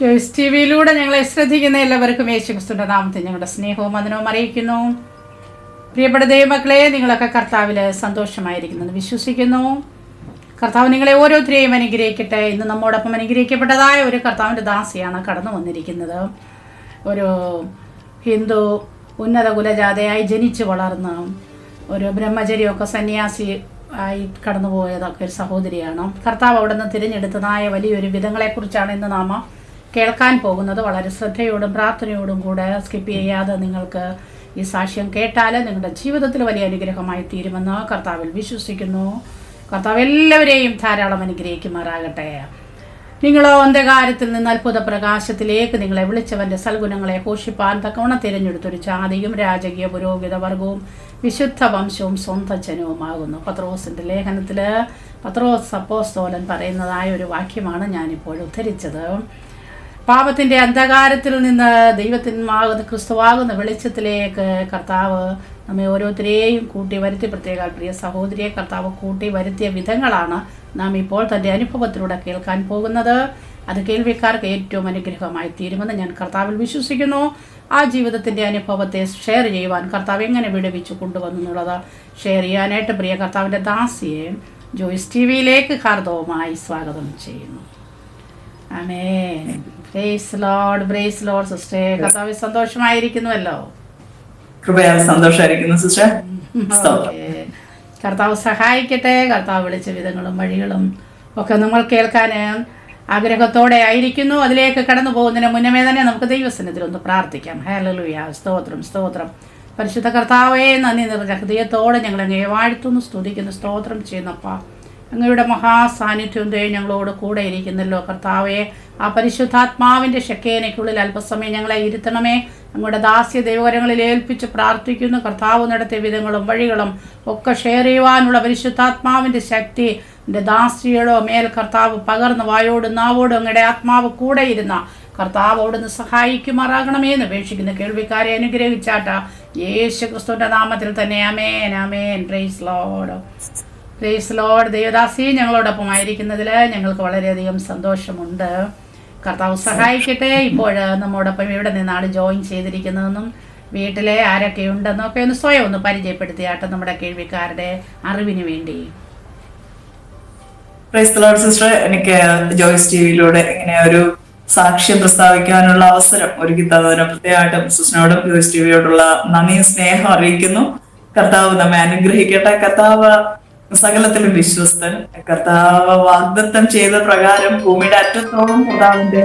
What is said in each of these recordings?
Joyce T വിയിലൂടെ ഞങ്ങളെ ശ്രദ്ധിക്കുന്ന എല്ലാവർക്കും യേശുക്രിസ്തുവിന്റെ നാമത്തിൽ ഞങ്ങളുടെ സ്നേഹവും വന്ദനവും അറിയിക്കുന്നു. പ്രിയപ്പെട്ട ദൈവമക്കളെ, നിങ്ങളൊക്കെ കർത്താവിൽ സന്തോഷമായിരിക്കുന്നെന്ന് വിശ്വസിക്കുന്നു. കർത്താവ് നിങ്ങളെ ഓരോരുത്തരെയും അനുഗ്രഹിക്കട്ടെ. ഇന്ന് നമ്മോടൊപ്പം അനുഗ്രഹിക്കപ്പെട്ടതായ ഒരു കർത്താവിൻ്റെ ദാസിയാണ് കടന്നു വന്നിരിക്കുന്നത്. ഒരു ഹിന്ദു ഉന്നത കുലജാതയായി ജനിച്ചു വളർന്ന് ഒരു ബ്രഹ്മചര്യമൊക്കെ സന്യാസി ആയി കടന്നുപോയതൊക്കെ ഒരു സഹോദരിയാണ്. കർത്താവ് അവിടെ നിന്ന് തിരഞ്ഞെടുത്തതായ വലിയൊരു വിധങ്ങളെക്കുറിച്ചാണ് ഇന്ന് നാം കേൾക്കാൻ പോകുന്നത്. വളരെ ശ്രദ്ധയോടും പ്രാർത്ഥനയോടും കൂടെ സ്കിപ്പ് ചെയ്യാതെ നിങ്ങൾക്ക് ഈ സാക്ഷ്യം കേട്ടാൽ നിങ്ങളുടെ ജീവിതത്തിൽ വലിയ അനുഗ്രഹമായി തീരുമെന്ന് കർത്താവിൽ വിശ്വസിക്കുന്നു. കർത്താവ് എല്ലാവരെയും ധാരാളം അനുഗ്രഹിക്കുമാറാകട്ടെ. നിങ്ങളോ അന്ധകാരത്തിൽ നിന്ന് അത്ഭുത പ്രകാശത്തിലേക്ക് നിങ്ങളെ വിളിച്ചവൻ്റെ സൽഗുണങ്ങളെ ഘോഷിപ്പാൻ തക്കവണ്ണം തിരഞ്ഞെടുത്തൊരു ജാതിയും രാജകീയ പുരോഹിത വർഗവും വിശുദ്ധ വംശവും സ്വന്തം ജനവുമാകുന്നു. പത്രോസിൻ്റെ ലേഖനത്തിൽ പത്രോസ് അപ്പോസ്തലൻ പറയുന്നതായ ഒരു വാക്യമാണ് ഞാനിപ്പോൾ ഉദ്ധരിച്ചത്. പാപത്തിൻ്റെ അന്ധകാരത്തിൽ നിന്ന് ദൈവത്തിനാകുന്ന ക്രിസ്തുവാകുന്ന വെളിച്ചത്തിലേക്ക് കർത്താവ് നമ്മെ ഓരോരുത്തരെയും കൂട്ടി വരുത്തി, പ്രത്യേക പ്രിയ സഹോദരിയെ കർത്താവ് കൂട്ടി വരുത്തിയ വിധങ്ങളാണ് നാം ഇപ്പോൾ തൻ്റെ അനുഭവത്തിലൂടെ കേൾക്കാൻ പോകുന്നത്. അത് കേൾവിക്കാർക്ക് ഏറ്റവും അനുഗ്രഹമായി തീരുമെന്ന് ഞാൻ കർത്താവിൽ വിശ്വസിക്കുന്നു. ആ ജീവിതത്തിൻ്റെ അനുഭവത്തെ ഷെയർ ചെയ്യുവാൻ കർത്താവ് എങ്ങനെ വിടുവിച്ചു കൊണ്ടുവന്നു എന്നുള്ളത് ഷെയർ ചെയ്യാനായിട്ട് പ്രിയ കർത്താവിൻ്റെ ദാസിയെ ജോയ്സ് ടി വിയിലേക്ക് ഹാർദവുമായി സ്വാഗതം ചെയ്യുന്നു. Amen. Praise Lord, praise Lord sister. കർത്താവ് സന്തോഷമായിരിക്കുന്നുവല്ലോ? കൃപയാൽ സന്തോഷമായിരിക്കുന്നു സിസ്റ്റർ. കർത്താവ് സഹായിക്കട്ടെ. കർത്താവ് വിളിച്ച വിധങ്ങളും വഴികളും ഒക്കെ നമ്മൾ കേൾക്കാൻ ആഗ്രഹത്തോടെ ആയിരിക്കുന്നു. അതിലേക്ക് കടന്നു പോകുന്നതിന് മുന്നമേ തന്നെ നമുക്ക് ദൈവസന്നിധിയിൽ ഒന്ന് പ്രാർത്ഥിക്കാം. ഹല്ലേലൂയ, സ്തോത്രം സ്തോത്രം. പരിശുദ്ധ കർത്താവേ, നന്ദി നിറഞ്ഞ ഹൃദയത്തോടെ ഞങ്ങളങ്ങേ വാഴ്ത്തുന്നു, സ്തുതിക്കുന്നു, സ്തോത്രം ചെയ്യുന്നപ്പാ. അങ്ങയുടെ മഹാസാന്നിധ്യം ഞങ്ങളോട് കൂടെ ഇരിക്കുന്നല്ലോ കർത്താവെ. ആ പരിശുദ്ധാത്മാവിൻ്റെ ശക്കേനയ്ക്കുള്ളിൽ അല്പസമയം ഞങ്ങളെ ഇരുത്തണമേ. ഞങ്ങളുടെ ദാസ്യ ദൈവകരങ്ങളിൽ ഏൽപ്പിച്ച് പ്രാർത്ഥിക്കുന്നു. കർത്താവ് നടത്തിയ വിധങ്ങളും വഴികളും ഒക്കെ ഷെയർ ചെയ്യുവാനുള്ള പരിശുദ്ധാത്മാവിൻ്റെ ശക്തി എൻ്റെ ദാസിയുടെ മേൽ കർത്താവ് പകർന്ന് വായോടും നാവോടും അങ്ങയുടെ ആത്മാവ് കൂടെ ഇരുന്ന കർത്താവ് അവിടുന്ന് സഹായിക്കുമാറാകണമേ എന്ന് അപേക്ഷിക്കുന്ന കേൾവിക്കാരെ അനുഗ്രഹിച്ചാട്ട യേശു ക്രിസ്തുവിൻ്റെ നാമത്തിൽ തന്നെ. Amen, amen. Praise Lord, praise Lord. ദേവദാസി ഞങ്ങളോടൊപ്പം ആയിരിക്കുന്നതിൽ ഞങ്ങൾക്ക് വളരെയധികം സന്തോഷമുണ്ട്. കർത്താവ് സഹായിക്കട്ടെ. ഇപ്പോൾ നമ്മോടൊപ്പം ഇവിടെ നിന്നാണ് ജോയിൻ ചെയ്തിരിക്കുന്നതെന്നും വീട്ടിലെ ആരൊക്കെ ഉണ്ടെന്നൊക്കെ ഒന്ന് സ്വയം ഒന്ന് പരിചയപ്പെടുത്തിയാട്ടെ നമ്മുടെ കേൾവിക്കാരുടെ അറിവിന് വേണ്ടി. Praise the Lord sister. എനിക്ക് ജോയ്സ് ടി വിയിലൂടെ ഇങ്ങനെ ഒരു സാക്ഷ്യം പ്രസ്താവിക്കാനുള്ള അവസരം ഒരുക്കി തന്നതിന് പ്രത്യേകമായിട്ടും സിസ്റ്ററിനോടും ജോയ്സ് ടി വിയോടുള്ള നന്ദിയും സ്നേഹം അറിയിക്കുന്നു. കർത്താവ് നമ്മെ അനുഗ്രഹിക്കട്ടെ. കർത്താവ് സകലത്തിലും വിശ്വസ്തൻ. കർത്താവ് വാഗ്ദത്തം ചെയ്ത പ്രകാരം ഭൂമിയുടെ അറ്റത്തോളം കർത്താവിന്റെ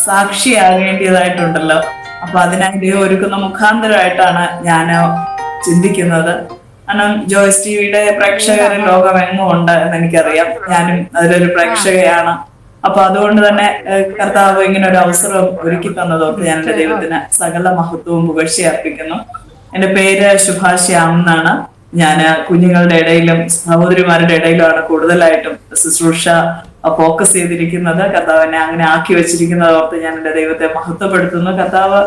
സാക്ഷിയാകേണ്ടതായിട്ടുണ്ടല്ലോ. അപ്പൊ അതിനായി ദൈവം ഒരുക്കുന്ന മുഖാന്തരമായിട്ടാണ് ഞാൻ ചിന്തിക്കുന്നത്. കാരണം ജോയ്സ് ടി വിയുടെ പ്രേക്ഷകർ ലോകമെങ്ങും ഉണ്ട് എന്ന് എനിക്കറിയാം. ഞാനും അതിലൊരു പ്രേക്ഷകയാണ്. അപ്പൊ അതുകൊണ്ട് തന്നെ കർത്താവ് ഇങ്ങനെ ഒരു അവസരം ഒരുക്കി തന്നതോർത്ത് ഞാൻ എന്റെ ദൈവത്തിന് സകല മഹത്വവും പുകഴ്ച അർപ്പിക്കുന്നു. എന്റെ പേര് ശുഭാശ്യാം എന്നാണ്. ഞാൻ കുഞ്ഞുങ്ങളുടെ ഇടയിലും സഹോദരിമാരുടെ ഇടയിലുമാണ് കൂടുതലായിട്ടും ശുശ്രൂഷ ഫോക്കസ് ചെയ്തിരിക്കുന്നത്. കർത്താവിനെ അങ്ങനെ ആക്കി വെച്ചിരിക്കുന്നത് ഓർത്ത് ഞാൻ എന്റെ ദൈവത്തെ മഹത്വപ്പെടുത്തുന്നു. കർത്താവ്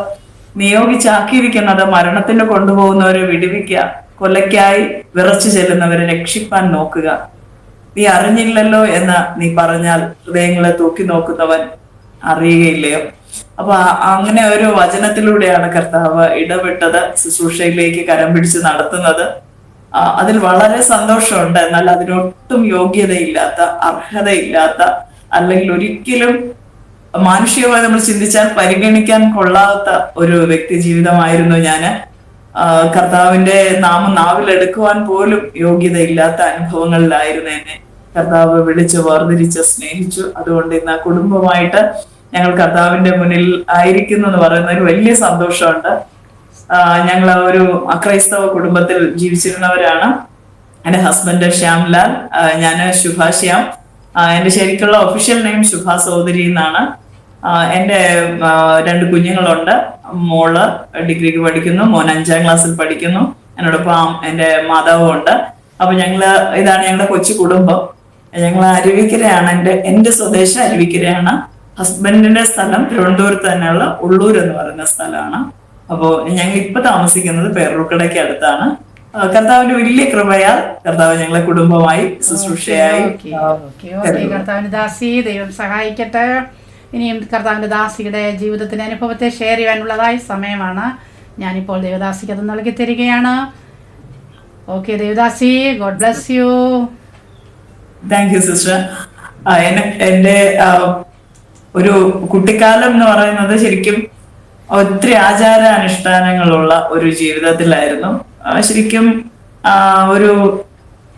നിയോഗിച്ചാക്കിയിരിക്കുന്നത് മരണത്തിന് കൊണ്ടുപോകുന്നവരെ വിടുവിക്കുക, കൊലയ്ക്കായി വിറച്ചു ചെല്ലുന്നവരെ രക്ഷിപ്പാൻ നോക്കുക. നീ അറിഞ്ഞില്ലല്ലോ എന്ന് നീ പറഞ്ഞാൽ ഹൃദയങ്ങളെ തൂക്കി നോക്കുന്നവൻ അറിയുകയില്ലയോ? അപ്പൊ അങ്ങനെ ഒരു വചനത്തിലൂടെയാണ് കർത്താവ് ഇടപെട്ടത്, ശുശ്രൂഷയിലേക്ക് കരം പിടിച്ച് നടത്തുന്നത്. അതിൽ വളരെ സന്തോഷമുണ്ട്. എന്നാൽ അതിനൊട്ടും യോഗ്യതയില്ലാത്ത, അർഹതയില്ലാത്ത, അല്ലെങ്കിൽ ഒരിക്കലും മാനുഷികമായി നമ്മൾ ചിന്തിച്ചാൽ പരിഗണിക്കാൻ കൊള്ളാത്ത ഒരു വ്യക്തി ജീവിതമായിരുന്നു ഞാന്. കർത്താവിന്റെ നാമം നാവിലെടുക്കുവാൻ പോലും യോഗ്യതയില്ലാത്ത അനുഭവങ്ങളിലായിരുന്നു എന്നെ കർത്താവ് വിളിച്ച് വേർതിരിച്ച് സ്നേഹിച്ചു. അതുകൊണ്ട് ഇന്ന് കുടുംബമായിട്ട് ഞങ്ങൾ കർത്താവിന്റെ മുന്നിൽ ആയിരിക്കുന്നു എന്ന് പറയുന്നതിൽ വലിയ സന്തോഷമുണ്ട്. ഞങ്ങൾ ഒരു അക്രൈസ്തവ കുടുംബത്തിൽ ജീവിച്ചിരുന്നവരാണ്. എൻ്റെ ഹസ്ബൻഡ് ശ്യാംലാൽ, ഞാൻ ശുഭാശ്യാം. എൻ്റെ ശരിക്കുള്ള ഒഫീഷ്യൽ നെയിം ശുഭാ സഹോദരി എന്നാണ്. എൻ്റെ 2 കുഞ്ഞുങ്ങളുണ്ട്. മോള് ഡിഗ്രിക്ക് പഠിക്കുന്നു, മോൻ 5ാം ക്ലാസ്സിൽ പഠിക്കുന്നു. എന്നോടൊപ്പം എൻ്റെ മാതാവും ഉണ്ട്. അപ്പൊ ഇതാണ് ഞങ്ങളുടെ കൊച്ചു കുടുംബം. ഞങ്ങൾ അരുവിക്കരയാണ്. എൻ്റെ സ്വദേശം അരുവിക്കരയാണ്. ഹസ്ബൻഡിന്റെ സ്ഥലം തിരുവനന്തപുരത്ത് തന്നെയുള്ള ഉള്ളൂർ എന്ന് പറയുന്ന സ്ഥലമാണ്. അപ്പോ ഞങ്ങൾ ഇപ്പൊ താമസിക്കുന്നത് പേരൂർക്കടയ്ക്ക് അടുത്താണ്. കർത്താവിന്റെ വലിയ കൃപയാൽ കർത്താവ് ഞങ്ങളെ കുടുംബമായി ശുശ്രൂഷയായി കർത്താവിന് ദാസി ദൈവം സഹായിക്കട്ടെ. ഇനിയും കർത്താവിൻ്റെ ദാസിയുടെ ജീവിതത്തിൻ്റെ അനുഭവത്തെ ഷെയർ ചെയ്യാനുള്ളതായ സമയമാണ്. ഞാനിപ്പോൾ ദേവദാസിക്ക് അത് നൽകി തരികയാണ്. Okay devadasi, God bless you. Thank you sister. എൻ്റെ ഒരു കുട്ടിക്കാലം എന്ന് പറയുന്നത് ശരിക്കും ഒത്തിരി ആചാരാനുഷ്ഠാനങ്ങളുള്ള ഒരു ജീവിതത്തിലായിരുന്നു. ശരിക്കും ഒരു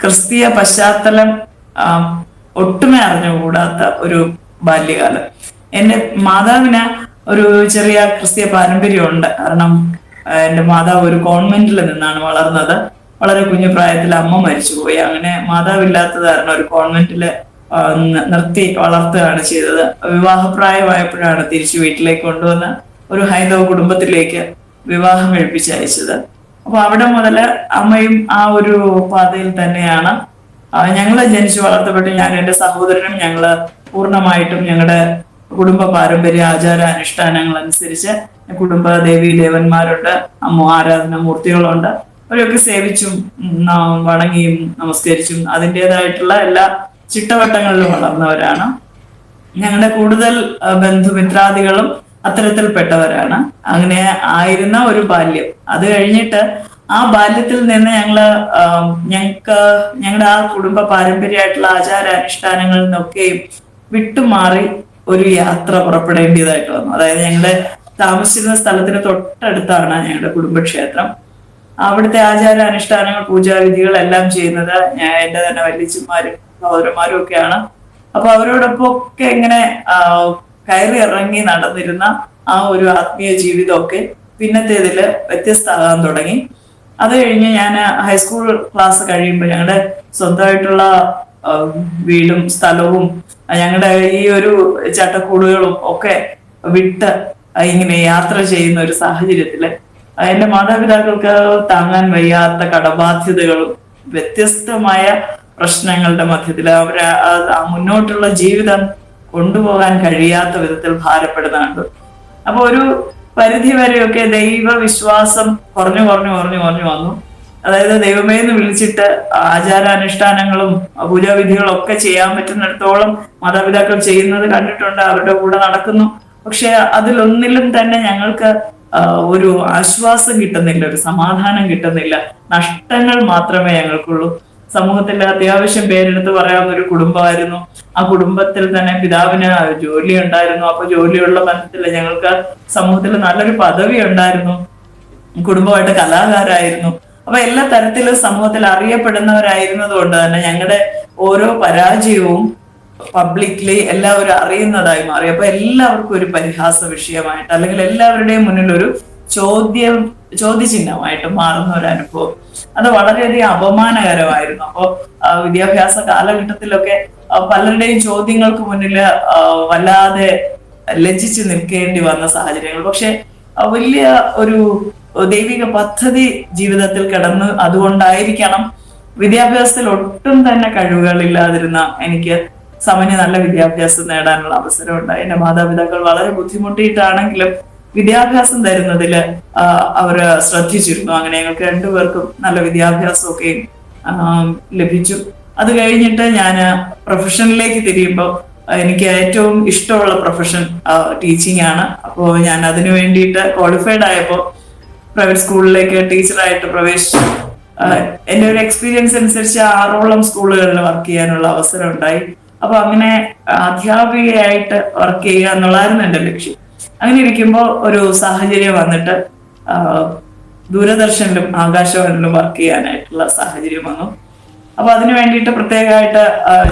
ക്രിസ്തീയ പശ്ചാത്തലം ഒട്ടുമേ അറിഞ്ഞുകൂടാത്ത ഒരു ബാല്യകാലം. എൻ്റെ മാതാവിന് ഒരു ചെറിയ ക്രിസ്തീയ പാരമ്പര്യമുണ്ട്. കാരണം എൻ്റെ മാതാവ് ഒരു കോൺവെന്റിൽ നിന്നാണ് വളർന്നത്. വളരെ കുഞ്ഞു പ്രായത്തിൽ അമ്മ മരിച്ചുപോയി. അങ്ങനെ മാതാവില്ലാത്തത് കാരണം ഒരു കോൺവെന്റില് നിർത്തി വളർത്തുകയാണ് ചെയ്തത്. വിവാഹപ്രായമായപ്പോഴാണ് തിരിച്ചു വീട്ടിലേക്ക് കൊണ്ടുവന്ന് ഒരു ഹൈന്ദവ കുടുംബത്തിലേക്ക് വിവാഹം കഴിപ്പിച്ചയച്ചത്. അപ്പൊ അവിടെ മുതല് അമ്മയും ആ ഒരു പാതയിൽ തന്നെയാണ്. ഞങ്ങള് ജനിച്ചു വളർത്തപ്പെട്ട് ഞാൻ എൻ്റെ സഹോദരനും ഞങ്ങള് പൂർണ്ണമായിട്ടും ഞങ്ങളുടെ കുടുംബ പാരമ്പര്യ ആചാര അനുഷ്ഠാനങ്ങൾ അനുസരിച്ച് കുടുംബ ദേവീ ദേവന്മാരുണ്ട്, ആരാധന മൂർത്തികളുണ്ട്. അവരൊക്കെ സേവിച്ചും വണങ്ങിയും നമസ്കരിച്ചും അതിൻ്റെതായിട്ടുള്ള എല്ലാ ചിട്ടവട്ടങ്ങളിലും വളർന്നവരാണ്. ഞങ്ങളുടെ കൂടുതൽ ബന്ധുമിത്രാദികളും അത്തരത്തിൽപ്പെട്ടവരാണ്. അങ്ങനെ ആയിരുന്ന ഒരു ബാല്യം. അത് കഴിഞ്ഞിട്ട് ആ ബാല്യത്തിൽ നിന്ന് ഞങ്ങളുടെ ആ കുടുംബ പാരമ്പര്യമായിട്ടുള്ള ആചാര അനുഷ്ഠാനങ്ങളിൽ നിന്നൊക്കെയും വിട്ടുമാറി ഒരു യാത്ര പുറപ്പെടേണ്ടതായിട്ട് വന്നു. അതായത് ഞങ്ങളുടെ താമസിച്ചിരുന്ന സ്ഥലത്തിന് തൊട്ടടുത്താണ് ഞങ്ങളുടെ കുടുംബക്ഷേത്രം. അവിടുത്തെ ആചാര അനുഷ്ഠാനങ്ങൾ പൂജാവിധികൾ എല്ലാം ചെയ്യുന്നത് എൻ്റെ തന്നെ വല്യച്ഛന്മാരും സഹോദരന്മാരും ഒക്കെയാണ്. അപ്പൊ അവരോടൊപ്പം ഒക്കെ ഇങ്ങനെ കയറി ഇറങ്ങി നടന്നിരുന്ന ആ ഒരു ആത്മീയ ജീവിതമൊക്കെ പിന്നത്തേതില് വ്യത്യസ്തമാകാൻ തുടങ്ങി. അത് കഴിഞ്ഞ് ഞാൻ ഹൈസ്കൂൾ ക്ലാസ് കഴിയുമ്പോൾ ഞങ്ങളുടെ സ്വന്തമായിട്ടുള്ള വീടും സ്ഥലവും ഞങ്ങളുടെ ഈ ഒരു ചട്ടക്കൂടുകളും ഒക്കെ വിട്ട് ഇങ്ങനെ യാത്ര ചെയ്യുന്ന ഒരു സാഹചര്യത്തില് എന്റെ മാതാപിതാക്കൾക്ക് താങ്ങാൻ വയ്യാത്ത കടബാധ്യതകളും വ്യത്യസ്തമായ പ്രശ്നങ്ങളുടെ മധ്യത്തിൽ മുന്നോട്ടുള്ള ജീവിതം കൊണ്ടുപോകാൻ കഴിയാത്ത വിധത്തിൽ ഭാരപ്പെടുന്നുണ്ട്. അപ്പൊ ഒരു പരിധി വരെയൊക്കെ ദൈവവിശ്വാസം കുറഞ്ഞു വന്നു. അതായത് ദൈവമേ എന്ന് വിളിച്ചിട്ട് ആചാരാനുഷ്ഠാനങ്ങളും പൂജാവിധികളും ഒക്കെ ചെയ്യാൻ പറ്റുന്നിടത്തോളം മാതാപിതാക്കൾ ചെയ്യുന്നത് കണ്ടിട്ടുണ്ട്, അവരുടെ കൂടെ നടക്കുന്നു. പക്ഷെ അതിലൊന്നിലും തന്നെ ഞങ്ങൾക്ക് ഒരു ആശ്വാസം കിട്ടുന്നില്ല, ഒരു സമാധാനം കിട്ടുന്നില്ല. നഷ്ടങ്ങൾ മാത്രമേ ഞങ്ങൾക്കുള്ളൂ. സമൂഹത്തിൽ അത്യാവശ്യം പേരെടുത്ത് പറയാവുന്ന ഒരു കുടുംബമായിരുന്നു. ആ കുടുംബത്തിൽ തന്നെ പിതാവിന് ജോലി ഉണ്ടായിരുന്നു. അപ്പൊ ജോലിയുള്ള ബന്ധത്തില് ഞങ്ങൾക്ക് സമൂഹത്തിൽ നല്ലൊരു പദവി ഉണ്ടായിരുന്നു. കുടുംബമായിട്ട് കലാകാരായിരുന്നു. അപ്പൊ എല്ലാ തരത്തിലും സമൂഹത്തിൽ അറിയപ്പെടുന്നവരായിരുന്നത് കൊണ്ട് തന്നെ ഞങ്ങളുടെ ഓരോ പരാജയവും പബ്ലിക്ലി എല്ലാവരും അറിയുന്നതായി മാറി. അപ്പൊ എല്ലാവർക്കും ഒരു പരിഹാസ വിഷയമായിട്ട് അല്ലെങ്കിൽ എല്ലാവരുടെയും മുന്നിൽ ഒരു ചോദ്യചിഹ്നമായിട്ട് മാറുന്ന ഒരു അനുഭവം. അത് വളരെയധികം അപമാനകരമായിരുന്നു. അപ്പോ വിദ്യാഭ്യാസ കാലഘട്ടത്തിലൊക്കെ പലരുടെയും ചോദ്യങ്ങൾക്ക് മുന്നിൽ വല്ലാതെ ലജ്ജിച്ച് നിൽക്കേണ്ടി വന്ന സാഹചര്യങ്ങൾ. പക്ഷെ വലിയ ഒരു ദൈവിക പദ്ധതി ജീവിതത്തിൽ കിടന്ന് അതുകൊണ്ടായിരിക്കണം വിദ്യാഭ്യാസത്തിൽ ഒട്ടും തന്നെ കഴിവുകളില്ലാതിരുന്ന എനിക്ക് സമന്വയ നല്ല വിദ്യാഭ്യാസം നേടാനുള്ള അവസരം ഉണ്ടായി. എന്റെ മാതാപിതാക്കൾ വളരെ ബുദ്ധിമുട്ടിയിട്ടാണെങ്കിലും വിദ്യാഭ്യാസം തരുന്നതിൽ അവര് ശ്രദ്ധിച്ചിരുന്നു. അങ്ങനെ ഞങ്ങൾക്ക് രണ്ടുപേർക്കും നല്ല വിദ്യാഭ്യാസമൊക്കെ ലഭിച്ചു. അത് കഴിഞ്ഞിട്ട് ഞാൻ പ്രൊഫഷനിലേക്ക് തിരിയുമ്പോൾ എനിക്ക് ഏറ്റവും ഇഷ്ടമുള്ള പ്രൊഫഷൻ ടീച്ചിങ് ആണ്. അപ്പോൾ ഞാൻ അതിനു വേണ്ടിയിട്ട് ക്വാളിഫൈഡ് ആയപ്പോൾ പ്രൈവറ്റ് സ്കൂളിലേക്ക് ടീച്ചറായിട്ട് പ്രവേശിച്ചു. എൻ്റെ ഒരു എക്സ്പീരിയൻസ് അനുസരിച്ച് 6ഓളം സ്കൂളുകളിൽ വർക്ക് ചെയ്യാനുള്ള അവസരം ഉണ്ടായി. അപ്പൊ അങ്ങനെ അധ്യാപികയായിട്ട് വർക്ക് ചെയ്യുക എന്നുള്ളതായിരുന്നു എൻ്റെ ലക്ഷ്യം. അങ്ങനെ ഇരിക്കുമ്പോൾ ഒരു സാഹചര്യം വന്നിട്ട് ദൂരദർശനിലും ആകാശവാണിയിലും വർക്ക് ചെയ്യാനായിട്ടുള്ള സാഹചര്യം വന്നു. അപ്പൊ അതിന് വേണ്ടിയിട്ട് പ്രത്യേകമായിട്ട്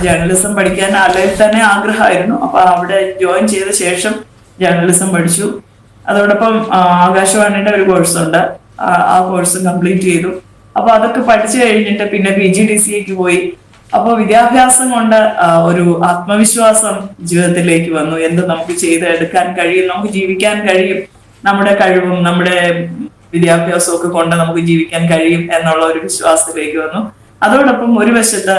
ജേർണലിസം പഠിക്കാൻ അല്ലെങ്കിൽ തന്നെ ആഗ്രഹമായിരുന്നു. അപ്പൊ അവിടെ ജോയിൻ ചെയ്ത ശേഷം ജേർണലിസം പഠിച്ചു. അതോടൊപ്പം ആകാശവാണിയുടെ ഒരു കോഴ്സുണ്ട്, ആ കോഴ്സ് കംപ്ലീറ്റ് ചെയ്തു. അപ്പൊ അതൊക്കെ പഠിച്ചു കഴിഞ്ഞിട്ട് പിന്നെ PGDCA പോയി. അപ്പോൾ വിദ്യാഭ്യാസം കൊണ്ട് ഒരു ആത്മവിശ്വാസം ജീവിതത്തിലേക്ക് വന്നു. എന്ത് നമുക്ക് ചെയ്തെടുക്കാൻ കഴിയും, നമുക്ക് ജീവിക്കാൻ കഴിയും, നമ്മുടെ കഴിവും നമ്മുടെ വിദ്യാഭ്യാസവും ഒക്കെ കൊണ്ട് നമുക്ക് ജീവിക്കാൻ കഴിയും എന്നുള്ള ഒരു വിശ്വാസത്തിലേക്ക് വന്നു. അതോടൊപ്പം ഒരു വശത്ത്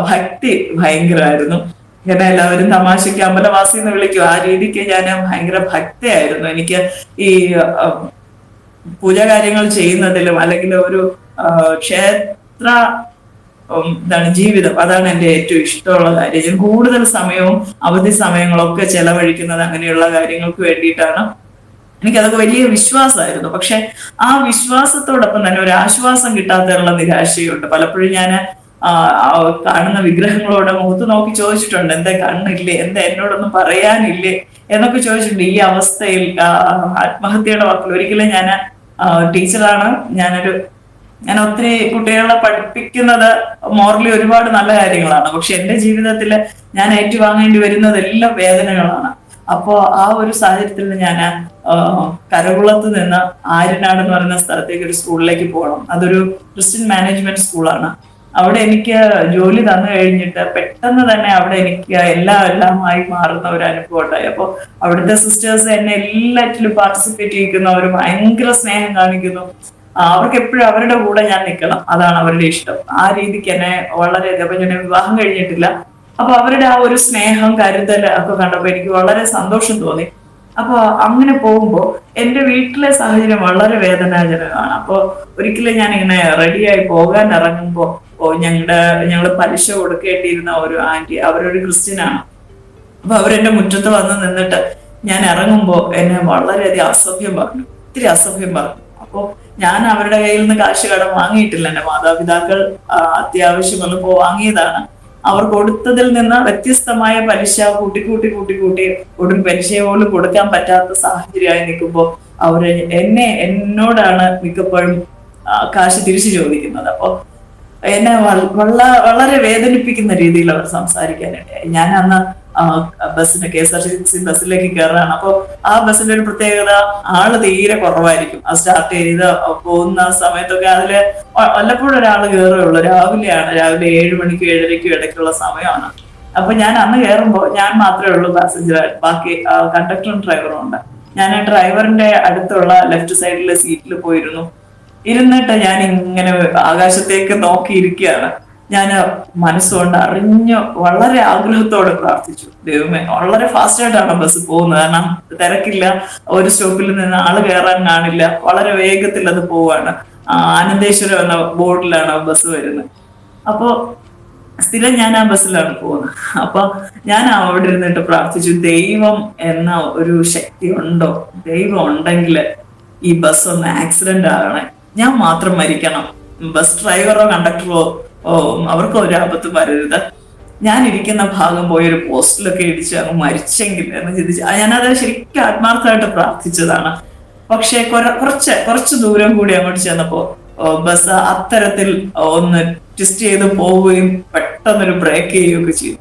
ഭക്തി ഭയങ്കരമായിരുന്നു. ഇങ്ങനെ എല്ലാവരും തമാശയ്ക്ക് അമ്പലവാസി എന്ന് വിളിക്കും, ആ രീതിക്ക് ഞാൻ ഭയങ്കര ഭക്തയായിരുന്നു. എനിക്ക് ഈ പൂജാകാര്യങ്ങൾ ചെയ്യുന്നതിലും അല്ലെങ്കിൽ ഒരു ക്ഷേത്ര എന്താണ് ജീവിതം, അതാണ് എൻ്റെ ഏറ്റവും ഇഷ്ടമുള്ള കാര്യം. ഞാൻ കൂടുതൽ സമയവും അവധി സമയങ്ങളൊക്കെ ചെലവഴിക്കുന്നത് അങ്ങനെയുള്ള കാര്യങ്ങൾക്ക് വേണ്ടിയിട്ടാണ്. എനിക്കതൊക്കെ വലിയ വിശ്വാസമായിരുന്നു. പക്ഷെ ആ വിശ്വാസത്തോടൊപ്പം തന്നെ ഒരു ആശ്വാസം കിട്ടാത്തതിനുള്ള നിരാശയുണ്ട്. പലപ്പോഴും ഞാൻ കാണുന്ന വിഗ്രഹങ്ങളോട് മുഖത്ത് നോക്കി ചോദിച്ചിട്ടുണ്ട്, എന്താ കണ്ണില്ലേ, എന്താ എന്നോടൊന്നും പറയാനില്ലേ എന്നൊക്കെ ചോദിച്ചിട്ടുണ്ട്. ഈ അവസ്ഥയിൽ ആത്മഹത്യയുടെ വാക്കിൽ ഒരിക്കലും ഞാൻ ടീച്ചറാണ്, ഞാൻ ഒത്തിരി കുട്ടികളെ പഠിപ്പിക്കുന്നത് മോറലി ഒരുപാട് നല്ല കാര്യങ്ങളാണ്. പക്ഷെ എന്റെ ജീവിതത്തിൽ ഞാൻ ഏറ്റുവാങ്ങേണ്ടി വരുന്നതെല്ലാം വേദനകളാണ്. അപ്പോ ആ ഒരു സാഹചര്യത്തിൽ ഞാൻ കരകുളത്ത് നിന്ന് ആര്യനാട് എന്ന് പറയുന്ന സ്ഥലത്തേക്ക് ഒരു സ്കൂളിലേക്ക് പോകണം. അതൊരു ക്രിസ്ത്യൻ മാനേജ്മെന്റ് സ്കൂളാണ്. അവിടെ എനിക്ക് ജോലി തന്നു കഴിഞ്ഞിട്ട് പെട്ടെന്ന് തന്നെ അവിടെ എനിക്ക് എല്ലാമായി മാറുന്ന ഒരു അനുഭവം ഉണ്ടായി. അപ്പോൾ അവിടുത്തെ സിസ്റ്റേഴ്സ് എന്നെ എല്ലാറ്റിലും പാർട്ടിസിപ്പേറ്റ് ചെയ്യിക്കുന്നു, അവർ ഭയങ്കര സ്നേഹം കാണിക്കുന്നു. അവർക്ക് എപ്പോഴും അവരുടെ കൂടെ ഞാൻ നിൽക്കണം, അതാണ് അവരുടെ ഇഷ്ടം. ആ രീതിക്ക് എന്നെ വളരെയധികം, അപ്പൊ ഞാൻ വിവാഹം കഴിഞ്ഞിട്ടില്ല, അപ്പൊ അവരുടെ ആ ഒരു സ്നേഹം കരുതൽ ഒക്കെ കണ്ടപ്പോ എനിക്ക് വളരെ സന്തോഷം തോന്നി. അപ്പൊ അങ്ങനെ പോകുമ്പോ എന്റെ വീട്ടിലെ സാഹചര്യം വളരെ വേദനാജനകമാണ്. അപ്പൊ ഒരിക്കലും ഞാൻ ഇങ്ങനെ റെഡിയായി പോകാൻ ഇറങ്ങുമ്പോ ഞങ്ങള് പലിശ കൊടുക്കേണ്ടിയിരുന്ന ഒരു ആന്റി, അവരൊരു ക്രിസ്ത്യനാണ്. അപ്പൊ അവരെന്റെ മുറ്റത്ത് വന്ന് നിന്നിട്ട് ഞാൻ ഇറങ്ങുമ്പോ എന്നെ വളരെയധികം അസഭ്യം പറഞ്ഞു, ഒത്തിരി അസഭ്യം പറഞ്ഞു. അപ്പൊ ഞാൻ അവരുടെ കയ്യിൽ നിന്ന് കാശ് കടം വാങ്ങിയിട്ടില്ല. എന്റെ മാതാപിതാക്കൾ അത്യാവശ്യം വന്നപ്പോ വാങ്ങിയതാണ്. അവർ കൊടുത്തതിൽ നിന്ന് വ്യത്യസ്തമായ പലിശ കൂട്ടി ഒടുവിൽ പലിശ പോലും കൊടുക്കാൻ പറ്റാത്ത സാഹചര്യമായി നിൽക്കുമ്പോൾ എന്നോടാണ് മിക്കപ്പോഴും കാശ് തിരിച്ചു ചോദിക്കുന്നത്. അപ്പൊ എന്നെ വളരെ വേദനിപ്പിക്കുന്ന രീതിയിൽ അവർ സംസാരിക്കാനിടയായി. ഞാൻ അന്ന് KSRTC ബസ്സിലേക്ക് കയറാണ്. അപ്പൊ ആ ബസ്സിന്റെ ഒരു പ്രത്യേകത, ആള് തീരെ കുറവായിരിക്കും. അത് സ്റ്റാർട്ട് ചെയ്ത് പോകുന്ന സമയത്തൊക്കെ അതില് വല്ലപ്പോഴും ഒരാൾ കയറുള്ളൂ. രാവിലെ 7 മണിക്കും 7:30ക്കും ഇടയ്ക്കുള്ള സമയമാണ്. അപ്പൊ ഞാൻ അന്ന് കയറുമ്പോൾ ഞാൻ മാത്രമേ ഉള്ളൂ പാസഞ്ചറായിട്ട്, ബാക്കി കണ്ടക്ടറും ഡ്രൈവറും ഉണ്ട്. ഞാൻ ഡ്രൈവറിന്റെ അടുത്തുള്ള ലെഫ്റ്റ് സൈഡിലെ സീറ്റിൽ പോയിരുന്നു. ഇരുന്നിട്ട് ഞാൻ ഇങ്ങനെ ആകാശത്തേക്ക് നോക്കിയിരിക്കുകയാണ്. ഞാൻ മനസ്സുകൊണ്ട് അറിഞ്ഞു വളരെ ആഗ്രഹത്തോടെ പ്രാർത്ഥിച്ചു, ദൈവമേ, വളരെ ഫാസ്റ്റ് ആയിട്ടാണ് ബസ് പോകുന്നത്, കാരണം തിരക്കില്ല, ഒരു സ്റ്റോപ്പിൽ നിന്ന് ആള് കയറാൻ കാണില്ല, വളരെ വേഗത്തിൽ അത് പോവാണ്. ആനന്ദേശ്വരം എന്ന ബോർഡിലാണ് ബസ് വരുന്നത്. അപ്പോ സ്ഥിരം ഞാൻ ആ ബസ്സിലാണ് പോകുന്നത്. അപ്പൊ ഞാൻ അവിടെ ഇരുന്നിട്ട് പ്രാർത്ഥിച്ചു, ദൈവം എന്ന ഒരു ശക്തി ഉണ്ടോ, ദൈവം ഉണ്ടെങ്കിൽ ഈ ബസ് ഒന്ന് ആക്സിഡന്റ് ആകണേ, ഞാൻ മാത്രം മരിക്കണം, ബസ് ഡ്രൈവറോ കണ്ടക്ടറോ അവർക്ക് ഒരു ആപത്തും വരരുത്, ഞാൻ ഇരിക്കുന്ന ഭാഗം പോയി ഒരു പോസ്റ്റിലൊക്കെ ഇടിച്ച് അങ്ങ് മരിച്ചെങ്കിൽ എന്ന് ചിന്തിച്ച് ഞാനത് ശരിക്കും ആത്മാർത്ഥമായിട്ട് പ്രാർത്ഥിച്ചതാണ്. പക്ഷെ കുറച്ച് ദൂരം കൂടി അങ്ങോട്ട് ചെന്നപ്പോ ബസ് അത്തരത്തിൽ ഒന്ന് ട്വിസ്റ്റ് ചെയ്ത് പോവുകയും പെട്ടെന്നൊരു ബ്രേക്ക് ചെയ്യുകയൊക്കെ ചെയ്തു.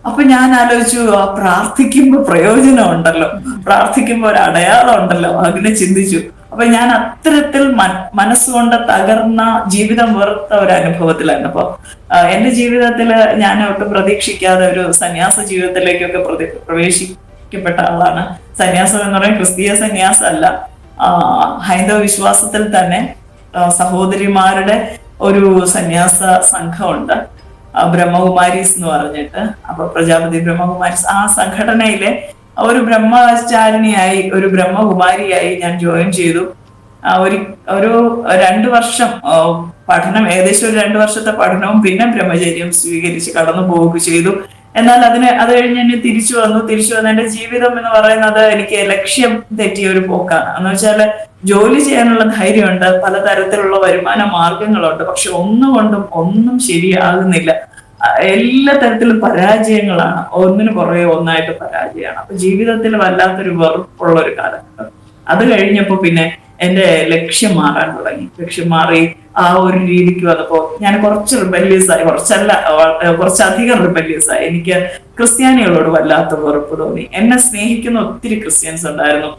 അപ്പൊ ഞാൻ ആലോചിച്ചു, പ്രാർത്ഥിക്കുമ്പോ പ്രയോജനം ഉണ്ടല്ലോ, പ്രാർത്ഥിക്കുമ്പോ ഒരു അടയാളം ഉണ്ടല്ലോ, അങ്ങനെ ചിന്തിച്ചു. അപ്പൊ ഞാൻ അത്തരത്തിൽ മനസ്സുകൊണ്ട് തകർന്ന, ജീവിതം വെറുത്ത ഒരു അനുഭവത്തിലാണ്. അപ്പൊ എന്റെ ജീവിതത്തില് ഞാൻ ഒട്ടും പ്രതീക്ഷിക്കാതെ ഒരു സന്യാസ ജീവിതത്തിലേക്കൊക്കെ പ്രവേശിക്കപ്പെട്ട ആളാണ്. സന്യാസം എന്ന് പറയുന്നത് ക്രിസ്തീയ സന്യാസം അല്ല, ഹൈന്ദവ വിശ്വാസത്തിൽ തന്നെ സഹോദരിമാരുടെ ഒരു സന്യാസ സംഘമുണ്ട്, ബ്രഹ്മകുമാരീസ് എന്ന് പറഞ്ഞിട്ട്. അപ്പൊ പ്രജാപതി ബ്രഹ്മകുമാരീസ്, ആ സംഘടനയിലെ ഒരു ബ്രഹ്മചാരിണിയായി, ഒരു ബ്രഹ്മകുമാരിയായി ഞാൻ ജോയിൻ ചെയ്തു. ഒരു 2 വർഷം പഠനം, ഏകദേശം ഒരു 2 വർഷത്തെ പഠനവും പിന്നെ ബ്രഹ്മചര്യം സ്വീകരിച്ച് കടന്നു പോവുക ചെയ്തു. എന്നാൽ അത് കഴിഞ്ഞ് എന്നെ തിരിച്ചു വന്നു എന്റെ ജീവിതം എന്ന് പറയുന്നത് എനിക്ക് ലക്ഷ്യം തെറ്റിയ ഒരു പോക്കാണ്. എന്ന് വെച്ചാല് ജോലി ചെയ്യാനുള്ള ധൈര്യമുണ്ട്, പലതരത്തിലുള്ള വരുമാന മാർഗങ്ങളുണ്ട്, പക്ഷെ ഒന്നും ശരിയാകുന്നില്ല. എല്ലാ തരത്തിലും പരാജയങ്ങളാണ്, ഒന്നിനു പുറകെ ഒന്നായിട്ട് പരാജയമാണ്. അപ്പൊ ജീവിതത്തിൽ വല്ലാത്തൊരു വെറുപ്പുള്ള ഒരു കാലഘട്ടം. അത് കഴിഞ്ഞപ്പോ പിന്നെ എന്റെ ലക്ഷ്യം മാറാൻ തുടങ്ങി. ലക്ഷ്യം മാറി ആ ഒരു രീതിക്ക് വന്നപ്പോ ഞാൻ കുറച്ച് റിബല്യസ് ആയി, കുറച്ചധികം റിബല്യസ് ആയി. എനിക്ക് ക്രിസ്ത്യാനികളോട് വല്ലാത്ത വെറുപ്പ് തോന്നി. എന്നെ സ്നേഹിക്കുന്ന ഒത്തിരി ക്രിസ്ത്യൻസ് ഉണ്ടായിരുന്നു.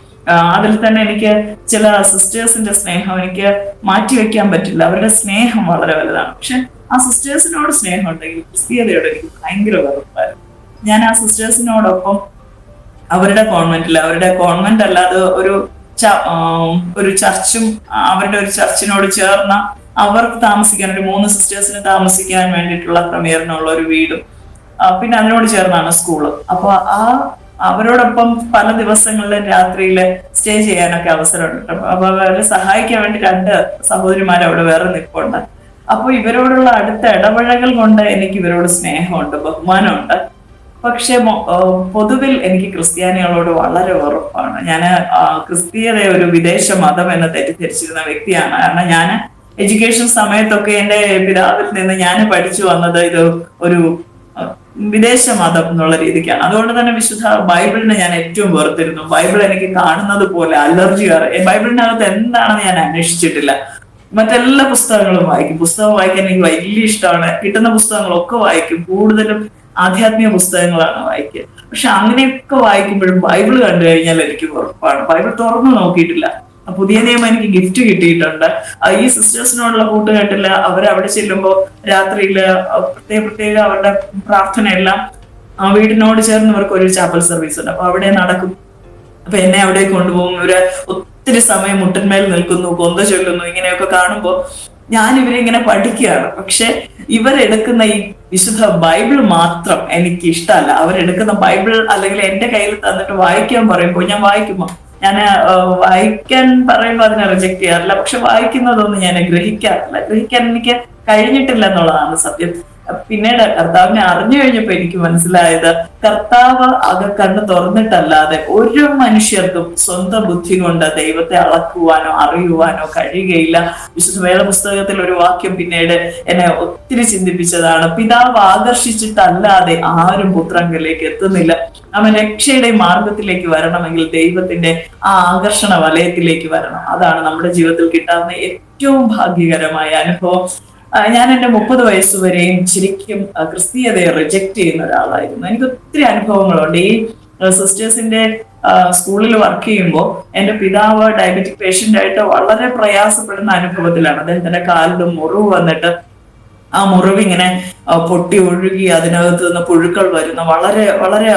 അതിൽ തന്നെ എനിക്ക് ചില സിസ്റ്റേഴ്സിന്റെ സ്നേഹം എനിക്ക് മാറ്റിവെക്കാൻ പറ്റില്ല, അവരുടെ സ്നേഹം വളരെ വലുതാണ്. പക്ഷെ ആ സിസ്റ്റേഴ്സിനോട് സ്നേഹം ഉണ്ടെങ്കിൽ ക്രിസ്തീയതയോട് എനിക്ക് ഭയങ്കര വെറുപ്പായിരുന്നു. ഞാൻ ആ സിസ്റ്റേഴ്സിനോടൊപ്പം അവരുടെ കോൺവെന്റ് അല്ലാതെ ഒരു ചർച്ചും, അവരുടെ ഒരു ചർച്ചിനോട് ചേർന്ന അവർക്ക് താമസിക്കാൻ, ഒരു 3 സിസ്റ്റേഴ്സിന് താമസിക്കാൻ വേണ്ടിയിട്ടുള്ള ക്രമീകരണമുള്ള ഒരു വീടും, പിന്നെ അതിനോട് ചേർന്നാണ് സ്കൂള്. അപ്പൊ അവരോടൊപ്പം പല ദിവസങ്ങളിലും രാത്രിയില് സ്റ്റേ ചെയ്യാനൊക്കെ അവസരമുണ്ട്. അപ്പൊ അവരെ സഹായിക്കാൻ വേണ്ടി 2 സഹോദരിമാർ അവിടെ വേറെ നിൽപ്പുണ്ട്. അപ്പൊ ഇവരോടുള്ള അടുത്ത ഇടപഴകൽ കൊണ്ട് എനിക്ക് ഇവരോട് സ്നേഹമുണ്ട്, ബഹുമാനമുണ്ട്. പക്ഷെ പൊതുവിൽ എനിക്ക് ക്രിസ്ത്യാനികളോട് വളരെ വെറുപ്പാണ്. ഞാൻ ക്രിസ്തീയത ഒരു വിദേശ മതം എന്ന് തെറ്റിദ്ധരിച്ചിരുന്ന വ്യക്തിയാണ്. കാരണം ഞാൻ എഡ്യൂക്കേഷൻ സമയത്തൊക്കെ എൻ്റെ പിതാവിൽ നിന്ന് ഞാൻ പഠിച്ചു വന്നത് ഇത് ഒരു വിദേശ മതം എന്നുള്ള രീതിക്കാണ്. അതുകൊണ്ട് തന്നെ വിശുദ്ധ ബൈബിളിനെ ഞാൻ ഏറ്റവും വെറുത്തിരുന്നു. ബൈബിൾ എനിക്ക് കാണുന്നത് പോലെ അലർജി. ബൈബിളിനകത്ത് എന്താണെന്ന് ഞാൻ അന്വേഷിച്ചിട്ടില്ല. മറ്റെല്ലാ പുസ്തകങ്ങളും വായിക്കും. പുസ്തകം വായിക്കാൻ എനിക്ക് വലിയ ഇഷ്ടമാണ്. കിട്ടുന്ന പുസ്തകങ്ങളൊക്കെ വായിക്കും. കൂടുതലും ആധ്യാത്മിക പുസ്തകങ്ങളാണ് വായിക്കുക. പക്ഷെ അങ്ങനെയൊക്കെ വായിക്കുമ്പോഴും ബൈബിൾ കണ്ടു കഴിഞ്ഞാൽ എനിക്ക് ഉറപ്പാണ്. ബൈബിൾ തുറന്നു നോക്കിയിട്ടില്ല. പുതിയ നിയമം എനിക്ക് ഗിഫ്റ്റ് കിട്ടിയിട്ടുണ്ട്. ഈ സിസ്റ്റേഴ്സിനോടുള്ള കൂട്ടുകെട്ടില് അവരവിടെ ചെല്ലുമ്പോൾ രാത്രിയില് പ്രത്യേക അവരുടെ പ്രാർത്ഥനയെല്ലാം വീടിനോട് ചേർന്ന് അവർക്ക് ഒരു ചാപ്പൽ സർവീസ് ഉണ്ട്. അപ്പൊ അവിടെ നടക്കും. അപ്പൊ എന്നെ അവിടെ കൊണ്ടുപോകും. ഇവര് ഒത്തിരി സമയം മുട്ടന്മേൽ നിൽക്കുന്നു, കൊന്ത ചൊല്ലുന്നു. ഇങ്ങനെയൊക്കെ കാണുമ്പോൾ ഞാൻ ഇവരിങ്ങനെ പഠിക്കുകയാണ്. പക്ഷെ ഇവരെടുക്കുന്ന ഈ വിശുദ്ധ ബൈബിൾ മാത്രം എനിക്ക് ഇഷ്ടമല്ല. അവരെടുക്കുന്ന ബൈബിൾ അല്ലെങ്കിൽ എന്റെ കയ്യിൽ തന്നിട്ട് വായിക്കാൻ പറയുമ്പോൾ ഞാൻ വായിക്കുമ്പോ വായിക്കാൻ പറയുമ്പോൾ അതിനെ റിജക്ട് ചെയ്യാറില്ല. പക്ഷെ വായിക്കുന്നതൊന്നും ഞാൻ ഗ്രഹിക്കാൻ എനിക്ക് കഴിഞ്ഞിട്ടില്ല എന്നുള്ളതാണ് സത്യം. പിന്നീട് കർത്താവിനെ അറിഞ്ഞു കഴിഞ്ഞപ്പോ എനിക്ക് മനസ്സിലായത്, കർത്താവ് കണ്ണ് തുറന്നിട്ടല്ലാതെ ഒരു മനുഷ്യർക്കും സ്വന്തം ബുദ്ധി കൊണ്ട് ദൈവത്തെ അളക്കുവാനോ അറിയുവാനോ കഴിയുകയില്ല. വിശുദ്ധ വേദപുസ്തകത്തിൽ ഒരു വാക്യം പിന്നീട് എന്നെ ഒത്തിരി ചിന്തിപ്പിച്ചതാണ്. പിതാവ് ആകർഷിച്ചിട്ടല്ലാതെ ആരും പുത്രങ്കലേക്ക് എത്തുന്നില്ല. അവൻ രക്ഷയുടെ മാർഗത്തിലേക്ക് വരണമെങ്കിൽ ദൈവത്തിന്റെ ആ ആകർഷണ വലയത്തിലേക്ക് വരണം. അതാണ് നമ്മുടെ ജീവിതത്തിൽ കിട്ടാവുന്ന ഏറ്റവും ഭാഗ്യകരമായ അനുഭവം. ഞാൻ എൻ്റെ 30 വയസ്സുവരെയും ശരിക്കും ക്രിസ്തീയതയെ റിജക്ട് ചെയ്യുന്ന ഒരാളായിരുന്നു. എനിക്ക് ഒത്തിരി അനുഭവങ്ങളുണ്ട്. ഈ സിസ്റ്റേഴ്സിന്റെ സ്കൂളിൽ വർക്ക് ചെയ്യുമ്പോൾ എൻ്റെ പിതാവ് ഡയബറ്റിക് പേഷ്യന്റ് ആയിട്ട് വളരെ പ്രയാസപ്പെടുന്ന അനുഭവത്തിലാണ്. അദ്ദേഹത്തിന്റെ കാലിൽ മുറിവ് വന്നിട്ട് ആ മുറിവ് ഇങ്ങനെ പൊട്ടി ഒഴുകി അതിനകത്ത് നിന്ന് പുഴുക്കൾ വരുന്ന വളരെ വളരെ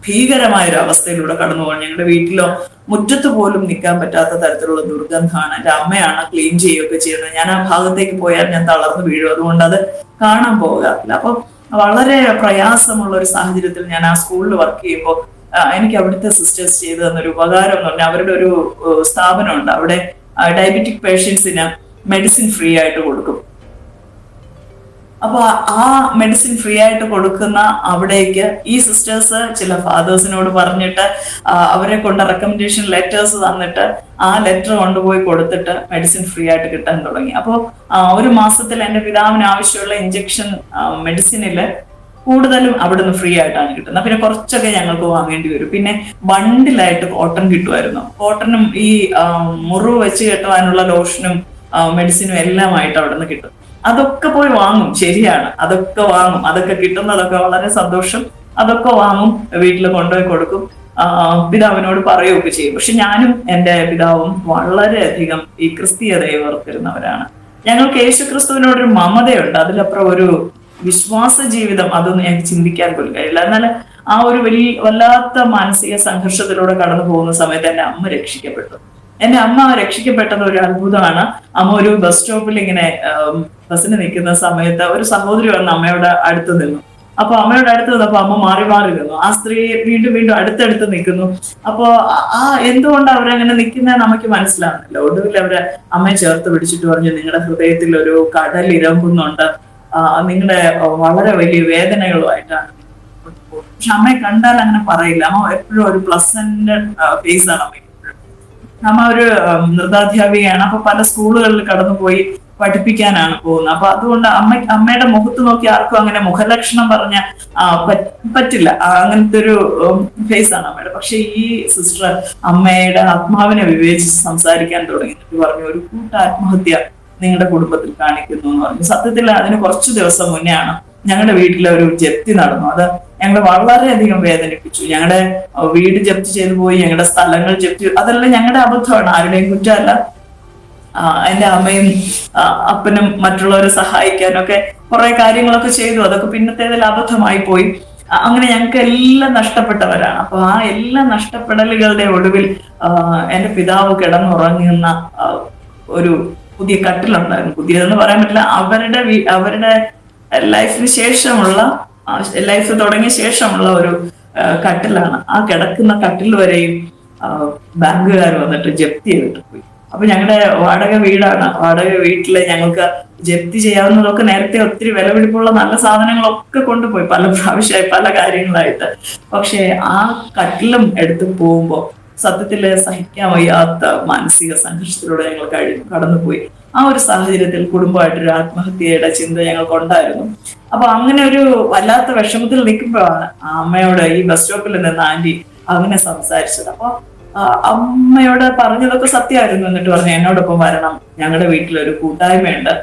ഭീകരമായ ഒരു അവസ്ഥയിലൂടെ കടന്നു പോകണം. ഞങ്ങളുടെ വീട്ടിലോ മുറ്റത്ത് പോലും നിൽക്കാൻ പറ്റാത്ത തരത്തിലുള്ള ദുർഗന്ധമാണ്. എൻ്റെ അമ്മയാണ് ക്ലീൻ ചെയ്യുകയൊക്കെ ചെയ്യുന്നത്. ഞാൻ ആ ഭാഗത്തേക്ക് പോയാൽ ഞാൻ തളർന്നു വീഴും. അതുകൊണ്ട് അത് കാണാൻ പോകാറില്ല. അപ്പൊ വളരെ പ്രയാസമുള്ള ഒരു സാഹചര്യത്തിൽ ഞാൻ ആ സ്കൂളിൽ വർക്ക് ചെയ്യുമ്പോൾ എനിക്ക് അവിടുത്തെ സിസ്റ്റേഴ്സ് ചെയ്തു തന്നൊരു ഉപകാരം എന്ന് പറഞ്ഞാൽ അവരുടെ ഒരു സ്ഥാപനമുണ്ട്. അവിടെ ഡയബറ്റിക് പേഷ്യൻസിന് മെഡിസിൻ ഫ്രീ ആയിട്ട് കൊടുക്കും. അപ്പൊ ആ മെഡിസിൻ ഫ്രീ ആയിട്ട് കൊടുക്കുന്ന അവിടേക്ക് ഈ സിസ്റ്റേഴ്സ് ചില ഫാദേഴ്സിനോട് പറഞ്ഞിട്ട് അവരെ കൊണ്ട് റെക്കമെൻഡേഷൻ ലെറ്റേഴ്സ് തന്നിട്ട് ആ ലെറ്റർ കൊണ്ടുപോയി കൊടുത്തിട്ട് മെഡിസിൻ ഫ്രീ ആയിട്ട് കിട്ടാൻ തുടങ്ങി. അപ്പോൾ ഒരു മാസത്തിൽ എൻ്റെ പിതാവിന് ആവശ്യമുള്ള ഇഞ്ചക്ഷൻ മെഡിസിനില് കൂടുതലും അവിടുന്ന് ഫ്രീ ആയിട്ടാണ് കിട്ടുന്നത്. പിന്നെ കുറച്ചൊക്കെ ഞങ്ങൾക്ക് വാങ്ങേണ്ടി വരും. പിന്നെ ബണ്ടിലായിട്ട് കോട്ടൺ കിട്ടുമായിരുന്നു. കോട്ടണും ഈ മുറിവ് വെച്ച് കെട്ടുവാനുള്ള ലോഷനും മെഡിസിനും എല്ലാമായിട്ട് അവിടുന്ന് കിട്ടും. അതൊക്കെ പോയി വാങ്ങും. ശരിയാണ്, അതൊക്കെ വാങ്ങും. അതൊക്കെ കിട്ടുന്നതൊക്കെ വളരെ സന്തോഷം. അതൊക്കെ വാങ്ങും, വീട്ടിൽ കൊണ്ടുപോയി കൊടുക്കും, പിതാവിനോട് പറയുകയൊക്കെ ചെയ്യും. പക്ഷെ ഞാനും എൻ്റെ പിതാവും വളരെയധികം ഈ ക്രിസ്തീയതയെ വെറുത്തിരുന്നവരാണ്. ഞങ്ങൾക്ക് യേശുക്രിസ്തുവിനോടൊരു മമതയുണ്ട്. അതിലപ്പുറം ഒരു വിശ്വാസ ജീവിതം അതൊന്നും ഞങ്ങൾക്ക് ചിന്തിക്കാൻ പോലും കഴിയില്ല. എന്നാൽ ആ ഒരു വല്ലാത്ത മാനസിക സംഘർഷത്തിലൂടെ കടന്നു പോകുന്ന സമയത്ത് എൻ്റെ അമ്മ രക്ഷിക്കപ്പെട്ടു. എന്റെ അമ്മ രക്ഷിക്കപ്പെട്ടത് ഒരു അത്ഭുതമാണ്. അമ്മ ഒരു ബസ് സ്റ്റോപ്പിൽ ഇങ്ങനെ ബസ്സിന് നിൽക്കുന്ന സമയത്ത് ഒരു സഹോദരി വന്ന് അമ്മയോട് അടുത്ത് നിന്നു. അപ്പൊ അമ്മയോട് അടുത്ത് നിന്നപ്പോ അമ്മ മാറി നിന്നു. ആ സ്ത്രീ വീണ്ടും അടുത്തടുത്ത് നിൽക്കുന്നു. അപ്പൊ എന്തുകൊണ്ട് അവരങ്ങനെ നിൽക്കുന്നത് നമുക്ക് മനസ്സിലാവുന്നില്ല. ഒടുവിൽ അവര് അമ്മയെ ചേർത്ത് പിടിച്ചിട്ട് പറഞ്ഞു, നിങ്ങളുടെ ഹൃദയത്തിൽ ഒരു കടൽ ഇരമ്പുന്നുണ്ട്, നിങ്ങളുടെ വളരെ വലിയ വേദനകളുമായിട്ടാണ്. പക്ഷെ അമ്മയെ കണ്ടാൽ അങ്ങനെ പറയില്ല. അമ്മ എപ്പോഴും ഒരു പ്ലസന്റ് ഫേസ് ആണ് അമ്മ. നമ്മ ഒരു നൃത്താധ്യാപികയാണ്. അപ്പൊ പല സ്കൂളുകളിൽ കടന്നുപോയി പഠിപ്പിക്കാനാണ് പോകുന്നത്. അപ്പൊ അതുകൊണ്ട് അമ്മയുടെ മുഖത്ത് നോക്കി ആർക്കും അങ്ങനെ മുഖലക്ഷണം പറഞ്ഞ പറ്റില്ല. അങ്ങനത്തെ ഒരു ഫേസ് ആണ് അമ്മയുടെ. പക്ഷെ ഈ സിസ്റ്റർ അമ്മയുടെ ആത്മാവിനെ വിവേചിച്ച് സംസാരിക്കാൻ തുടങ്ങിയിട്ട് പറഞ്ഞു, ഒരു ആത്മഹത്യ നിങ്ങളുടെ കുടുംബത്തിൽ കാണിക്കുന്നു എന്ന് പറഞ്ഞു. സത്യത്തിൽ അതിന് കുറച്ചു ദിവസം മുന്നേ ആണ് ഞങ്ങളുടെ വീട്ടിലെ ഒരു ജപ്തി നടന്നു. അത് ഞങ്ങളെ വളരെയധികം വേദനിപ്പിച്ചു. ഞങ്ങളുടെ വീട് ജപ്തി ചെയ്തു പോയി, ഞങ്ങളുടെ സ്ഥലങ്ങൾ ജപ്തി, അതെല്ലാം ഞങ്ങളുടെ അബദ്ധമാണ്, ആരുടെയും കുറ്റമല്ല. എൻ്റെ അമ്മയും അപ്പനും മറ്റുള്ളവരെ സഹായിക്കാനൊക്കെ കുറെ കാര്യങ്ങളൊക്കെ ചെയ്തു. അതൊക്കെ പിന്നത്തേതിൽ അബദ്ധമായി പോയി. അങ്ങനെ ഞങ്ങൾക്ക് എല്ലാം നഷ്ടപ്പെട്ടവരാണ്. അപ്പൊ ആ എല്ലാ നഷ്ടപ്പെടലുകളുടെ ഒടുവിൽ എൻ്റെ പിതാവ് കിടന്നുറങ്ങുന്ന ഒരു പുതിയ കട്ടിലുണ്ടായിരുന്നു. പുതിയതെന്ന് പറയാൻ പറ്റില്ല, അവരുടെ ലൈഫിന് ശേഷമുള്ള ലൈഫ് തുടങ്ങിയ ശേഷമുള്ള ഒരു കട്ടിലാണ്. ആ കിടക്കുന്ന കട്ടിൽ വരെയും ബാങ്കുകാർ വന്നിട്ട് ജപ്തി ചെയ്തിട്ട് പോയി. അപ്പൊ ഞങ്ങളുടെ വാടക വീടാണ്. വാടക വീട്ടില് ഞങ്ങൾക്ക് ജപ്തി ചെയ്യാവുന്നതൊക്കെ നേരത്തെ ഒത്തിരി വിലപിടിപ്പുള്ള നല്ല സാധനങ്ങളൊക്കെ കൊണ്ടുപോയി പല പ്രാവശ്യമായി പല കാര്യങ്ങളായിട്ട്. പക്ഷെ ആ കട്ടിലും എടുത്തു പോകുമ്പോ സത്യത്തില് സഹിക്കാൻ വയ്യാത്ത മാനസിക സംഘർഷത്തിലൂടെ ഞങ്ങൾ കടന്നുപോയി. ആ ഒരു സാഹചര്യത്തിൽ കുടുംബമായിട്ടൊരു ആത്മഹത്യയുടെ ചിന്ത ഞങ്ങൾക്ക് ഉണ്ടായിരുന്നു. അപ്പൊ അങ്ങനെ ഒരു വല്ലാത്ത വിഷമത്തിൽ നിൽക്കുമ്പോഴാണ് ആ അമ്മയോട് ഈ ബസ് സ്റ്റോപ്പിൽ നിന്ന് ആന്റി അങ്ങനെ സംസാരിച്ചത്. അപ്പൊ അമ്മയോട് പറഞ്ഞതൊക്കെ സത്യമായിരുന്നു. എന്നിട്ട് പറഞ്ഞു എന്നോടൊപ്പം വരണം, ഞങ്ങളുടെ വീട്ടിലൊരു കൂട്ടായ്മയുണ്ട്,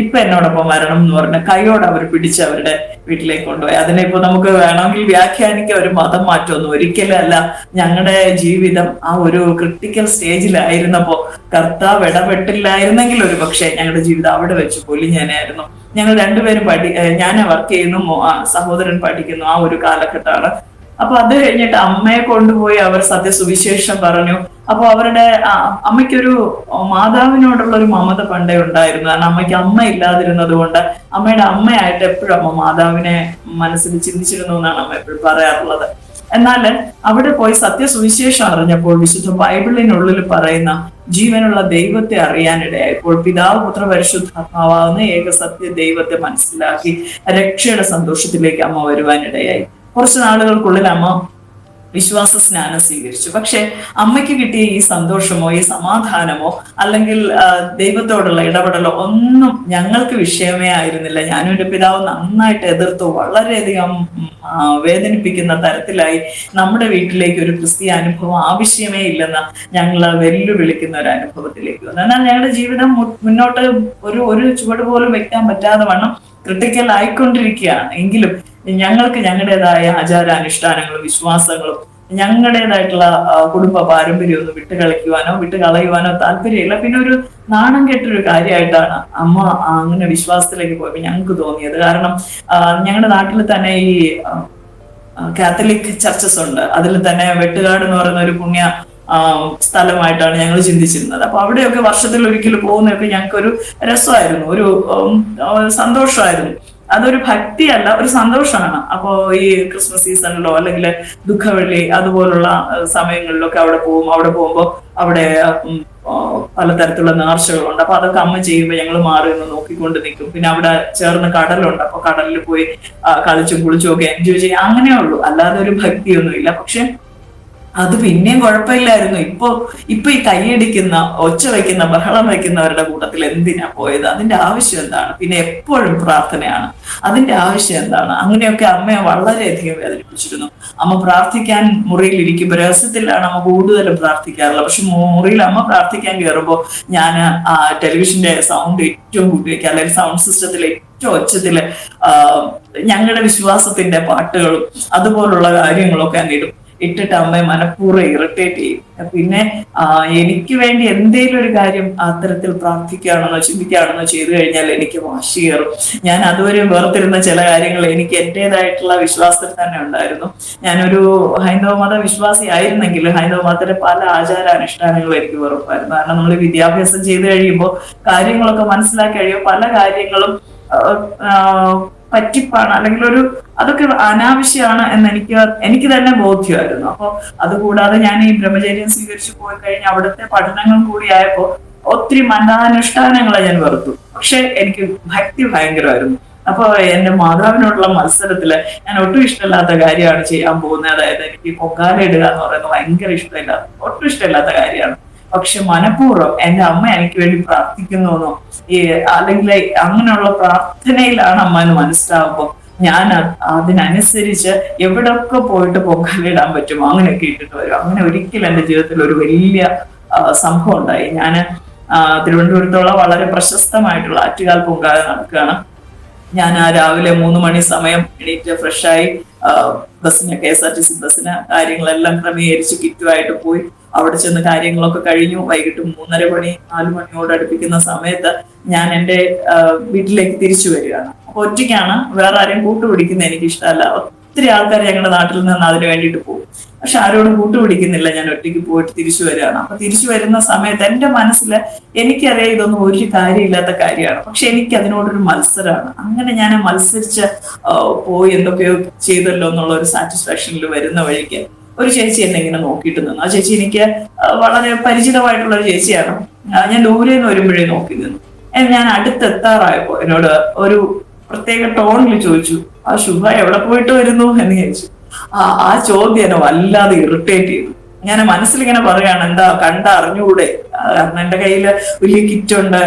ഇപ്പൊ എന്നോടൊപ്പം വരണം എന്ന് പറഞ്ഞ കൈയോട് അവർ പിടിച്ച് അവരുടെ വീട്ടിലേക്ക് കൊണ്ടുപോയി. അതിനെ ഇപ്പൊ നമുക്ക് വേണമെങ്കിൽ വ്യാഖ്യാനിക്കാൻ ഒരു മതം മാറ്റമൊന്നും ഒരിക്കലും അല്ല. ഞങ്ങളുടെ ജീവിതം ആ ഒരു ക്രിട്ടിക്കൽ സ്റ്റേജിലായിരുന്നപ്പോ കർത്താവ് ഇടപെട്ടില്ലായിരുന്നെങ്കിൽ ഒരു പക്ഷേ ഞങ്ങളുടെ ജീവിതം അവിടെ വെച്ച് പൊലിഞ്ഞേനായിരുന്നു. ഞങ്ങൾ രണ്ടുപേരും ഞാൻ വർക്ക് ചെയ്യുന്നു, സഹോദരൻ പഠിക്കുന്നു. ആ ഒരു കാലഘട്ടമാണ്. അപ്പൊ അത് കഴിഞ്ഞിട്ട് അമ്മയെ കൊണ്ടുപോയി അവർ സത്യസുവിശേഷം പറഞ്ഞു. അപ്പൊ അവരുടെ അമ്മയ്ക്കൊരു മാതാവിനോടുള്ള ഒരു മമത പണ്ടേ ഉണ്ടായിരുന്നു. കാരണം അമ്മയ്ക്ക് അമ്മ ഇല്ലാതിരുന്നത് കൊണ്ട് അമ്മയുടെ അമ്മയായിട്ട് എപ്പോഴും അമ്മ മാതാവിനെ മനസ്സിൽ ചിന്തിച്ചിരുന്നു എന്നാണ് അമ്മ എപ്പോഴും പറയാറുള്ളത്. എന്നാൽ അവിടെ പോയി സത്യസുവിശേഷം അറിഞ്ഞപ്പോൾ വിശുദ്ധ ബൈബിളിനുള്ളിൽ പറയുന്ന ജീവനുള്ള ദൈവത്തെ അറിയാനിടയായപ്പോൾ പിതാവ് പുത്ര പരിശുദ്ധാത്മാവാകുന്ന ഏക സത്യ ദൈവത്തെ മനസ്സിലാക്കി രക്ഷയുടെ സന്തോഷത്തിലേക്ക് അമ്മ വരുവാനിടയായി. കുറച്ചു നാളുകൾക്കുള്ളിൽ അമ്മ വിശ്വാസ സ്നാനം സ്വീകരിച്ചു. പക്ഷെ അമ്മയ്ക്ക് കിട്ടിയ ഈ സന്തോഷമോ ഈ സമാധാനമോ അല്ലെങ്കിൽ ദൈവത്തോടുള്ള ഇടപെടലോ ഒന്നും ഞങ്ങൾക്ക് വിഷയമേ ആയിരുന്നില്ല. ഞാനും എൻ്റെ പിതാവ് നന്നായിട്ട് എതിർത്തു. വളരെയധികം വേദനിപ്പിക്കുന്ന തരത്തിലായി നമ്മുടെ വീട്ടിലേക്ക് ഒരു ക്രിസ്തീയ അനുഭവം ആവശ്യമേ ഇല്ലെന്ന് ഞങ്ങൾ വെല്ലുവിളിക്കുന്ന ഒരു അനുഭവത്തിലേക്ക് വന്നു. എന്നാൽ ഞങ്ങളുടെ ജീവിതം മുന്നോട്ട് ഒരു ചുവട് പോലും വെക്കാൻ പറ്റാതെ വണ്ണം ക്രിട്ടിക്കൽ ആയിക്കൊണ്ടിരിക്കുകയാണ്. എങ്കിലും ഞങ്ങൾക്ക് ഞങ്ങളുടേതായ ആചാരാനുഷ്ഠാനങ്ങളും വിശ്വാസങ്ങളും ഞങ്ങളുടേതായിട്ടുള്ള കുടുംബ പാരമ്പര്യം ഒന്നും വിട്ടുകളയുവാനോ താല്പര്യമില്ല. പിന്നെ ഒരു നാണം കെട്ടൊരു കാര്യമായിട്ടാണ് അമ്മ അങ്ങനെ വിശ്വാസത്തിലേക്ക് പോയപ്പോൾ ഞങ്ങൾക്ക് തോന്നിയത്. കാരണം ഞങ്ങളുടെ നാട്ടിൽ തന്നെ ഈ കാത്തലിക് ചർച്ചസ് ഉണ്ട്. അതിൽ തന്നെ വെട്ടുകാട് എന്ന് പറയുന്ന ഒരു പുണ്യ സ്ഥലമായിട്ടാണ് ഞങ്ങൾ ചിന്തിച്ചിരുന്നത്. അപ്പൊ അവിടെയൊക്കെ വർഷത്തിൽ ഒരിക്കൽ പോകുന്നതൊക്കെ ഞങ്ങൾക്കൊരു രസമായിരുന്നു, ഒരു സന്തോഷമായിരുന്നു. അതൊരു ഭക്തിയല്ല, ഒരു സന്തോഷമാണ്. അപ്പോ ഈ ക്രിസ്മസ് സീസണിലോ അല്ലെങ്കിൽ ദുഃഖവെള്ളി അതുപോലുള്ള സമയങ്ങളിലൊക്കെ അവിടെ പോകുമ്പോൾ അവിടെ പലതരത്തിലുള്ള നേർച്ചകളുണ്ട്. അപ്പൊ അതൊക്കെ അമ്മ ചെയ്യുമ്പോൾ ഞങ്ങൾ മാറി നിന്ന് നോക്കിക്കൊണ്ട് നിൽക്കും. പിന്നെ അവിടെ ചേർന്ന് കടലുണ്ട്. അപ്പൊ കടലിൽ പോയി കളിച്ചും കുളിച്ചും ഒക്കെ എൻജോയ് ചെയ്യും. അങ്ങനെയേ ഉള്ളൂ, അല്ലാതെ ഒരു ഭക്തിയൊന്നുമില്ല. പക്ഷെ അത് പിന്നെയും കുഴപ്പമില്ലായിരുന്നു. ഇപ്പൊ ഈ കൈയടിക്കുന്ന, ഒച്ച വയ്ക്കുന്ന, ബഹളം വയ്ക്കുന്നവരുടെ കൂട്ടത്തിൽ എന്തിനാ പോയത്? അതിന്റെ ആവശ്യം എന്താണ്? പിന്നെ എപ്പോഴും പ്രാർത്ഥനയാണ്, അതിന്റെ ആവശ്യം എന്താണ്? അങ്ങനെയൊക്കെ അമ്മയെ വളരെയധികം വേദനിപ്പിച്ചിരുന്നു. അമ്മ പ്രാർത്ഥിക്കാൻ മുറിയിൽ ഇരിക്കുമ്പോൾ രഹസ്യത്തിലാണ് അമ്മ കൂടുതലും പ്രാർത്ഥിക്കാറുള്ളത്. പക്ഷെ മുറിയിൽ അമ്മ പ്രാർത്ഥിക്കാൻ കയറുമ്പോൾ ഞാൻ ടെലിവിഷന്റെ സൗണ്ട് ഏറ്റവും കൂട്ടി വയ്ക്കുക, അല്ലെങ്കിൽ സൗണ്ട് സിസ്റ്റത്തിൽ ഏറ്റവും ഒച്ചത്തില് ഞങ്ങളുടെ വിശ്വാസത്തിന്റെ പാട്ടുകളും അതുപോലുള്ള കാര്യങ്ങളൊക്കെ അങ്ങിടും. ഇട്ടിട്ട് അമ്മയെ മനഃപൂർവ്വം ഇറിറ്റേറ്റ് ചെയ്യും. പിന്നെ എനിക്ക് വേണ്ടി എന്തെങ്കിലും ഒരു കാര്യം അത്തരത്തിൽ പ്രാർത്ഥിക്കുകയാണെന്നോ ചിന്തിക്കുകയാണെന്നോ ചെയ്തു കഴിഞ്ഞാൽ എനിക്ക് വാശി കയറും. ഞാൻ അതുവരെ വേർതിരുന്ന ചില കാര്യങ്ങൾ എനിക്ക് എന്റേതായിട്ടുള്ള വിശ്വാസത്തിൽ തന്നെ ഉണ്ടായിരുന്നു. ഞാനൊരു ഹൈന്ദവ മത വിശ്വാസി ആയിരുന്നെങ്കിൽ ഹൈന്ദവ മതത്തിന്റെ പല ആചാരാനുഷ്ഠാനങ്ങളും എനിക്ക് വെറുപ്പായിരുന്നു. കാരണം നമ്മൾ വിദ്യാഭ്യാസം ചെയ്തു കഴിയുമ്പോൾ കാര്യങ്ങളൊക്കെ മനസ്സിലാക്കി കഴിയുമ്പോൾ പല കാര്യങ്ങളും പറ്റിപ്പാണ്, അല്ലെങ്കിൽ അതൊക്കെ അനാവശ്യമാണ് എന്ന് എനിക്ക് തന്നെ ബോധ്യമായിരുന്നു. അപ്പൊ അതുകൂടാതെ ഞാൻ ഈ ബ്രഹ്മചര്യം സ്വീകരിച്ചു പോയി കഴിഞ്ഞ് അവിടുത്തെ പഠനങ്ങൾ കൂടിയായപ്പോ ഒത്തിരി മതാനുഷ്ഠാനങ്ങളെ ഞാൻ വെറുത്തു. പക്ഷെ എനിക്ക് ഭക്തി ഭയങ്കരമായിരുന്നു. അപ്പൊ എന്റെ മാതാവിനോടുള്ള മത്സരത്തില് ഞാൻ ഒട്ടും ഇഷ്ടമില്ലാത്ത കാര്യമാണ് ചെയ്യാൻ പോകുന്നത്. അതായത് എനിക്ക് പൊങ്കാല ഇടുക എന്ന് പറയുന്നത് ഭയങ്കര ഒട്ടും ഇഷ്ടമില്ലാത്ത കാര്യമാണ്. പക്ഷെ മനഃപൂർവ്വം എന്റെ അമ്മ എനിക്ക് വേണ്ടി പ്രാർത്ഥിക്കുന്നുവെന്നോ അല്ലെങ്കിൽ അങ്ങനെയുള്ള പ്രാർത്ഥനയിലാണ് അമ്മ എന്ന് മനസ്സിലാവുമ്പോൾ ഞാൻ അതിനനുസരിച്ച് എവിടെയൊക്കെ പോയിട്ട് പൊങ്കാലിടാൻ പറ്റുമോ അങ്ങനെയൊക്കെ ഇട്ടിട്ട് വരും. അങ്ങനെ ഒരിക്കലും എന്റെ ജീവിതത്തിൽ ഒരു വലിയ സംഭവം ഉണ്ടായി. ഞാൻ തിരുവനന്തപുരത്തുള്ള വളരെ പ്രശസ്തമായിട്ടുള്ള ആറ്റുകാൽ പൊങ്കാല നടക്കുകയാണ്. ഞാൻ രാവിലെ 3 മണി സമയം എണീറ്റ് ഫ്രഷായി ബസ്സിന് KSRTC ബസ്സിന് കാര്യങ്ങളെല്ലാം ക്രമീകരിച്ച് കിറ്റുമായിട്ട് പോയി അവിടെ ചെന്ന് കാര്യങ്ങളൊക്കെ കഴിഞ്ഞു. വൈകിട്ട് 3:30 4 അടുപ്പിക്കുന്ന സമയത്ത് ഞാൻ എൻ്റെ വീട്ടിലേക്ക് തിരിച്ചു വരികയാണ്. അപ്പൊ ഒറ്റയ്ക്കാണ്, വേറെ ആരെയും കൂട്ടുപിടിക്കുന്നത് എനിക്ക് ഇഷ്ടമല്ല. ഒത്തിരി ആൾക്കാർ ഞങ്ങളുടെ നാട്ടിൽ നിന്ന് അതിന് വേണ്ടിയിട്ട് പോകും. പക്ഷെ ആരോടും കൂട്ടുപിടിക്കുന്നില്ല. ഞാൻ ഒറ്റയ്ക്ക് പോയിട്ട് തിരിച്ചു വരികയാണ്. അപ്പൊ തിരിച്ചു വരുന്ന സമയത്ത് എന്റെ മനസ്സിൽ എനിക്കറിയാം ഇതൊന്നും ഒരു കാര്യമില്ലാത്ത കാര്യമാണ്. പക്ഷെ എനിക്ക് അതിനോടൊരു മത്സരമാണ്. അങ്ങനെ ഞാൻ മത്സരിച്ച് പോയി എന്തൊക്കെയോ ചെയ്തല്ലോ എന്നുള്ള ഒരു സാറ്റിസ്ഫാക്ഷനിൽ വരുന്ന വഴിക്ക് ഒരു ചേച്ചി എന്നെ ഇങ്ങനെ നോക്കിയിട്ട് നിന്നു. ആ ചേച്ചി എനിക്ക് വളരെ പരിചിതമായിട്ടുള്ള ഒരു ചേച്ചിയാണ്. ഞാൻ ദൂരെ നിന്ന് വരുമ്പോഴേ നോക്കി നിന്നു. ഞാൻ അടുത്തെത്താറായപ്പോ എന്നോട് ഒരു പ്രത്യേക ടോണിൽ ചോദിച്ചു, ആ ശുഭ എവിടെ പോയിട്ട് വരുന്നു എന്ന് ചോദിച്ചു. ആ ചോദ്യം എന്നെ വല്ലാതെ ഇറിറ്റേറ്റ് ചെയ്തു. ഞാൻ മനസ്സിലിങ്ങനെ പറയാണ്, എന്താ കണ്ടറിഞ്ഞുകൂടെ? കാരണം എന്റെ കയ്യില് വലിയ കിറ്റുണ്ട്,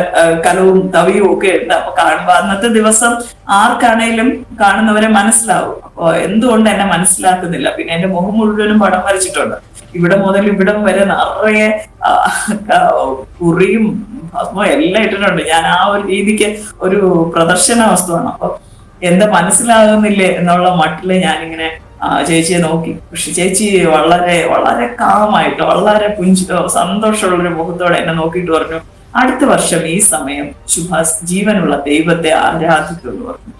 കലവും തവിയും ഒക്കെ ഉണ്ട്. അപ്പൊ കാണുമ്പോ അന്നത്തെ ദിവസം ആർക്കാണേലും കാണുന്നവരെ മനസ്സിലാവും. അപ്പൊ എന്തുകൊണ്ട് എന്നെ മനസ്സിലാക്കുന്നില്ല? പിന്നെ എന്റെ മുഖം മുഴുവനും പടം വരച്ചിട്ടുണ്ട്. ഇവിടെ മുതൽ ഇവിടം വരെ നിറയെ കുറിയും ഭസ്മവും എല്ലാം ഇട്ടിട്ടുണ്ട്. ഞാൻ ആ ഒരു രീതിക്ക് ഒരു പ്രദർശന വസ്തുവാണ്. അപ്പൊ എന്താ മനസ്സിലാകുന്നില്ലേ എന്നുള്ള മട്ടില് ഞാനിങ്ങനെ ചേച്ചിയെ നോക്കി. പക്ഷെ ചേച്ചി വളരെ വളരെ കാമായിട്ട് വളരെ സന്തോഷമുള്ളൊരു മുഖത്തോടെ എന്നെ നോക്കിയിട്ട് പറഞ്ഞു, അടുത്ത വർഷം ഈ സമയം സുഭാഷ് ജീവനുള്ള ദൈവത്തെ ആരാധിക്കുമെന്ന് പറഞ്ഞു.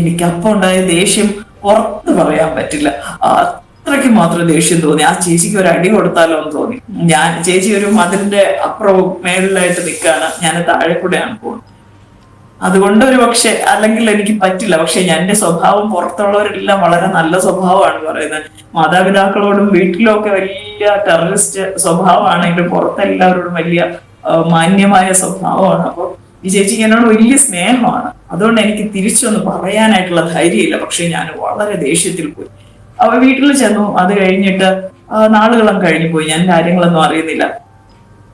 എനിക്കപ്പോ ഉണ്ടായ ദേഷ്യം പുറത്ത് പറയാൻ പറ്റില്ല. അത്രയ്ക്ക് മാത്രം ദേഷ്യം തോന്നി. ആ ചേച്ചിക്ക് ഒരു അടി കൊടുത്താലോ എന്ന് തോന്നി. ചേച്ചി ഒരു മതിലിന്റെ അപ്പുറവും മേളിലായിട്ട് നിൽക്കുകയാണ്, ഞാൻ താഴെ കൂടെയാണ് പോകുന്നത്. അതുകൊണ്ട് ഒരു പക്ഷെ അല്ലെങ്കിൽ എനിക്ക് പറ്റില്ല. പക്ഷെ എന്റെ സ്വഭാവം പുറത്തുള്ളവരെല്ലാം വളരെ നല്ല സ്വഭാവമാണ് പറയുന്നത്. മാതാപിതാക്കളോടും വീട്ടിലും ഒക്കെ വലിയ ടെററിസ്റ്റ് സ്വഭാവമാണെങ്കിലും പുറത്തെല്ലാവരോടും വലിയ മാന്യമായ സ്വഭാവമാണ്. അപ്പൊ ഈ ചേച്ചിക്ക് എന്നോട് വലിയ സ്നേഹമാണ്. അതുകൊണ്ട് എനിക്ക് തിരിച്ചൊന്ന് പറയാനായിട്ടുള്ള ധൈര്യമില്ല. പക്ഷെ ഞാൻ വളരെ ദേഷ്യത്തിൽ പോയി. അവ വീട്ടിൽ ചെന്നു. അത് കഴിഞ്ഞിട്ട് നാളുകളും കഴിഞ്ഞു പോയി. ഞാൻ കാര്യങ്ങളൊന്നും അറിയുന്നില്ല.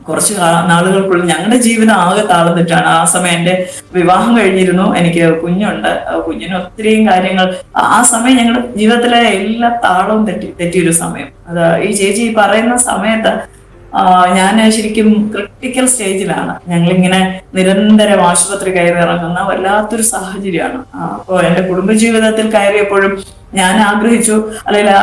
കുറച്ച് നാളുകൾക്കുള്ളിൽ ഞങ്ങളുടെ ജീവിതം ആകെ താഴ്ന്നിട്ടാണ്. ആ സമയം എന്റെ വിവാഹം കഴിഞ്ഞിരുന്നു, എനിക്ക് കുഞ്ഞുണ്ട്. കുഞ്ഞിന് ഒത്തിരിയും കാര്യങ്ങൾ. ആ സമയം ഞങ്ങളുടെ ജീവിതത്തിലെ എല്ലാ താളവും തെറ്റിയൊരു സമയം. അത് ഈ ചേച്ചി പറയുന്ന സമയത്ത് ഞാൻ ശരിക്കും ക്രിട്ടിക്കൽ സ്റ്റേജിലാണ്. ഞങ്ങളിങ്ങനെ നിരന്തരം ആശുപത്രി കയറി ഇറങ്ങുന്ന വല്ലാത്തൊരു സാഹചര്യമാണ്. അപ്പോൾ എന്റെ കുടുംബജീവിതത്തിൽ കയറിയപ്പോഴും ഞാൻ ആഗ്രഹിച്ചു, അല്ലെങ്കിൽ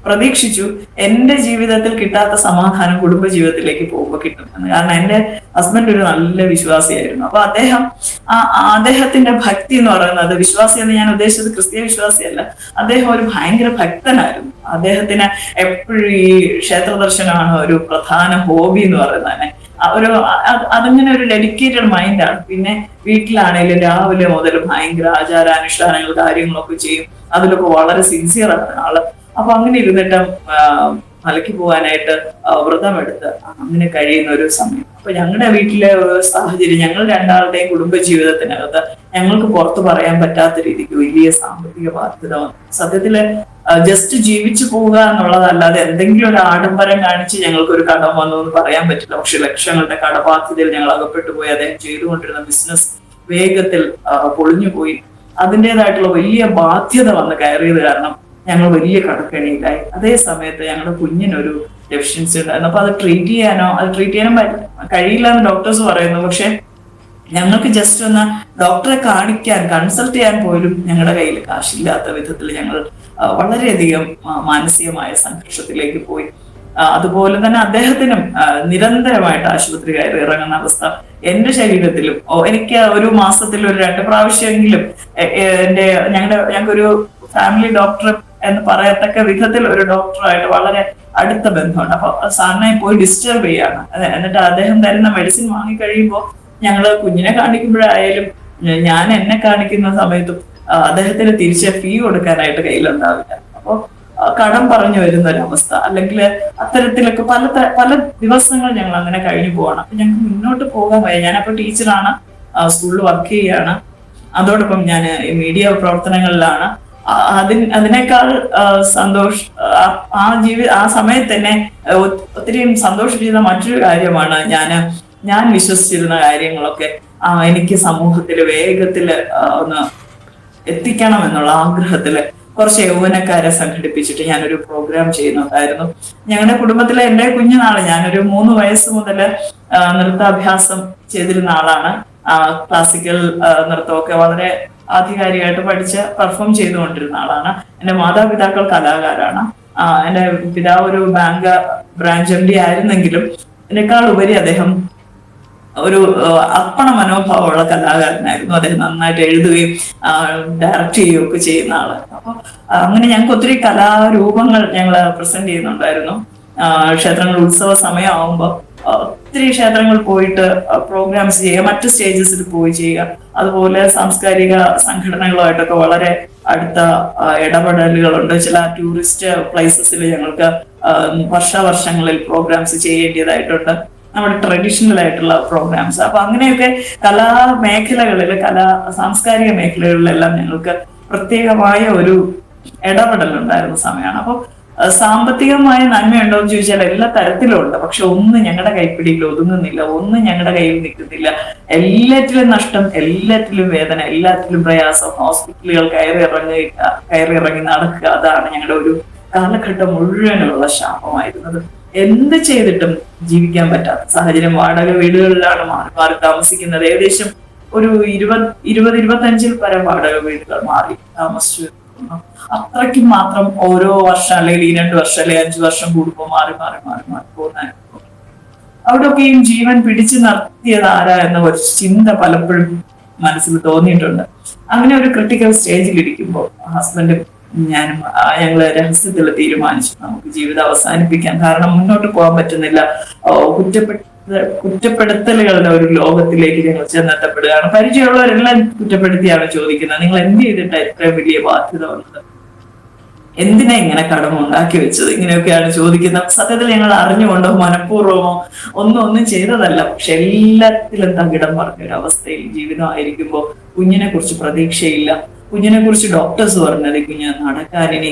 പ്രതീക്ഷിച്ചു, എന്റെ ജീവിതത്തിൽ കിട്ടാത്ത സമാധാനം കുടുംബജീവിതത്തിലേക്ക് പോകുമ്പോൾ കിട്ടും എന്ന്. കാരണം എന്റെ ഹസ്ബൻഡ് ഒരു നല്ല വിശ്വാസിയായിരുന്നു. അപ്പൊ അദ്ദേഹത്തിന്റെ ഭക്തി എന്ന് പറയുന്നത്, വിശ്വാസി എന്ന് ഞാൻ ഉദ്ദേശിച്ചത് ക്രിസ്തീയ വിശ്വാസിയല്ല, അദ്ദേഹം ഒരു ഭയങ്കര ഭക്തനായിരുന്നു. അദ്ദേഹത്തിന് എപ്പോഴും ഈ ക്ഷേത്ര ദർശനമാണ് ഒരു പ്രധാന ഹോബി എന്ന് പറയുന്നത് തന്നെ. അതിങ്ങനെ ഒരു ഡെഡിക്കേറ്റഡ് മൈൻഡാണ്. പിന്നെ വീട്ടിലാണെങ്കിലും രാവിലെ മുതൽ ഭയങ്കര ആചാരാനുഷ്ഠാനങ്ങൾ കാര്യങ്ങളൊക്കെ ചെയ്യും. അതിലൊക്കെ വളരെ സിൻസിയർ ആണ് ആള്. അപ്പൊ അങ്ങനെ ഇരുന്നിട്ട് മലയ്ക്ക് പോകാനായിട്ട് വ്രതമെടുത്ത് അങ്ങനെ കഴിയുന്ന ഒരു സമയം. അപ്പൊ ഞങ്ങളുടെ വീട്ടിലെ സാഹചര്യം, ഞങ്ങൾ രണ്ടാളുടെയും കുടുംബ ജീവിതത്തിനകത്ത് ഞങ്ങൾക്ക് പുറത്തു പറയാൻ പറ്റാത്ത രീതിക്ക് വലിയ സാമ്പത്തിക ബാധ്യത വന്നു. സത്യത്തില് ജസ്റ്റ് ജീവിച്ചു പോവുക എന്നുള്ളതല്ലാതെ എന്തെങ്കിലും ഒരു ആഡംബരം കാണിച്ച് ഞങ്ങൾക്ക് ഒരു കടം വന്നു എന്ന് പറയാൻ പറ്റില്ല. പക്ഷെ ലക്ഷങ്ങളുടെ കടബാധ്യതയിൽ ഞങ്ങൾ അകപ്പെട്ടു പോയി. അദ്ദേഹം ചെയ്തുകൊണ്ടിരുന്ന ബിസിനസ് വേഗത്തിൽ പൊളിഞ്ഞുപോയി. അതിൻ്റെതായിട്ടുള്ള വലിയ ബാധ്യത വന്ന് കയറിയത് കാരണം ഞങ്ങൾ വലിയ കടക്കെണിയിലായി. അതേ സമയത്ത് ഞങ്ങളുടെ കുഞ്ഞിനൊരു ഡെഫിഷ്യൻസി ഉണ്ടായിരുന്നു. അപ്പൊ അത് ട്രീറ്റ് ചെയ്യാനും കഴിയില്ല എന്ന് ഡോക്ടേഴ്സ് പറയുന്നു. പക്ഷെ ഞങ്ങൾക്ക് ജസ്റ്റ് ഒന്ന് ഡോക്ടറെ കൺസൾട്ട് ചെയ്യാൻ പോലും ഞങ്ങളുടെ കയ്യിൽ കാശില്ലാത്ത വിധത്തിൽ ഞങ്ങൾ വളരെയധികം മാനസികമായ സംഘർഷത്തിലേക്ക് പോയി. അതുപോലെ തന്നെ അദ്ദേഹത്തിനും നിരന്തരമായിട്ട് ആശുപത്രി കയറി ഇറങ്ങുന്ന അവസ്ഥ എന്റെ ശരീരത്തിലും. എനിക്ക് ഒരു മാസത്തിൽ ഒരു 2 പ്രാവശ്യമെങ്കിലും ഞങ്ങൾക്കൊരു ഫാമിലി ഡോക്ടർ എന്ന് പറയത്തക്ക വിധത്തിൽ ഒരു ഡോക്ടറായിട്ട് വളരെ അടുത്ത ബന്ധമുണ്ട്. അപ്പൊ സാറിനെ പോയി ഡിസ്റ്റർബ് ചെയ്യാണ്. എന്നിട്ട് അദ്ദേഹം തരുന്ന മെഡിസിൻ വാങ്ങിക്കഴിയുമ്പോൾ ഞങ്ങള് കുഞ്ഞിനെ കാണിക്കുമ്പോഴായാലും ഞാൻ എന്നെ കാണിക്കുന്ന സമയത്തും അദ്ദേഹത്തിന് തിരിച്ച് ഫീ കൊടുക്കാനായിട്ട് കയ്യിലുണ്ടാവില്ല. അപ്പൊ കടം പറഞ്ഞു വരുന്ന ഒരവസ്ഥ, അല്ലെങ്കിൽ അത്തരത്തിലൊക്കെ പല ദിവസങ്ങൾ ഞങ്ങൾ അങ്ങനെ കഴിഞ്ഞു പോവാണ്. അപ്പൊ ഞങ്ങൾക്ക് മുന്നോട്ട് പോകാൻ വയ്യ. ഞാനപ്പോ ടീച്ചറാണ്, സ്കൂളിൽ വർക്ക് ചെയ്യാണ്. അതോടൊപ്പം ഞാൻ മീഡിയ പ്രവർത്തനങ്ങളിലാണ്. അതിനേക്കാൾ ആ സമയത്ത് തന്നെ ഒത്തിരിയും സന്തോഷിച്ചിരുന്ന മറ്റൊരു കാര്യമാണ് ഞാൻ വിശ്വസിച്ചിരുന്ന കാര്യങ്ങളൊക്കെ എനിക്ക് സമൂഹത്തിൽ വേഗത്തില് ഒന്ന് എത്തിക്കണം എന്നുള്ള ആഗ്രഹത്തില് കുറച്ച് യൗവനക്കാരെ സംഘടിപ്പിച്ചിട്ട് ഞാനൊരു പ്രോഗ്രാം ചെയ്യുന്നുണ്ടായിരുന്നു. ഞങ്ങളുടെ കുടുംബത്തിലെ എന്റെ കുഞ്ഞുനാള്, ഞാനൊരു 3 വയസ്സ് മുതൽ നൃത്താഭ്യാസം ചെയ്തിരുന്ന ആളാണ്. ക്ലാസിക്കൽ നൃത്തമൊക്കെ വളരെ ആധികാരികമായിട്ട് പഠിച്ച് പെർഫോം ചെയ്തുകൊണ്ടിരുന്ന ആളാണ്. എന്റെ മാതാപിതാക്കൾ കലാകാരാണ്. എന്റെ പിതാവ് ഒരു ബാങ്ക് ബ്രാഞ്ച് MD ആയിരുന്നെങ്കിലും എന്നെക്കാൾ ഉപരി അദ്ദേഹം ഒരു അർപ്പണ മനോഭാവമുള്ള കലാകാരനായിരുന്നു. അദ്ദേഹം നന്നായിട്ട് എഴുതുകയും ഡയറക്റ്റ് ചെയ്യുകയും ഒക്കെ ചെയ്യുന്ന ആള്. അപ്പൊ അങ്ങനെ ഞങ്ങൾക്ക് ഒത്തിരി കലാരൂപങ്ങൾ ഞങ്ങൾ പ്രസന്റ് ചെയ്യുന്നുണ്ടായിരുന്നു. ക്ഷേത്രങ്ങൾ ഉത്സവ സമയമാകുമ്പോൾ ഒത്തിരി ക്ഷേത്രങ്ങൾ പോയിട്ട് പ്രോഗ്രാംസ് ചെയ്യുക, മറ്റു സ്റ്റേജസിൽ പോയി ചെയ്യുക. അതുപോലെ സാംസ്കാരിക സംഘടനകളുമായിട്ടൊക്കെ വളരെ അടുത്ത ഇടപെടലുകളുണ്ട്. ചില ടൂറിസ്റ്റ് പ്ലേസസിൽ ഞങ്ങൾക്ക് വർഷാവർഷങ്ങളിൽ പ്രോഗ്രാംസ് ചെയ്യേണ്ടതായിട്ടുണ്ട്. നമ്മുടെ ട്രഡീഷണൽ ആയിട്ടുള്ള പ്രോഗ്രാംസ്. അപ്പൊ അങ്ങനെയൊക്കെ കലാമേഖലകളിൽ, സാംസ്കാരിക മേഖലകളിലെല്ലാം ഞങ്ങൾക്ക് പ്രത്യേകമായ ഒരു ഇടപെടലുണ്ടായിരുന്ന സമയമാണ്. അപ്പൊ സാമ്പത്തികമായ നന്മയുണ്ടോ എന്ന് ചോദിച്ചാൽ എല്ലാ തരത്തിലും ഉണ്ട്. പക്ഷെ ഒന്നും ഞങ്ങളുടെ കൈപ്പിടിയിൽ ഒതുങ്ങുന്നില്ല, ഒന്നും ഞങ്ങളുടെ കയ്യിൽ നിൽക്കുന്നില്ല. എല്ലാറ്റിലും നഷ്ടം, എല്ലാറ്റിലും വേദന, എല്ലാറ്റിലും പ്രയാസം. ഹോസ്പിറ്റലുകൾ കയറി ഇറങ്ങി നടക്കുക, അതാണ് ഞങ്ങളുടെ ഒരു കാലഘട്ടം മുഴുവനുള്ള ശാപമായിരുന്നത്. എന്ത് ചെയ്തിട്ടും ജീവിക്കാൻ പറ്റാത്ത സാഹചര്യം. വാടക വീടുകളിലാണ് മാറി മാറി താമസിക്കുന്നത്. ഏകദേശം ഒരു 25 പരം വാടക വീടുകൾ മാറി താമസിച്ചു. അത്രയ്ക്കും മാത്രം ഓരോ വർഷം, അല്ലെങ്കിൽ ഈ 2 വർഷം അല്ലെങ്കിൽ 5 വർഷം കൂടുമ്പോൾ മാറി മാറി മാറി മാറി പോകുന്ന അവിടെയൊക്കെയും ജീവൻ പിടിച്ചു നിർത്തിയത് ആരാ എന്ന ഒരു ചിന്ത പലപ്പോഴും മനസ്സിൽ തോന്നിയിട്ടുണ്ട്. അങ്ങനെ ഒരു ക്രിട്ടിക്കൽ സ്റ്റേജിൽ ഇരിക്കുമ്പോൾ ഹസ്ബൻഡും ഞാനും ഞങ്ങള് രഹസ്യത്തിൽ തീരുമാനിച്ചു നമുക്ക് ജീവിതം അവസാനിപ്പിക്കാം. കാരണം മുന്നോട്ട് പോകാൻ പറ്റുന്നില്ല. കുറ്റപ്പെടുത്തലുകളുടെ ഒരു ലോകത്തിലേക്ക് ഞങ്ങൾ ചെന്നെത്തപ്പെടുകയാണ്. പരിചയമുള്ളവരെല്ലാം കുറ്റപ്പെടുത്തിയാണ് ചോദിക്കുന്നത്, നിങ്ങൾ എന്ത് ചെയ്തിട്ടാണ് ഇത്രയും വലിയ ബാധ്യത വന്നത്, എന്തിനാ ഇങ്ങനെ കടമുണ്ടാക്കി വെച്ചത്, ഇങ്ങനെയൊക്കെയാണ് ചോദിക്കുന്നത്. സത്യത്തിൽ ഞങ്ങൾ അറിഞ്ഞുകൊണ്ടോ മനഃപൂർവ്വമോ ഒന്നും ചെയ്തതല്ല. പക്ഷെ എല്ലാത്തിലും തകിടം പറഞ്ഞ ഒരു അവസ്ഥയിൽ ജീവിതമായിരിക്കുമ്പോൾ കുഞ്ഞിനെ കുറിച്ച് പ്രതീക്ഷയില്ല. കുഞ്ഞിനെ കുറിച്ച് ഡോക്ടേഴ്സ് പറഞ്ഞത് കുഞ്ഞ് നടക്കാനിനി,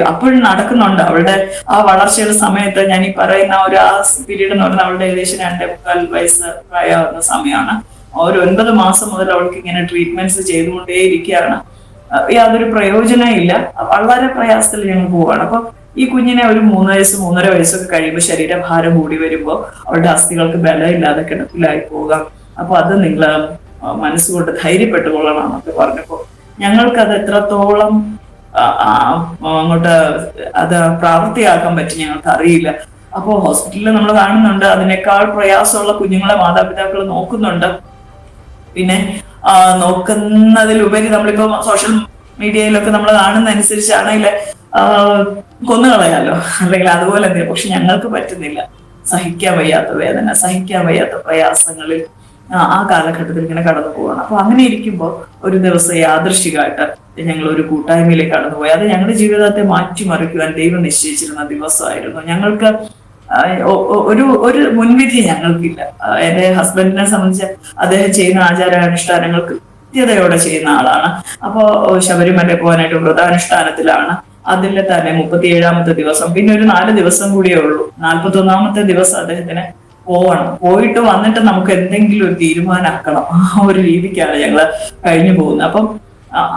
അപ്പോഴും നടക്കുന്നുണ്ട്. അവളുടെ ആ വളർച്ചയുടെ സമയത്ത് ഞാൻ ഈ പറയുന്ന ആ പീരീഡ് എന്ന് പറഞ്ഞാൽ അവളുടെ ഏകദേശം 2.25 വയസ്സ് പ്രായമാകുന്ന സമയമാണ്. ഒരു 9 മാസം മുതൽ അവൾക്ക് ഇങ്ങനെ ട്രീറ്റ്മെന്റ്സ് ചെയ്തുകൊണ്ടേ ഇരിക്കുകയാണ്. യാതൊരു പ്രയോജനവും ഇല്ല. വളരെ പ്രയാസത്തിൽ ഞങ്ങൾ പോവുകയാണ്. അപ്പൊ ഈ കുഞ്ഞിനെ ഒരു 3 വയസ്സ് 3.5 വയസ്സൊക്കെ കഴിയുമ്പോൾ ശരീരഭാരം കൂടി വരുമ്പോൾ അവളുടെ അസ്ഥികൾക്ക് ബലമില്ലാതെ കിടപ്പിലായി പോകാം. അപ്പൊ അത് നിങ്ങൾ മനസ്സുകൊണ്ട് ധൈര്യപ്പെട്ടുകൊള്ളണമെന്നൊക്കെ പറഞ്ഞപ്പോ ഞങ്ങൾക്കത് എത്രത്തോളം അങ്ങോട്ട് അത് പ്രാവർത്തിയാക്കാൻ പറ്റി ഞങ്ങൾക്ക് അറിയില്ല. അപ്പോ ഹോസ്പിറ്റലിൽ നമ്മൾ കാണുന്നുണ്ട്, അതിനേക്കാൾ പ്രയാസമുള്ള കുഞ്ഞുങ്ങളെ മാതാപിതാക്കൾ നോക്കുന്നുണ്ട്. പിന്നെ നോക്കുന്നതിലുപരി നമ്മളിപ്പോ സോഷ്യൽ മീഡിയയിലൊക്കെ നമ്മൾ കാണുന്ന അനുസരിച്ചാണെങ്കിൽ കൊന്നുകളയാലോ, അല്ലെങ്കിൽ അതുപോലെ എന്തെങ്കിലും. പക്ഷെ ഞങ്ങൾക്ക് പറ്റുന്നില്ല. സഹിക്കാൻ വയ്യാത്ത വേദന, സഹിക്കാൻ വയ്യാത്ത പ്രയാസങ്ങളിൽ ആ കാലഘട്ടത്തിൽ ഇങ്ങനെ കടന്നു പോവാണ്. അപ്പൊ അങ്ങനെ ഇരിക്കുമ്പോൾ ഒരു ദിവസം യാദൃശ്ചികമായിട്ട് ഞങ്ങൾ ഒരു കൂട്ടായ്മയിലേക്ക് കടന്നുപോയി. അത് ഞങ്ങളുടെ ജീവിതത്തെ മാറ്റിമറിക്കുവാൻ ദൈവം നിശ്ചയിച്ചിരുന്ന ദിവസമായിരുന്നു. ഞങ്ങൾക്ക് ഒരു മുൻവിധി ഞങ്ങൾക്കില്ല. എന്റെ ഹസ്ബൻഡിനെ സംബന്ധിച്ച് അദ്ദേഹം ചെയ്യുന്ന ആചാരാനുഷ്ഠാനങ്ങൾ കൃത്യതയോടെ ചെയ്യുന്ന ആളാണ്. അപ്പോ ശബരിമല പോകാനായിട്ട് വ്രതാനുഷ്ഠാനത്തിലാണ്. അതിൽ തന്നെ 37ാമത്തെ ദിവസം, പിന്നെ ഒരു 4 ദിവസം കൂടിയേ ഉള്ളൂ. 41ാമത്തെ ദിവസം അദ്ദേഹത്തിന് പോവണം. പോയിട്ട് വന്നിട്ട് നമുക്ക് എന്തെങ്കിലും ഒരു തീരുമാനമാക്കണം. ആ ഒരു രീതിക്കാണ് ഞങ്ങള് കഴിഞ്ഞു പോകുന്നത്. അപ്പം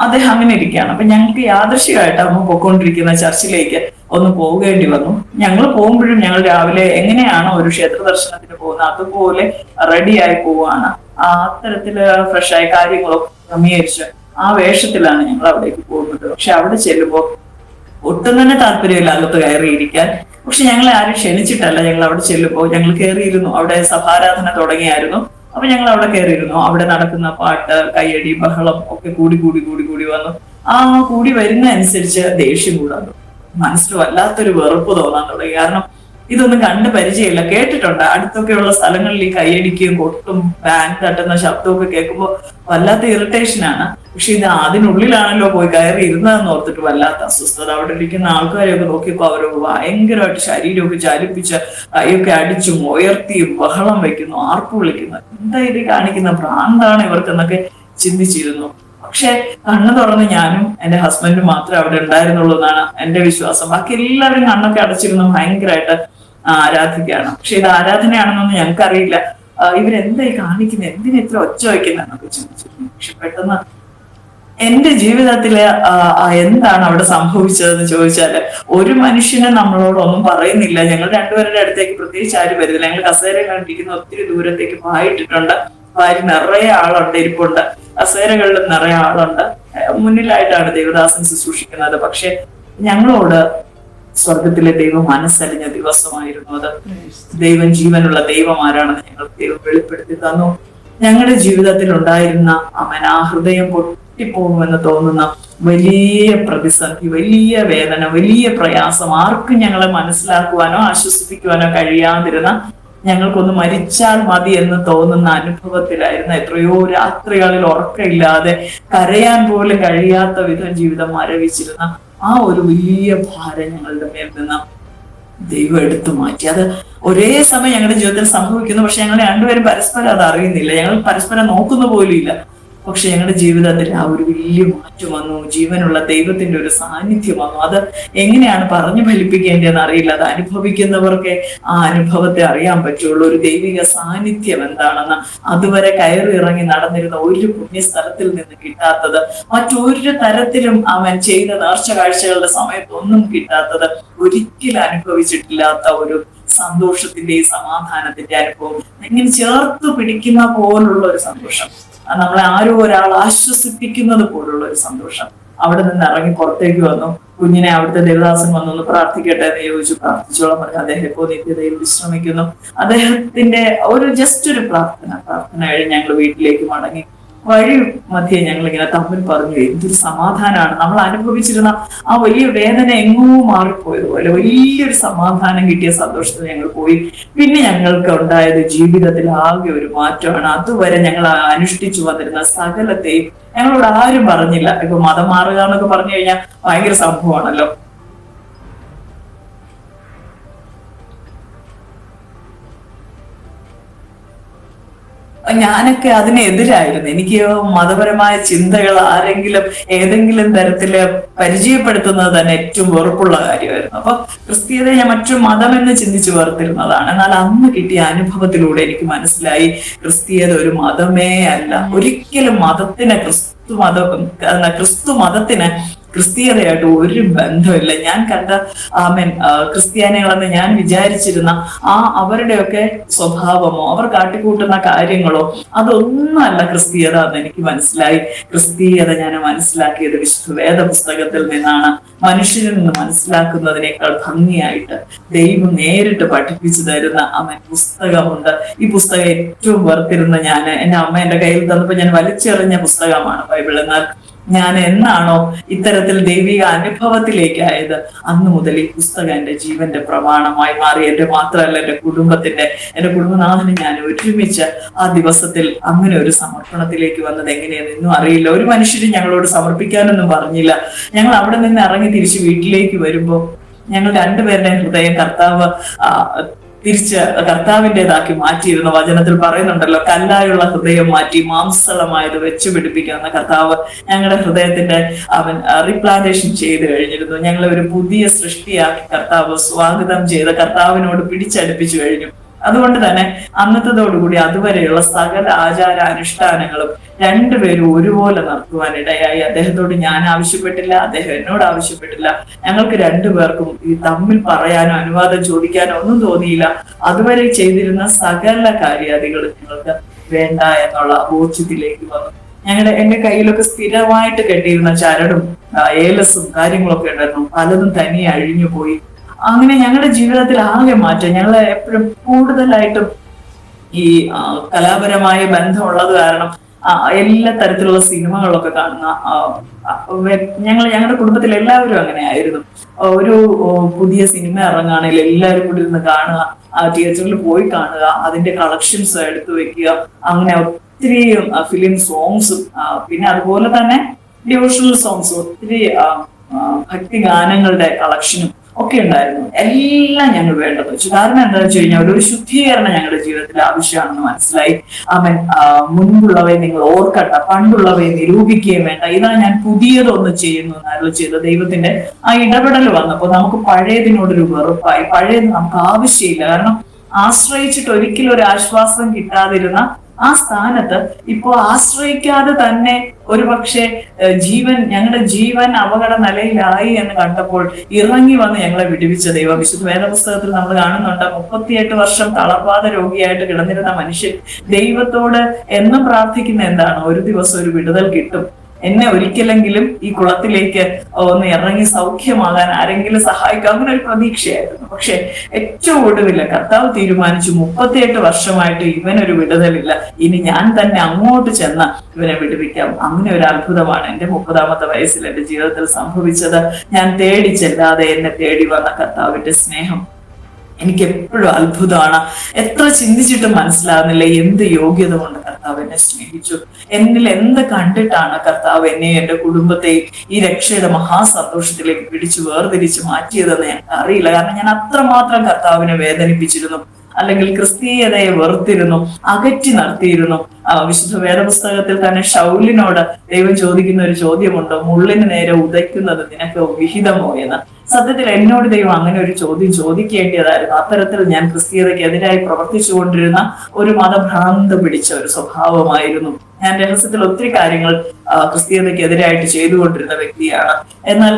അദ്ദേഹം അങ്ങനെ ഇരിക്കുകയാണ്. അപ്പൊ ഞങ്ങൾക്ക് യാദൃശ്ചികമായിട്ട് അമ്മ പോയിക്കൊണ്ടിരിക്കുന്ന ചർച്ചിലേക്ക് ഒന്ന് പോകേണ്ടി വന്നു. ഞങ്ങൾ പോകുമ്പോഴും ഞങ്ങൾ രാവിലെ എങ്ങനെയാണോ ഒരു ക്ഷേത്ര ദർശനത്തിന് പോകുന്നത് അതുപോലെ റെഡിയായി പോവാണ്. അത്തരത്തില് ഫ്രഷായി കാര്യങ്ങളൊക്കെ ക്രമീകരിച്ച് ആ വേഷത്തിലാണ് ഞങ്ങൾ അവിടേക്ക് പോകുന്നത്. പക്ഷെ അവിടെ ചെല്ലുമ്പോൾ ഒട്ടും തന്നെ താല്പര്യമില്ല അകത്ത് കയറിയിരിക്കാൻ. പക്ഷെ ഞങ്ങളെ ആരും ക്ഷണിച്ചിട്ടല്ല. ഞങ്ങൾ അവിടെ ചെല്ലുമ്പോൾ ഞങ്ങൾ കയറിയിരുന്നു. അവിടെ സഭാരാധന തുടങ്ങിയായിരുന്നു. അപ്പൊ ഞങ്ങൾ അവിടെ കയറിയിരുന്നു. അവിടെ നടക്കുന്ന പാട്ട്, കയ്യടി, ബഹളം ഒക്കെ കൂടി വന്നു. ആ കൂടി വരുന്ന അനുസരിച്ച് ദേഷ്യം കൂടാൻ തുടങ്ങി. മനസ്സിൽ വല്ലാത്തൊരു വെറുപ്പ് തോന്നാൻ തുടങ്ങി. കാരണം ഇതൊന്നും കണ്ട് പരിചയമില്ല. കേട്ടിട്ടുണ്ട് അടുത്തൊക്കെയുള്ള സ്ഥലങ്ങളിൽ ഈ കയ്യടിക്കുകയും കൊട്ടും ബാൻഡ് തട്ടുന്ന ശബ്ദമൊക്കെ കേൾക്കുമ്പോൾ വല്ലാത്ത ഇറിറ്റേഷനാണ്. പക്ഷെ ഇത് അതിനുള്ളിലാണല്ലോ പോയി കയറി ഇരുന്നതെന്ന് ഓർത്തിട്ട് വല്ലാത്ത അസ്വസ്ഥത. അവിടെ ഇരിക്കുന്ന ആൾക്കാരെയൊക്കെ നോക്കിയപ്പോൾ അവർ ഭയങ്കരമായിട്ട് ശരീരമൊക്കെ ചലിപ്പിച്ച് കൈയൊക്കെ അടിച്ചും ഉയർത്തിയും ബഹളം വെക്കുന്നു, ആർപ്പ് വിളിക്കുന്നു. എന്താ ഇത് കാണിക്കുന്ന ഭ്രാന്താണ് ഇവർക്കെന്നൊക്കെ ചിന്തിച്ചിരുന്നു. പക്ഷെ കണ്ണു തുറന്ന് ഞാനും എന്റെ ഹസ്ബൻഡും മാത്രമേ അവിടെ ഉണ്ടായിരുന്നുള്ളൂ എന്നാണ് എന്റെ വിശ്വാസം. ബാക്കി എല്ലാവരും കണ്ണൊക്കെ അടച്ചിരുന്നു ഭയങ്കരമായിട്ട് ആരാധിക്കുകയാണ്. പക്ഷെ ഇത് ആരാധനയാണെന്നൊന്നും ഞങ്ങൾക്കറിയില്ല. ഇവരെന്തായി കാണിക്കുന്നത്, എന്തിനാ ഇത്ര ഒച്ച വയ്ക്കുന്നതെന്നൊക്കെ ചിന്തിച്ചിരുന്നു. പക്ഷെ പെട്ടെന്ന് എന്റെ ജീവിതത്തില് എന്താണ് അവിടെ സംഭവിച്ചതെന്ന് ചോദിച്ചാല് ഒരു മനുഷ്യനെ നമ്മളോടൊന്നും പറയുന്നില്ല. ഞങ്ങൾ രണ്ടുപേരുടെ അടുത്തേക്ക് പ്രത്യേകിച്ച് ആരും വരുന്നില്ല. ഞങ്ങൾ കസേര കണ്ടിരിക്കുന്ന ഒത്തിരി ദൂരത്തേക്ക് പായിട്ടിട്ടുണ്ട്. വാരി നിറയെ ആളുണ്ട്, ഇരിപ്പുണ്ട്. കസേരകളിലും നിറയെ ആളുണ്ട്. മുന്നിലായിട്ടാണ് ദേവദാസൻ ശുശ്രൂഷിക്കുന്നത്. പക്ഷെ ഞങ്ങളോട് സ്വർഗത്തിലെ ദൈവം മനസ്സലിഞ്ഞ ദിവസമായിരുന്നു അത്. ദൈവം ജീവനുള്ള ദൈവം ആരാണെന്ന് ഞങ്ങൾക്ക് ദൈവം വെളിപ്പെടുത്തി തന്നു. ഞങ്ങളുടെ ജീവിതത്തിൽ ഉണ്ടായിരുന്ന ഹൃദയം പൊട്ടിപ്പോകുമെന്ന് തോന്നുന്ന വലിയ പ്രതിസന്ധി, വലിയ വേദന, വലിയ പ്രയാസം, ആർക്കും ഞങ്ങളെ മനസ്സിലാക്കുവാനോ ആശ്വസിപ്പിക്കുവാനോ കഴിയാതിരുന്ന, ഞങ്ങൾക്കൊന്ന് മരിച്ചാൽ മതി എന്ന് തോന്നുന്ന അനുഭവത്തിലായിരുന്നു. എത്രയോ രാത്രികളിൽ ഉറക്കമില്ലാതെ കരയാൻ പോലും കഴിയാത്ത വിധം ജീവിതം മരവിച്ചിരുന്ന ആ ഒരു വലിയ ഭാരം ഞങ്ങളുടെ മേൽ നിന്ന് ദൈവം എടുത്തു മാറ്റി. അത് ഒരേ സമയം ഞങ്ങളുടെ ജീവിതത്തിൽ സംഭവിക്കുന്നു. പക്ഷെ ഞങ്ങൾ രണ്ടുപേരും പരസ്പരം അത് അറിയുന്നില്ല, ഞങ്ങൾ പരസ്പരം നോക്കുന്ന പോലും ഇല്ല. പക്ഷെ ഞങ്ങളുടെ ജീവിതത്തിൽ ആ ഒരു വലിയ മാറ്റം വന്നു. ജീവനുള്ള ദൈവത്തിന്റെ ഒരു സാന്നിധ്യം വന്നു. അത് എങ്ങനെയാണ് പറഞ്ഞു ഫലിപ്പിക്കേണ്ടതെന്ന് അറിയില്ല. അത് അനുഭവിക്കുന്നവർക്ക് ആ അനുഭവത്തെ അറിയാൻ പറ്റുള്ളൂ. ഒരു ദൈവിക സാന്നിധ്യം എന്താണെന്ന് അതുവരെ കയറി ഇറങ്ങി നടന്നിരുന്ന ഒരു പുണ്യസ്ഥലത്തിൽ നിന്ന് കിട്ടാത്തത്, മറ്റൊരു തരത്തിലും അവൻ ചെയ്ത നേർച്ച കാഴ്ചകളുടെ സമയത്തൊന്നും കിട്ടാത്തത്, ഒരിക്കലും അനുഭവിച്ചിട്ടില്ലാത്ത ഒരു സന്തോഷത്തിന്റെയും സമാധാനത്തിന്റെ അനുഭവം, ഇങ്ങനെ ചേർത്ത് പിടിക്കുന്ന പോലുള്ള ഒരു സന്തോഷം, നമ്മളെ ആരോ ഒരാൾ ആശ്വസിപ്പിക്കുന്നത് പോലുള്ള ഒരു സന്തോഷം. അവിടെ നിന്ന് ഇറങ്ങി പുറത്തേക്ക് വന്നു. കുഞ്ഞിനെ അവിടുത്തെ ദേവദാസൻ വന്നൊന്ന് പ്രാർത്ഥിക്കട്ടെ എന്ന് ചോദിച്ചു. പ്രാർത്ഥിച്ചോളം പറഞ്ഞു. അദ്ദേഹം ഇപ്പോൾ നിത്യതയിൽ വിശ്രമിക്കുന്നു. അദ്ദേഹത്തിന്റെ ഒരു ജസ്റ്റ് ഒരു പ്രാർത്ഥന കഴിഞ്ഞ് ഞങ്ങൾ വീട്ടിലേക്ക് മടങ്ങി. വഴി മധ്യേ ഞങ്ങൾ ഇങ്ങനെ തമ്മിൽ പറഞ്ഞു, എന്തൊരു സമാധാനമാണ്. നമ്മൾ അനുഭവിച്ചിരുന്ന ആ വലിയ വേദന എങ്ങോ മാറിപ്പോയതുപോലെ വലിയൊരു സമാധാനം കിട്ടിയ സന്തോഷത്തിൽ ഞങ്ങൾ പോയി. പിന്നെ ഞങ്ങൾക്ക് ഉണ്ടായത് ജീവിതത്തിൽ ആകെ ഒരു മാറ്റമാണ്. അതുവരെ ഞങ്ങൾ അനുഷ്ഠിച്ചു വന്നിരുന്ന സകലത്തെയും ഞങ്ങളോട് ആരും പറഞ്ഞില്ല. ഇപ്പൊ മതം മാറുക എന്നൊക്കെ പറഞ്ഞു കഴിഞ്ഞാൽ ഭയങ്കര സംഭവമാണല്ലോ. ഞാനൊക്കെ അതിനെതിരായിരുന്നു. എനിക്ക് മതപരമായ ചിന്തകൾ ആരെങ്കിലും ഏതെങ്കിലും തരത്തില് പരിചയപ്പെടുത്തുന്നത് തന്നെ ഏറ്റവും വെറുപ്പുള്ള കാര്യമായിരുന്നു. അപ്പൊ ക്രിസ്തീയതയെ ഞാൻ മറ്റു മതം എന്ന് ചിന്തിച്ചു വേർത്തിരുന്നതാണ്. എന്നാൽ അന്ന് കിട്ടിയ അനുഭവത്തിലൂടെ എനിക്ക് മനസ്സിലായി, ക്രിസ്തീയത ഒരു മതമേ അല്ല. ഒരിക്കലും മതത്തിന് ക്രിസ്തു മതത്തിന് ക്രിസ്തീയതയായിട്ട് ഒരു ബന്ധമില്ല. ഞാൻ കണ്ട ക്രിസ്ത്യാനികളെന്ന് ഞാൻ വിചാരിച്ചിരുന്ന അവരുടെയൊക്കെ സ്വഭാവമോ അവർ കാട്ടിക്കൂട്ടുന്ന കാര്യങ്ങളോ അതൊന്നുമല്ല ക്രിസ്തീയത എന്ന് എനിക്ക് മനസ്സിലായി. ക്രിസ്തീയത ഞാൻ മനസ്സിലാക്കിയത് വിശുദ്ധ വേദപുസ്തകത്തിൽ നിന്നാണ്. മനുഷ്യരിൽ നിന്ന് മനസ്സിലാക്കുന്നതിനേക്കാൾ ഭംഗിയായിട്ട് ദൈവം നേരിട്ട് പഠിപ്പിച്ചു തരുന്ന പുസ്തകമുണ്ട്. ഈ പുസ്തകം ഏറ്റവും വെറുത്തിരുന്ന ഞാൻ, എന്റെ അമ്മ എന്റെ കയ്യിൽ തന്നപ്പോൾ ഞാൻ വലിച്ചെറിഞ്ഞ പുസ്തകമാണ് ബൈബിൾ. എന്നാൽ ഞാൻ എന്നാണോ ഇത്തരത്തിൽ ദൈവിക അനുഭവത്തിലേക്കായത്, അന്ന് മുതൽ ഈ പുസ്തകം എന്റെ ജീവന്റെ പ്രമാണമായി മാറി. എന്റെ മാത്രമല്ല, എന്റെ കുടുംബനാഥന് ഞാൻ ഒരുമിച്ച് ആ ദിവസത്തിൽ അങ്ങനെ ഒരു സമർപ്പണത്തിലേക്ക് വന്നത് എങ്ങനെയെന്ന് ഇന്നും അറിയില്ല. ഒരു മനുഷ്യരും ഞങ്ങളോട് സമർപ്പിക്കാനൊന്നും പറഞ്ഞില്ല. ഞങ്ങൾ അവിടെ നിന്ന് ഇറങ്ങി തിരിച്ച് വീട്ടിലേക്ക് വരുമ്പോൾ ഞങ്ങൾ രണ്ടുപേരുടെയും ഹൃദയം തിരിച്ച് കർത്താവിൻ്റെതാക്കി മാറ്റിയിരുന്ന വചനത്തിൽ പറയുന്നുണ്ടല്ലോ, കല്ലായുള്ള ഹൃദയം മാറ്റി മാംസളമായത് വെച്ചു പിടിപ്പിക്കുന്ന കർത്താവ് ഞങ്ങളുടെ ഹൃദയത്തിന്റെ റീപ്ലാന്റേഷൻ ചെയ്ത് കഴിഞ്ഞിരുന്നു. ഞങ്ങളെ ഒരു പുതിയ സൃഷ്ടിയാക്കി കർത്താവ് സ്വാഗതം ചെയ്ത് കർത്താവിനോട് പിടിച്ചടുപ്പിച്ചു കഴിഞ്ഞു. അതുകൊണ്ട് തന്നെ അന്നത്തതോടുകൂടി അതുവരെയുള്ള സകല ആചാര അനുഷ്ഠാനങ്ങളും രണ്ടുപേരും ഒരുപോലെ നടത്തുവാനിടയായി. അദ്ദേഹത്തോട് ഞാൻ ആവശ്യപ്പെട്ടില്ല, അദ്ദേഹം എന്നോട് ആവശ്യപ്പെട്ടില്ല. ഞങ്ങൾക്ക് രണ്ടുപേർക്കും ഈ തമ്മിൽ പറയാനോ അനുവാദം ചോദിക്കാനോ ഒന്നും തോന്നിയില്ല. അതുവരെ ചെയ്തിരുന്ന സകല കാര്യാദികൾ ഞങ്ങൾക്ക് വേണ്ട എന്നുള്ള ബോധ്യത്തിലേക്ക് വന്നു. എന്റെ കയ്യിലൊക്കെ സ്ഥിരമായിട്ട് കെട്ടിയിരുന്ന ചരടും ഏലസും കാര്യങ്ങളൊക്കെ ഉണ്ടായിരുന്നു. പലതും തനിയെ അഴിഞ്ഞു പോയി. അങ്ങനെ ഞങ്ങളുടെ ജീവിതത്തിൽ ആകെ മാറ്റം. ഞങ്ങൾ എപ്പോഴും കൂടുതലായിട്ടും ഈ കലാപരമായ ബന്ധമുള്ളത് കാരണം എല്ലാ തരത്തിലുള്ള സിനിമകളൊക്കെ കാണുന്ന ഞങ്ങളുടെ കുടുംബത്തിൽ എല്ലാവരും അങ്ങനെ ആയിരുന്നു. ഒരു പുതിയ സിനിമ ഇറങ്ങുകയാണെങ്കിൽ എല്ലാവരും കൂടി ഇരുന്ന് കാണുക, തിയേറ്ററിൽ പോയി കാണുക, അതിന്റെ കളക്ഷൻസ് എടുത്തു വെക്കുക. അങ്ങനെ ഒത്തിരി ഫിലിം സോങ്സും പിന്നെ അതുപോലെ തന്നെ ഡിവോഷണൽ സോങ്സും ഒത്തിരി ഭക്തി ഗാനങ്ങളുടെ കളക്ഷനും ഒക്കെ ഉണ്ടായിരുന്നു. എല്ലാം ഞങ്ങൾ വേണ്ടത് വെച്ചു. കാരണം എന്താണെന്ന് വെച്ച് കഴിഞ്ഞാൽ ഒരു ശുദ്ധീകരണം ഞങ്ങളുടെ ജീവിതത്തിൽ ആവശ്യമാണെന്ന് മനസ്സിലായി. മുൻപുള്ളവയെ നിങ്ങൾ ഓർക്കട്ട, പണ്ടുള്ളവയെ നിരൂപിക്കുകയും വേണ്ട, ഇതാ ഞാൻ പുതിയതൊന്ന് ചെയ്യുന്നു എന്നായിരുന്നു ചെയ്ത ദൈവത്തിന്റെ ആ ഇടപെടൽ വന്നപ്പോൾ നമുക്ക് പഴയതിനോടൊരു വെറുപ്പായി. പഴയത് നമുക്ക് ആവശ്യമില്ല. കാരണം ആശ്രയിച്ചിട്ട് ഒരിക്കലും ഒരു ആശ്വാസം കിട്ടാതിരുന്ന ആ സ്ഥാനത്ത് ഇപ്പോ ആശ്രയിക്കാതെ തന്നെ ഒരു പക്ഷെ ഞങ്ങളുടെ ജീവൻ അപകട നിലയിലായി എന്ന് കണ്ടപ്പോൾ ഇറങ്ങി വന്ന് ഞങ്ങളെ വിടുവിച്ച ദൈവം. വിശുദ്ധ വേദപുസ്തകത്തിൽ നമ്മൾ കാണുന്നുണ്ട്, 38 വർഷം തളർവാദ രോഗിയായിട്ട് കിടന്നിരുന്ന മനുഷ്യൻ ദൈവത്തോട് എന്നും പ്രാർത്ഥിക്കുന്ന എന്താണ്, ഒരു ദിവസം ഒരു വിടുതൽ കിട്ടും, എന്നെ ഒരിക്കലെങ്കിലും ഈ കുളത്തിലേക്ക് ഒന്ന് ഇറങ്ങി സൗഖ്യമാകാൻ ആരെങ്കിലും സഹായിക്കും, അങ്ങനെ ഒരു പ്രതീക്ഷയായിരുന്നു. പക്ഷെ ഏറ്റവും ഒടുവില്ല കർത്താവ് തീരുമാനിച്ചു, 38 വർഷമായിട്ട് ഇവനൊരു വിടുതലില്ല, ഇനി ഞാൻ തന്നെ അങ്ങോട്ട് ചെന്ന് ഇവനെ വിടുവിക്കാം. അങ്ങനെ ഒരു അത്ഭുതമാണ് എന്റെ 30ാമത്തെ വയസ്സിൽ എന്റെ ജീവിതത്തിൽ സംഭവിച്ചത്. ഞാൻ തേടി ചെല്ലാതെ എന്നെ തേടി വന്ന കർത്താവിന്റെ സ്നേഹം. എനിക്ക് എപ്പോഴും അത്ഭുതമാണ്. എത്ര ചിന്തിച്ചിട്ടും മനസ്സിലാകുന്നില്ല എന്ത് യോഗ്യത കൊണ്ട് കർത്താവ് എന്നെ സ്നേഹിച്ചു, എന്നിൽ എന്ത് കണ്ടിട്ടാണ് കർത്താവ് എന്നെ എന്റെ കുടുംബത്തെയും ഈ രക്ഷയുടെ മഹാസന്തോഷത്തിലേക്ക് പിടിച്ചു വേർതിരിച്ച് മാറ്റിയതെന്ന് ഞങ്ങൾക്ക് അറിയില്ല. കാരണം ഞാൻ അത്രമാത്രം കർത്താവിനെ വേദനിപ്പിച്ചിരുന്നു, അല്ലെങ്കിൽ ക്രിസ്തീയതയെ വെറുത്തിരുന്നു, അകറ്റി നിർത്തിയിരുന്നു. വിശുദ്ധ വേദപുസ്തകത്തിൽ തന്നെ ശൗലിനോട് ദൈവം ചോദിക്കുന്ന ഒരു ചോദ്യമുണ്ട്, മുള്ളിന് നേരെ ഉദയ്ക്കുന്നത് നിനക്ക് വിഹിതമോ എന്ന്. സത്യത്തിൽ എന്നോട് ദൈവം അങ്ങനെ ഒരു ചോദ്യം ചോദിക്കേണ്ടതായിരുന്നു. അത്തരത്തിൽ ഞാൻ ക്രിസ്തീയതയ്ക്ക് എതിരായി പ്രവർത്തിച്ചുകൊണ്ടിരുന്ന ഒരു മതഭ്രാന്ത് പിടിച്ച ഒരു സ്വഭാവമായിരുന്നു. ഞാൻ രഹസ്യത്തിൽ ഒത്തിരി കാര്യങ്ങൾ ക്രിസ്തീയതയ്ക്ക് എതിരായിട്ട് ചെയ്തുകൊണ്ടിരുന്ന വ്യക്തിയാണ്. എന്നാൽ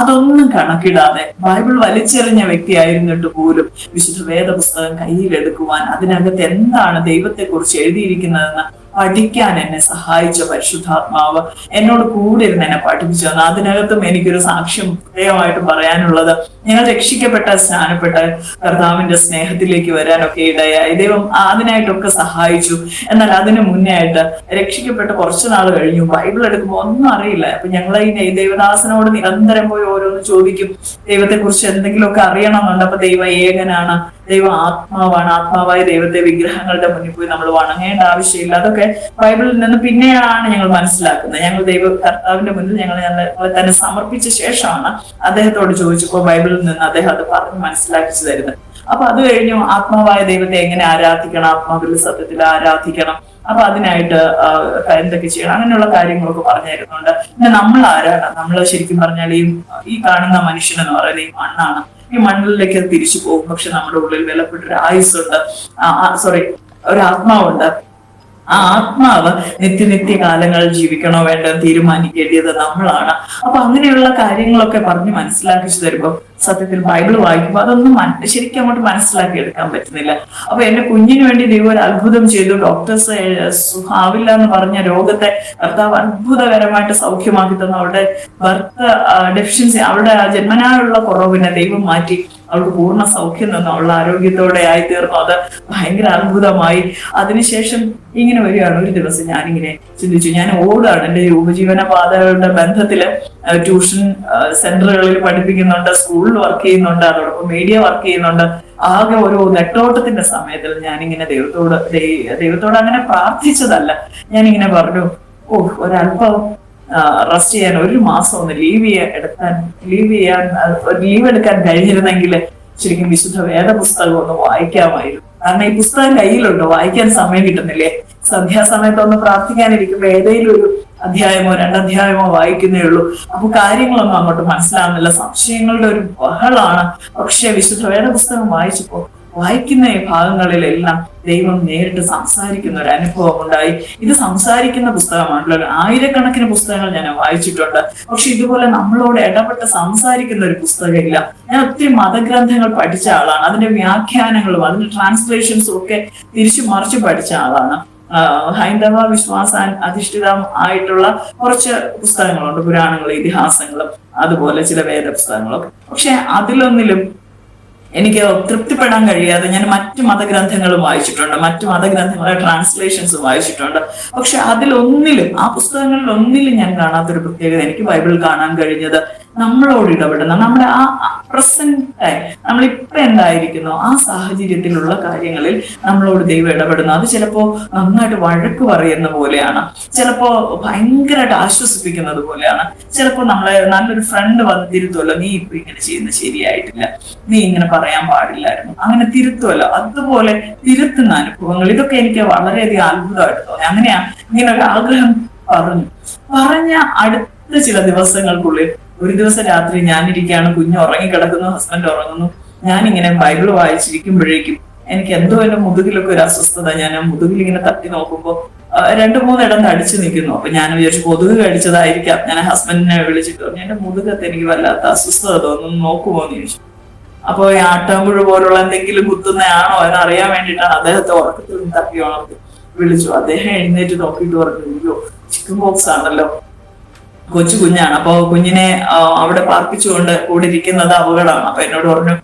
അതൊന്നും കണക്കിടാതെ ബൈബിൾ വലിച്ചെറിഞ്ഞ വ്യക്തിയായിരുന്നിട്ട് പോലും വിശുദ്ധ വേദപുസ്തകം കയ്യിലെടുക്കുവാൻ, അതിനകത്ത് എന്താണ് ദൈവത്തെക്കുറിച്ച് എഴുതിയിരിക്കുന്നതെന്ന് പഠിക്കാൻ എന്നെ സഹായിച്ച പരിശുദ്ധാത്മാവ് എന്നോട് കൂടെ ഇരുന്ന് എന്നെ പഠിപ്പിച്ചു തന്നു. അതിനകത്തും എനിക്കൊരു സാക്ഷ്യം പ്രത്യേകമായിട്ട് പറയാനുള്ളത്, ഞങ്ങൾ രക്ഷിക്കപ്പെട്ട സ്നാനപ്പെട്ട കർത്താവിന്റെ സ്നേഹത്തിലേക്ക് വരാനൊക്കെ ഇടയായി. ദൈവം അതിനായിട്ടൊക്കെ സഹായിച്ചു. എന്നാൽ അതിന് മുന്നേ ആയിട്ട് രക്ഷിക്കപ്പെട്ട് കുറച്ചു നാൾ കഴിഞ്ഞു, ബൈബിൾ എടുക്കുമ്പോൾ ഒന്നും അറിയില്ല. അപ്പൊ ഞങ്ങൾ ഈ ദൈവദാസനോട് നിരന്തരം പോയി ഓരോന്ന് ചോദിക്കും, ദൈവത്തെ കുറിച്ച് എന്തെങ്കിലുമൊക്കെ അറിയണമെന്നുണ്ട്. അപ്പൊ ദൈവം ഏകനാണ്, ദൈവം ആത്മാവാണ്, ആത്മാവായ ദൈവത്തെ വിഗ്രഹങ്ങളുടെ മുന്നിൽ പോയി നമ്മൾ വണങ്ങേണ്ട ആവശ്യമില്ല. അതൊക്കെ ബൈബിളിൽ നിന്ന് പിന്നെയാണ് ഞങ്ങൾ മനസ്സിലാക്കുന്നത്. ഞങ്ങൾ കർത്താവിന്റെ മുന്നിൽ ഞങ്ങളെ തന്നെ സമർപ്പിച്ച ശേഷമാണ് അദ്ദേഹത്തോട് ചോദിച്ചപ്പോൾ ബൈബിളിൽ നിന്ന് അദ്ദേഹം അത് പറഞ്ഞ് മനസ്സിലാക്കിച്ചു തരുന്നത്. അപ്പൊ അത് കഴിഞ്ഞു ആത്മാവായ ദൈവത്തെ എങ്ങനെ ആരാധിക്കണം, ആത്മാവിൽ സത്യത്തിൽ ആരാധിക്കണം, അപ്പൊ അതിനായിട്ട് എന്തൊക്കെ ചെയ്യണം, അങ്ങനെയുള്ള കാര്യങ്ങളൊക്കെ പറഞ്ഞു തരുന്നുണ്ട്. പിന്നെ നമ്മൾ ആരാണ്, നമ്മൾ ശരിക്കും പറഞ്ഞാൽ ഈ കാണുന്ന മനുഷ്യൻ എന്ന് പറയുന്നത് ഈ മണ്ണാണ്. ഈ മണ്ണിലേക്ക് തിരിച്ചു പോകും. പക്ഷെ നമ്മുടെ ഉള്ളിൽ വിലപ്പെട്ടൊരു ആയുസ്സുണ്ട്, ഒരു ആത്മാവുണ്ട്. ആ ആത്മാവ് നിത്യകാലങ്ങൾ ജീവിക്കണോ വേണ്ടോ തീരുമാനിക്കേണ്ടത് നമ്മളാണ്. അപ്പൊ അങ്ങനെയുള്ള കാര്യങ്ങളൊക്കെ പറഞ്ഞ് മനസ്സിലാക്കിച്ചു തരുമ്പോൾ സത്യത്തിൽ ബൈബിൾ വായിക്കുമ്പോൾ അതൊന്നും ശരിക്കും അങ്ങോട്ട് മനസ്സിലാക്കി എടുക്കാൻ പറ്റുന്നില്ല. അപ്പൊ എന്റെ കുഞ്ഞിന് വേണ്ടി ദൈവം ഒരു അത്ഭുതം ചെയ്തു. ഡോക്ടേഴ്സ് ആവില്ല എന്ന് പറഞ്ഞ രോഗത്തെ കർത്താവ് അത്ഭുതകരമായിട്ട് സൗഖ്യമാക്കി തന്നു. അവളുടെ ബർത്ത് ഡെഫിഷ്യൻസി, അവളുടെ ജന്മനായുള്ള കുറവിനെ ദൈവം മാറ്റി അവൾക്ക് പൂർണ്ണ സൗഖ്യം തന്നു, അവളുടെ ആരോഗ്യത്തോടെ ആയിത്തീർന്നു. അത് ഭയങ്കര അത്ഭുതമായി. അതിനുശേഷം ഇങ്ങനെ വരികയാണ്. ഒരു ദിവസം ഞാനിങ്ങനെ ചിന്തിച്ചു, ഞാൻ ഓടാണ്, എന്റെ ഉപജീവന പാതകളുടെ ബന്ധത്തില് ട്യൂഷൻ സെന്ററുകളിൽ പഠിപ്പിക്കുന്നുണ്ട്, സ്കൂളിൽ വർക്ക് ചെയ്യുന്നുണ്ട്, അതോടൊപ്പം മീഡിയ വർക്ക് ചെയ്യുന്നുണ്ട്. ആകെ ഒരു നെട്ടോട്ടത്തിന്റെ സമയത്തിൽ ഞാനിങ്ങനെ ദൈവത്തോട് അങ്ങനെ പ്രാർത്ഥിച്ചതല്ല, ഞാനിങ്ങനെ പറഞ്ഞു, ഒരല്പം റെസ്റ്റ് ചെയ്യാൻ, ഒരു മാസം ഒന്ന് ലീവ് എടുക്കാൻ കഴിഞ്ഞിരുന്നെങ്കിൽ ശരിക്കും വിശുദ്ധ വേദപുസ്തകം ഒന്ന് വായിക്കാമായിരുന്നു. കാരണം ഈ പുസ്തകം കയ്യിലുണ്ടോ, വായിക്കാൻ സമയം കിട്ടുന്നില്ലേ. സന്ധ്യാസമയത്ത് ഒന്ന് പ്രാർത്ഥിക്കാനിരിക്കുമ്പോ ഏതെങ്കിലും ഒരു അധ്യായമോ 2 അധ്യായമോ വായിക്കുന്നേ ഉള്ളൂ. അപ്പൊ കാര്യങ്ങളൊന്നും അങ്ങോട്ട് മനസ്സിലാവുന്നില്ല, സംശയങ്ങളുടെ ഒരു ബഹളാണ്. പക്ഷെ വിശുദ്ധ വേദപുസ്തകം വായിച്ചപ്പോ വായിക്കുന്ന ഈ ഭാഗങ്ങളിലെല്ലാം ദൈവം നേരിട്ട് സംസാരിക്കുന്ന ഒരു അനുഭവം ഉണ്ടായി. ഇത് സംസാരിക്കുന്ന പുസ്തകമാണല്ലോ. ആയിരക്കണക്കിന് പുസ്തകങ്ങൾ ഞാൻ വായിച്ചിട്ടുണ്ട്, പക്ഷെ ഇതുപോലെ നമ്മളോട് ഇടപെട്ട് സംസാരിക്കുന്ന ഒരു പുസ്തകമില്ല. ഞാൻ ഒത്തിരി മതഗ്രന്ഥങ്ങൾ പഠിച്ച ആളാണ്, അതിന്റെ വ്യാഖ്യാനങ്ങളും അതിന്റെ ട്രാൻസ്ലേഷൻസും ഒക്കെ തിരിച്ചു മറിച്ച് പഠിച്ച ആളാണ്. ഹൈന്ദവ വിശ്വാസ അധിഷ്ഠിതം ആയിട്ടുള്ള കുറച്ച് പുസ്തകങ്ങളുണ്ട്, പുരാണങ്ങളും ഇതിഹാസങ്ങളും അതുപോലെ ചില വേദ പുസ്തകങ്ങളൊക്കെ. പക്ഷെ അതിലൊന്നിലും എനിക്ക് തൃപ്തിപ്പെടാൻ കഴിയാതെ ഞാൻ മറ്റു മതഗ്രന്ഥങ്ങളും വായിച്ചിട്ടുണ്ട്, മറ്റു മതഗ്രന്ഥങ്ങളുടെ ട്രാൻസ്ലേഷൻസ് വായിച്ചിട്ടുണ്ട്. പക്ഷെ അതിലൊന്നിലും, ആ പുസ്തകങ്ങളിൽ ഒന്നിലും ഞാൻ കാണാത്തൊരു പ്രത്യേകത എനിക്ക് ബൈബിളിൽ കാണാൻ കഴിഞ്ഞത് നമ്മളോട് ഇടപെടുന്ന, നമ്മുടെ ആ പ്രസന്റ് ടൈം, നമ്മളിപ്പോ എന്തായിരിക്കുന്നു ആ സാഹചര്യത്തിലുള്ള കാര്യങ്ങളിൽ നമ്മളോട് ദൈവം ഇടപെടുന്നു. അത് ചിലപ്പോ നന്നായിട്ട് വഴക്ക് പറയുന്ന പോലെയാണ്, ചിലപ്പോ ഭയങ്കരമായിട്ട് ആശ്വസിപ്പിക്കുന്നത് പോലെയാണ്, ചിലപ്പോ നമ്മളെ നല്ലൊരു ഫ്രണ്ട് വന്ന് തിരുത്തുമല്ലോ, നീ ഇപ്പൊ ഇങ്ങനെ ചെയ്യുന്നത് ശരിയായിട്ടില്ല, നീ ഇങ്ങനെ പറയാൻ പാടില്ലായിരുന്നു, അങ്ങനെ തിരുത്തുമല്ലോ. അതുപോലെ തിരുത്തുന്ന അനുഭവങ്ങൾ, ഇതൊക്കെ എനിക്ക് വളരെയധികം അത്ഭുതമായിട്ട് തോന്നി. അങ്ങനെയാ ഇങ്ങനെ ഒരു ആഗ്രഹം പറഞ്ഞ അടുത്ത ചില ദിവസങ്ങൾക്കുള്ളിൽ ഒരു ദിവസം രാത്രി ഞാനിരിക്കുകയാണ്, കുഞ്ഞ് ഉറങ്ങിക്കിടക്കുന്നു, ഹസ്ബൻഡ് ഉറങ്ങുന്നു, ഞാനിങ്ങനെ ബൈബിൾ വായിച്ചിരിക്കുമ്പോഴേക്കും എനിക്ക് എന്തോ എന്റെ മുതുകിലൊക്കെ ഒരു അസ്വസ്ഥത. ഞാൻ ആ മുതുകിൽ ഇങ്ങനെ തട്ടി നോക്കുമ്പോ 2-3 ഇടം തടിച്ചു നിൽക്കുന്നു. അപ്പൊ ഞാൻ വിചാരിച്ചു കൊതുക് കടിച്ചതായിരിക്കാം. ഞാൻ ഹസ്ബൻഡിനെ വിളിച്ചിട്ട് പറഞ്ഞു, എന്റെ മുതുകത്ത് എനിക്ക് വല്ലാത്ത അസ്വസ്ഥത തോന്നുന്നു, നോക്കുമോ എന്ന് ചോദിച്ചു. അപ്പൊ ഈ ആട്ടാമ്പുഴ പോലുള്ള എന്തെങ്കിലും കുത്തുന്നതാണോ എന്നറിയാൻ വേണ്ടിയിട്ടാണ് അദ്ദേഹത്തെ ഉറക്കത്തിൽ തപ്പി ഉണർത്തി വിളിച്ചു. അദ്ദേഹം എഴുന്നേറ്റ് നോക്കിയിട്ട് പറഞ്ഞു, അയ്യോ ചിക്കൻ ബോക്സ് ആണല്ലോ, കൊച്ചു കുഞ്ഞാണ്. അപ്പൊ കുഞ്ഞിനെ അവിടെ പാർപ്പിച്ചുകൊണ്ട് കൂടെ ഇരിക്കുന്നത് അപകടമാണ്. അപ്പൊ എന്നോട് പറഞ്ഞു,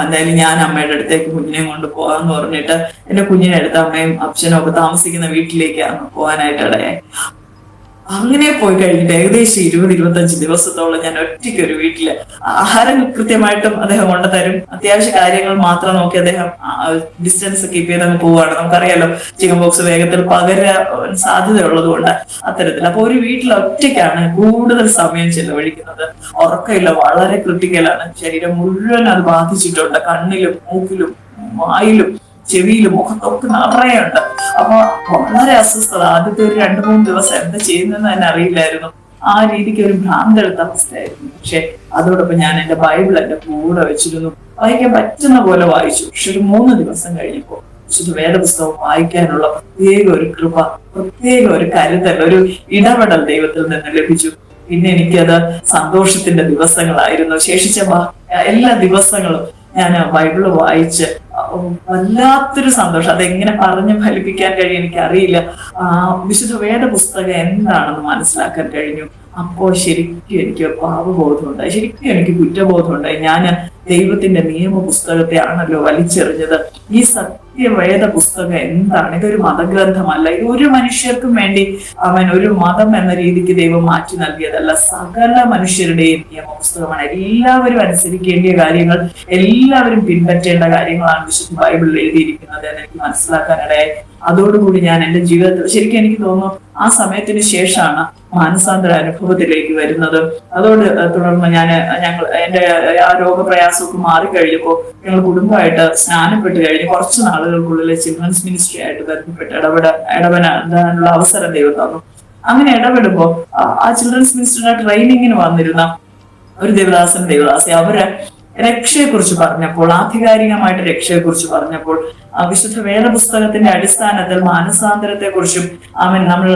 എന്തായാലും ഞാൻ അമ്മയുടെ അടുത്തേക്ക് കുഞ്ഞിനെയും കൊണ്ട് പോകാന്ന് പറഞ്ഞിട്ട് എന്റെ കുഞ്ഞിനെ എടുത്ത് അമ്മയും അച്ഛനും ഒക്കെ താമസിക്കുന്ന വീട്ടിലേക്കാണ് പോകാനായിട്ട് ഇടയായി. അങ്ങനെ പോയി കഴിഞ്ഞിട്ട് ഏകദേശം 20-25 ദിവസത്തോളം ഞാൻ ഒറ്റയ്ക്ക് ഒരു വീട്ടില് ആഹാരം കൃത്യമായിട്ടും അദ്ദേഹം കൊണ്ടുതരും. അത്യാവശ്യ കാര്യങ്ങൾ മാത്രം നോക്കി അദ്ദേഹം ഡിസ്റ്റൻസ് കീപ്പ് ചെയ്ത് അങ്ങ് പോവുകയാണ്. നമുക്കറിയാലോ ചിക്കൻ ബോക്സ് വേഗത്തിൽ പകരാൻ സാധ്യതയുള്ളത് കൊണ്ട് അത്തരത്തിൽ. അപ്പൊ ഒരു വീട്ടിൽ ഒറ്റയ്ക്കാണ് കൂടുതൽ സമയം ചെലവഴിക്കുന്നത്. ഉറക്കമില്ല, വളരെ ക്രിട്ടിക്കലാണ്. ശരീരം മുഴുവൻ അത് ബാധിച്ചിട്ടുണ്ട്. കണ്ണിലും മൂക്കിലും വായിലും ചെവിയിലും മുഖത്തൊക്കെ നിറയുണ്ട്. അപ്പൊ വളരെ അസ്വസ്ഥത. ആദ്യത്തെ ഒരു 2-3 ദിവസം എന്താ ചെയ്യുന്നതെന്ന് തന്നെ അറിയില്ലായിരുന്നു. ആ രീതിക്ക് ഒരു ഭ്രാന്തെടുത്ത അവസ്ഥയായിരുന്നു. പക്ഷെ അതോടൊപ്പം ഞാൻ എന്റെ ബൈബിൾ എന്റെ കൂടെ വെച്ചിരുന്നു. വായിക്കാൻ പറ്റുന്ന പോലെ വായിച്ചു. പക്ഷെ ഒരു 3 ദിവസം കഴിഞ്ഞപ്പോ വിശുദ്ധ വേദപുസ്തകം വായിക്കാനുള്ള പ്രത്യേക ഒരു കൃപ, പ്രത്യേക ഒരു കരുതൽ, ഒരു ഇടപെടൽ ദൈവത്തിൽ നിന്ന് ലഭിച്ചു. പിന്നെ എനിക്കത് സന്തോഷത്തിന്റെ ദിവസങ്ങളായിരുന്നു. ശേഷിച്ച എല്ലാ ദിവസങ്ങളും ഞാൻ ബൈബിള് വായിച്ച് വല്ലാത്തൊരു സന്തോഷം. അതെങ്ങനെ പറഞ്ഞ് ഫലിപ്പിക്കാൻ കഴിയും എനിക്കറിയില്ല. വിശുദ്ധ വേദ പുസ്തകം എന്താണെന്ന് മനസ്സിലാക്കാൻ കഴിഞ്ഞു. അപ്പോൾ ശരിക്കും എനിക്ക് പാപബോധമുണ്ടായി, ശരിക്കും എനിക്ക് കുറ്റബോധമുണ്ടായി. ഞാൻ ദൈവത്തിന്റെ നിയമ പുസ്തകത്തെ ആണല്ലോ വലിച്ചെറിഞ്ഞത്. ഈ സത്യവേദ പുസ്തകം എന്താണ്? ഇതൊരു മതഗ്രന്ഥമല്ല. ഇത് ഒരു മനുഷ്യർക്കും വേണ്ടി ഒരു മതം എന്ന രീതിക്ക് ദൈവം മാറ്റി നൽകിയതല്ല. സകല മനുഷ്യരുടെയും നിയമ പുസ്തകമാണ്. എല്ലാവരും അനുസരിക്കേണ്ട കാര്യങ്ങൾ, എല്ലാവരും പിൻപറ്റേണ്ട കാര്യങ്ങളാണ് വിശുദ്ധ ബൈബിളിൽ എഴുതിയിരിക്കുന്നത് എന്ന് എനിക്ക് മനസ്സിലാക്കാനിടയായി. അതോടുകൂടി ഞാൻ എന്റെ ജീവിതത്തിൽ ശരിക്കും എനിക്ക് തോന്നുന്നു ആ സമയത്തിന് ശേഷമാണ് മാനസാന്തര അനുഭവത്തിലേക്ക് വരുന്നത്. തുടർന്ന് ഞങ്ങൾ എന്റെ ആ രോഗപ്രയാസമൊക്കെ മാറിക്കഴിഞ്ഞപ്പോ ഞങ്ങൾ കുടുംബമായിട്ട് സ്നാനപ്പെട്ട് കഴിഞ്ഞ് കുറച്ച് നാളുകൾക്കുള്ളിൽ ചിൽഡ്രൻസ് മിനിസ്ട്രി ആയിട്ട് ബന്ധപ്പെട്ട് ഇടപെടാനുള്ള അവസരം ദൈവം തന്നു. അങ്ങനെ ഇടപെടുമ്പോ ആ ചിൽഡ്രൻസ് മിനിസ്ട്രിയുടെ ട്രെയിനിങ്ങിന് വന്നിരുന്ന ഒരു ദേവദാസി അവര് രക്ഷയെക്കുറിച്ച് പറഞ്ഞപ്പോൾ, ആധികാരികമായിട്ട് രക്ഷയെക്കുറിച്ച് പറഞ്ഞപ്പോൾ, വിശുദ്ധ വേദപുസ്തകത്തിന്റെ അടിസ്ഥാനത്തിൽ മാനസാന്തരത്തെക്കുറിച്ചും നമ്മൾ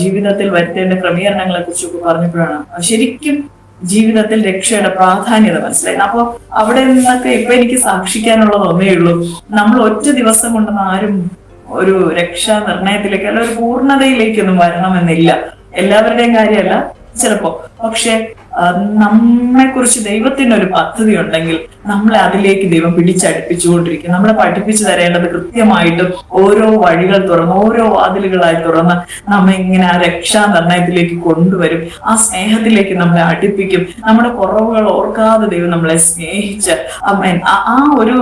ജീവിതത്തിൽ വരുത്തേണ്ട ക്രമീകരണങ്ങളെ കുറിച്ചൊക്കെ പറഞ്ഞപ്പോഴാണ് ശരിക്കും ജീവിതത്തിൽ രക്ഷയുടെ പ്രാധാന്യത മനസ്സിലായി. അപ്പൊ അവിടെ നിന്നൊക്കെ ഇപ്പൊ എനിക്ക് സാക്ഷിക്കാനുള്ളത് ഒന്നേ ഉള്ളൂ. നമ്മൾ ഒറ്റ ദിവസം കൊണ്ടൊന്നും ആരും ഒരു രക്ഷാ നിർണയത്തിലേക്ക് അല്ല ഒരു പൂർണ്ണതയിലേക്കൊന്നും വരണമെന്നില്ല. എല്ലാവരുടെയും കാര്യമല്ല ചിലപ്പോ. പക്ഷെ നമ്മെ കുറിച്ച് ദൈവത്തിന് ഒരു പദ്ധതി ഉണ്ടെങ്കിൽ നമ്മളെ അതിലേക്ക് ദൈവം പിടിച്ചടുപ്പിച്ചുകൊണ്ടിരിക്കും. നമ്മളെ പഠിപ്പിച്ചു തരേണ്ടത് കൃത്യമായിട്ടും ഓരോ വഴികൾ തുറന്ന്, ഓരോ വാതിലുകളായി തുറന്ന് നമ്മെ ഇങ്ങനെ ആ രക്ഷാ നിർണയത്തിലേക്ക് കൊണ്ടുവരും. ആ സ്നേഹത്തിലേക്ക് നമ്മളെ അടുപ്പിക്കും. നമ്മുടെ കുറവുകൾ ഓർക്കാതെ ദൈവം നമ്മളെ സ്നേഹിച്ച് ആ ഒരു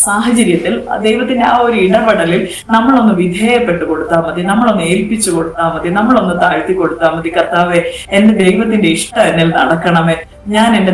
സാഹചര്യത്തിൽ ദൈവത്തിന്റെ ആ ഒരു ഇടപെടലിൽ നമ്മളൊന്ന് വിധേയപ്പെട്ടു കൊടുത്താൽ മതി, നമ്മളൊന്ന് ഏൽപ്പിച്ചു കൊടുത്താൽ മതി, നമ്മളൊന്ന് താഴ്ത്തി കൊടുത്താൽ മതി. കർത്താവെ, എന്റെ ദൈവത്തിന്റെ ഇഷ്ടം എന്നിൽ നടക്കണമേ. ഞാൻ എന്റെ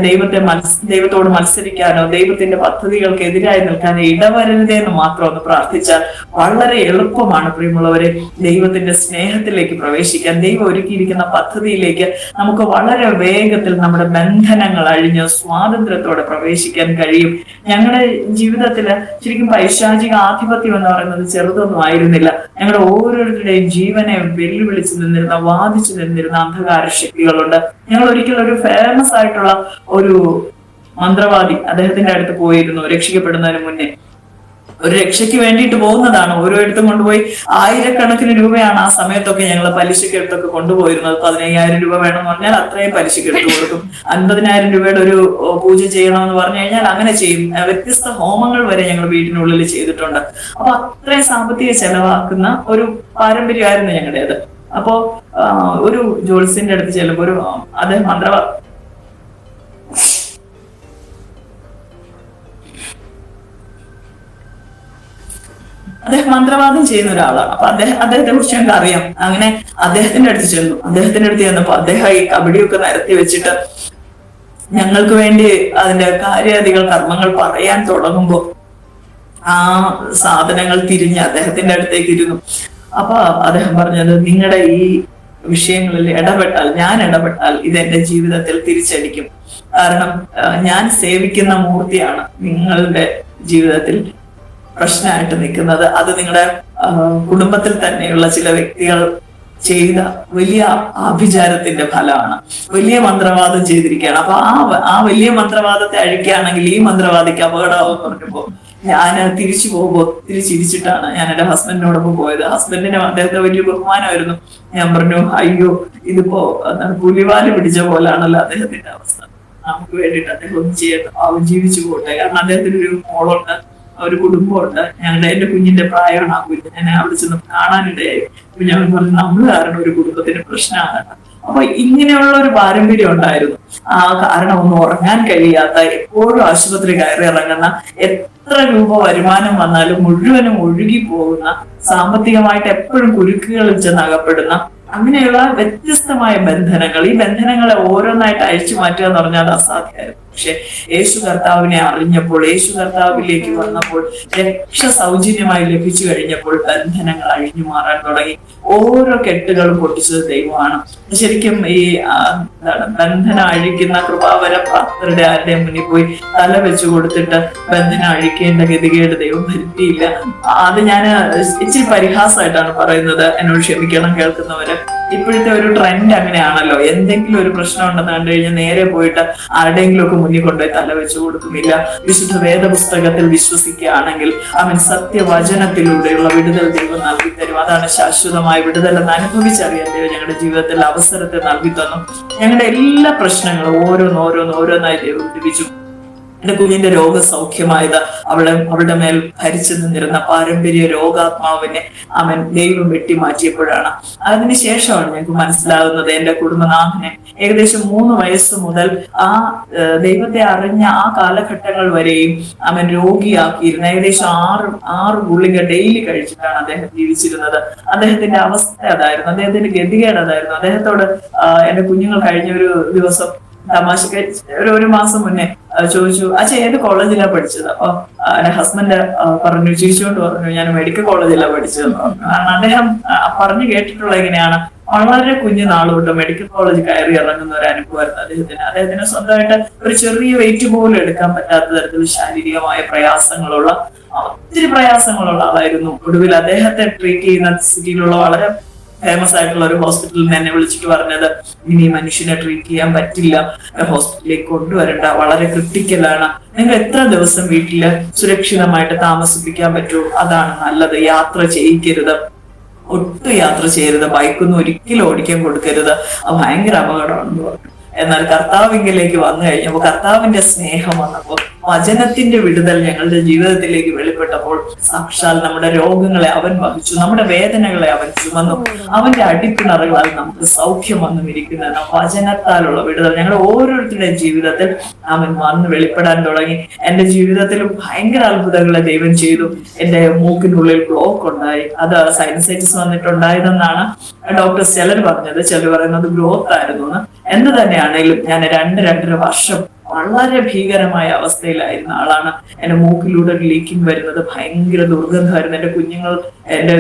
ദൈവത്തോട് മത്സരിക്കാനോ ദൈവത്തിന്റെ പദ്ധതികൾക്ക് എതിരായി നിൽക്കാനോ ഇടവരരുതേ എന്ന് മാത്രം ഒന്ന് പ്രാർത്ഥിച്ചാൽ വളരെ എളുപ്പമാണ് പ്രിയമുള്ളവരെ ദൈവത്തിന്റെ സ്നേഹത്തിലേക്ക് പ്രവേശിക്കാൻ. ദൈവം ഒരുക്കിയിരിക്കുന്ന പദ്ധതിയിലേക്ക് നമുക്ക് വളരെ വേഗത്തിൽ നമ്മുടെ ബന്ധനങ്ങൾ അഴിഞ്ഞ് സ്വാതന്ത്ര്യത്തോടെ പ്രവേശിക്കാൻ കഴിയും. ഞങ്ങളുടെ ജീവിതത്തില് ശരിക്കും പൈശാചിക ആധിപത്യം എന്ന് പറയുന്നത് ചെറുതൊന്നും ആയിരുന്നില്ല. ഞങ്ങളുടെ ഓരോരുത്തരുടെയും ജീവനെ വെല്ലുവിളിച്ച് നിന്നിരുന്ന, വാദിച്ചു നിന്നിരുന്ന അന്ധകാര ശക്തികളുണ്ട്. ഞങ്ങൾ ഒരിക്കലും ഒരു ഫേമസ് ആയിട്ടുള്ള ഒരു മന്ത്രവാദി അദ്ദേഹത്തിന്റെ അടുത്ത് പോയിരുന്നു രക്ഷിക്കപ്പെടുന്നതിന് മുന്നേ. ഒരു രക്ഷയ്ക്ക് വേണ്ടിയിട്ട് പോകുന്നതാണ്. ഓരോരുത്തും കൊണ്ടുപോയി 1000കണക്കിന് രൂപയാണ് ആ സമയത്തൊക്കെ ഞങ്ങൾ പലിശക്കെടുത്തൊക്കെ കൊണ്ടുപോയിരുന്നത്. 15,000 രൂപ വേണമെന്ന് പറഞ്ഞാൽ അത്രയും പലിശക്കെടുത്ത് കൊടുക്കും. 50,000 രൂപയുടെ ഒരു പൂജ ചെയ്യണമെന്ന് പറഞ്ഞു കഴിഞ്ഞാൽ അങ്ങനെ ചെയ്യും. വ്യത്യസ്ത ഹോമങ്ങൾ വരെ ഞങ്ങൾ വീടിനുള്ളിൽ ചെയ്തിട്ടുണ്ട്. അപ്പൊ അത്രയും സാമ്പത്തിക ചെലവാക്കുന്ന ഒരു പാരമ്പര്യമായിരുന്നു ഞങ്ങളുടേത്. അപ്പോ ഒരു ജോത്സ്യന്റെ അടുത്ത് ചെല്ലുമ്പോ അദ്ദേഹം മന്ത്രവാദം ചെയ്യുന്ന ഒരാളാണ്. അപ്പൊ അദ്ദേഹത്തെ കുറിച്ച് ഞങ്ങൾക്ക് അറിയാം. അങ്ങനെ അദ്ദേഹത്തിന്റെ അടുത്ത് ചെന്നപ്പോ അദ്ദേഹം ഈ കബഡിയൊക്കെ നിരത്തി വെച്ചിട്ട് ഞങ്ങൾക്ക് വേണ്ടി അതിന്റെ കാര്യാദികൾ കർമ്മങ്ങൾ പറയാൻ തുടങ്ങുമ്പോ ആ സാധനങ്ങൾ തിരിഞ്ഞ് അദ്ദേഹത്തിന്റെ അടുത്തേക്ക് ഇരുന്നു. അപ്പൊ അദ്ദേഹം പറഞ്ഞത്, നിങ്ങളുടെ ഈ വിഷയങ്ങളിൽ ഞാൻ ഇടപെട്ടാൽ ഇതെന്റെ ജീവിതത്തിൽ തിരിച്ചടിക്കും. കാരണം ഞാൻ സേവിക്കുന്ന മൂർത്തിയാണ് നിങ്ങളുടെ ജീവിതത്തിൽ പ്രശ്നമായിട്ട് നിൽക്കുന്നത്. അത് നിങ്ങളുടെ കുടുംബത്തിൽ തന്നെയുള്ള ചില വ്യക്തികൾ ചെയ്ത വലിയ ആഭിചാരത്തിന്റെ ഫലമാണ്. വലിയ മന്ത്രവാദം ചെയ്തിരിക്കുകയാണ്. അപ്പൊ ആ വലിയ മന്ത്രവാദത്തെ അഴിക്കുകയാണെങ്കിൽ ഈ മന്ത്രവാദിക്ക് അപകടമാവെന്ന് പറഞ്ഞപ്പോ ഞാൻ തിരിച്ചു പോകുമ്പോ ഒത്തിരി ചിരിച്ചിട്ടാണ് ഞാൻ എന്റെ ഹസ്ബൻഡിനോടൊപ്പം പോയത്. ഹസ്ബൻഡിന് അദ്ദേഹത്തെ വലിയ ബഹുമാനമായിരുന്നു. ഞാൻ പറഞ്ഞു, അയ്യോ ഇതിപ്പോ പുലിവാല് പിടിച്ച പോലാണല്ലോ അദ്ദേഹത്തിന്റെ അവസ്ഥ. നമുക്ക് വേണ്ടിയിട്ട് അദ്ദേഹം ഒന്നും ചെയ്യട്ടെ, അവൻ ജീവിച്ചു പോട്ടെ. കാരണം അദ്ദേഹത്തിന് ഒരു മോളുണ്ട്. ഒരു കുടുംബമുണ്ട്. എന്റെ കുഞ്ഞിന്റെ പ്രായമാണ് ആ കുഞ്ഞ്. ഞാൻ അവിടെ ചെന്ന് കാണാനിടയായി. അപ്പൊ ഞാൻ പറഞ്ഞു, നമ്മൾ കാരണം ഒരു കുടുംബത്തിന് പ്രശ്നമാണ്. അപ്പൊ ഇങ്ങനെയുള്ള ഒരു പാരമ്പര്യം ഉണ്ടായിരുന്നു. കാരണം ഒന്നും ഉറങ്ങാൻ കഴിയാത്ത, എപ്പോഴും ആശുപത്രി കയറി ഇറങ്ങുന്ന, എത്ര രൂപ വരുമാനം വന്നാലും മുഴുവനും ഒഴുകി പോകുന്ന, സാമ്പത്തികമായിട്ട് എപ്പോഴും കുരുക്കുകളിൽ ചെന്ന് അകപ്പെടുന്ന അങ്ങനെയുള്ള വ്യത്യസ്തമായ ബന്ധനങ്ങൾ. ഈ ബന്ധനങ്ങളെ ഓരോന്നായിട്ട് അഴിച്ചു മാറ്റുക എന്ന് പറഞ്ഞാൽ അത് അസാധ്യമായിരുന്നു. പക്ഷെ യേശു കർത്താവിനെ അറിഞ്ഞപ്പോൾ, യേശു കർത്താവിലേക്ക് വന്നപ്പോൾ, രക്ഷ സൗജന്യമായി ലഭിച്ചു കഴിഞ്ഞപ്പോൾ ബന്ധനങ്ങൾ അഴിഞ്ഞു മാറാൻ തുടങ്ങി. ഓരോ കെട്ടുകളും പൊട്ടിച്ചത് ദൈവമാണ്. ശരിക്കും ഈ ബന്ധനം അഴിക്കുന്ന കൃപാവര പ്രാപ്തരുടെ ആരുടെയും മുന്നിൽ പോയി തല വെച്ചു കൊടുത്തിട്ട് ബന്ധനം അഴിക്കേണ്ട ഗതികേട് ദൈവം വരുത്തിയില്ല. അത് ഞാൻ ഇച്ചിരി പരിഹാസമായിട്ടാണ് പറയുന്നത്, എന്നോട് ക്ഷമിക്കണം കേൾക്കുന്നവര്. ഇപ്പോഴത്തെ ഒരു ട്രെൻഡ് അങ്ങനെയാണല്ലോ. എന്തെങ്കിലും ഒരു പ്രശ്നം ഉണ്ടെന്ന് കണ്ടു കഴിഞ്ഞാൽ നേരെ പോയിട്ട് ആരുടെയെങ്കിലും ഒക്കെ മുന്നിൽ കൊണ്ടുപോയി തല വെച്ചു കൊടുക്കുന്നില്ല. വിശുദ്ധ വേദപുസ്തകത്തിൽ വിശ്വസിക്കുകയാണെങ്കിൽ അവൻ സത്യവചനത്തിലൂടെയുള്ള വിടുതൽ ദൈവം നൽകി തരും. അതാണ് ശാശ്വതമായ വിടുതൽ എന്ന് അനുഭവിച്ചറിയാൻ ദൈവം ഞങ്ങളുടെ ജീവിതത്തിൽ അവസരത്തെ നൽകി തന്നു. ഞങ്ങളുടെ എല്ലാ പ്രശ്നങ്ങളും ഓരോന്നായി ദൈവം വിടുവിച്ചു. എന്റെ കുഞ്ഞിന്റെ രോഗസൗഖ്യമായത് അവളുടെ മേൽ ഭരിച്ചു നിന്നിരുന്ന പാരമ്പര്യ രോഗാത്മാവിനെ അവൻ ദൈവം വെട്ടിമാറ്റിയപ്പോഴാണ്. അതിനുശേഷമാണ് ഞങ്ങൾക്ക് മനസ്സിലാകുന്നത് എന്റെ കുടുംബനാഥനെ ഏകദേശം 3 വയസ്സ് മുതൽ ആ ദൈവത്തെ അറിഞ്ഞ ആ കാലഘട്ടങ്ങൾ വരെയും അവൻ രോഗിയാക്കിയിരുന്നു. ഏകദേശം 6 ഗുളിക ഡെയിലി കഴിച്ചിട്ടാണ് അദ്ദേഹം ജീവിച്ചിരുന്നത്. അദ്ദേഹത്തിന്റെ അവസ്ഥ അതായിരുന്നു, അദ്ദേഹത്തിന്റെ ഗതികേട് അതായിരുന്നു. അദ്ദേഹത്തോട് എന്റെ കുഞ്ഞുങ്ങൾ കഴിഞ്ഞ ഒരു ദിവസം തമാശക്ക് ഒരു മാസം മുന്നേ ചോദിച്ചു, അച്ഛാ ഏത് കോളേജിലാണ് പഠിച്ചത്? അപ്പൊ എന്റെ ഹസ്ബൻഡ് പറഞ്ഞു, ചിരിച്ചുകൊണ്ട് പറഞ്ഞു, ഞാൻ മെഡിക്കൽ കോളേജിലാണ് പഠിച്ചത്. കാരണം അദ്ദേഹം പറഞ്ഞു കേട്ടിട്ടുള്ള എങ്ങനെയാണ്, വളരെ കുഞ്ഞു നാളുകൊണ്ട് മെഡിക്കൽ കോളേജ് കയറി ഇറങ്ങുന്ന ഒരു അനുഭവമായിരുന്നു അദ്ദേഹത്തിന് സ്വന്തമായിട്ട് ഒരു ചെറിയ വെയിറ്റ് പോലും എടുക്കാൻ പറ്റാത്ത തരത്തിൽ ശാരീരികമായ പ്രയാസങ്ങളുള്ള, ഒത്തിരി പ്രയാസങ്ങളുള്ള ആളായിരുന്നു. ഒടുവിൽ അദ്ദേഹത്തെ ട്രീറ്റ് ചെയ്യുന്ന സിറ്റിയിലുള്ള വളരെ ഫേമസ് ആയിട്ടുള്ള ഒരു ഹോസ്പിറ്റലിൽ നിന്ന് എന്നെ വിളിച്ചിട്ട് പറഞ്ഞത്, ഇനി മനുഷ്യനെ ട്രീറ്റ് ചെയ്യാൻ പറ്റില്ല, ഹോസ്പിറ്റലിലേക്ക് കൊണ്ടുവരണ്ട, വളരെ ക്രിട്ടിക്കലാണ്, നിങ്ങൾ എത്ര ദിവസം വീട്ടില് സുരക്ഷിതമായിട്ട് താമസിപ്പിക്കാൻ പറ്റൂ അതാണ് നല്ലത്, യാത്ര ചെയ്യിക്കരുത്, ഒട്ടും യാത്ര ചെയ്യരുത്, ബൈക്കൊന്നും ഒരിക്കലും ഓടിക്കാൻ കൊടുക്കരുത്, അത് ഭയങ്കര അപകടമാണെന്ന് പറഞ്ഞു. എന്നാൽ കർത്താവിങ്കിലേക്ക് വന്നു കഴിഞ്ഞപ്പോൾ, കർത്താവിന്റെ സ്നേഹം വന്നപ്പോൾ, വചനത്തിന്റെ വിടുതൽ ഞങ്ങളുടെ ജീവിതത്തിലേക്ക് വെളിപ്പെട്ടപ്പോൾ, സാക്ഷാൽ നമ്മുടെ രോഗങ്ങളെ അവൻ വഹിച്ചു, നമ്മുടെ വേദനകളെ അവൻ ചുമന്നു, അവന്റെ അടിപ്പിണറുകളാൽ നമുക്ക് സൗഖ്യം വന്നു ഇരിക്കുന്നതാണ് വചനത്താലുള്ള വിടുതൽ ഞങ്ങളുടെ ഓരോരുത്തരുടെയും ജീവിതത്തിൽ അവൻ വന്ന് വെളിപ്പെടാൻ തുടങ്ങി. എന്റെ ജീവിതത്തിലും ഭയങ്കര അത്ഭുതങ്ങളെ ദൈവം ചെയ്തു. എന്റെ മൂക്കിനുള്ളിൽ ബ്ലോക്ക് ഉണ്ടായി, അത് സൈനസൈറ്റിസ് വന്നിട്ടുണ്ടായതെന്നാണ് ഡോക്ടേഴ്സ് ചിലർ പറഞ്ഞത്. ചിലർ പറയുന്നത് ഗ്രോത്ത് ആയിരുന്നു. എന്ത് തന്നെയാണെങ്കിലും ഞാൻ 2-2.5 വർഷം വളരെ ഭീകരമായ അവസ്ഥയിലായിരുന്ന ആളാണ്. എന്റെ മൂക്കിലൂടെ ഒരു ലീക്കിംഗ് വരുന്നത്, ഭയങ്കര ദുർഗന്ധമായിരുന്നു. എന്റെ കുഞ്ഞുങ്ങൾ, എന്റെ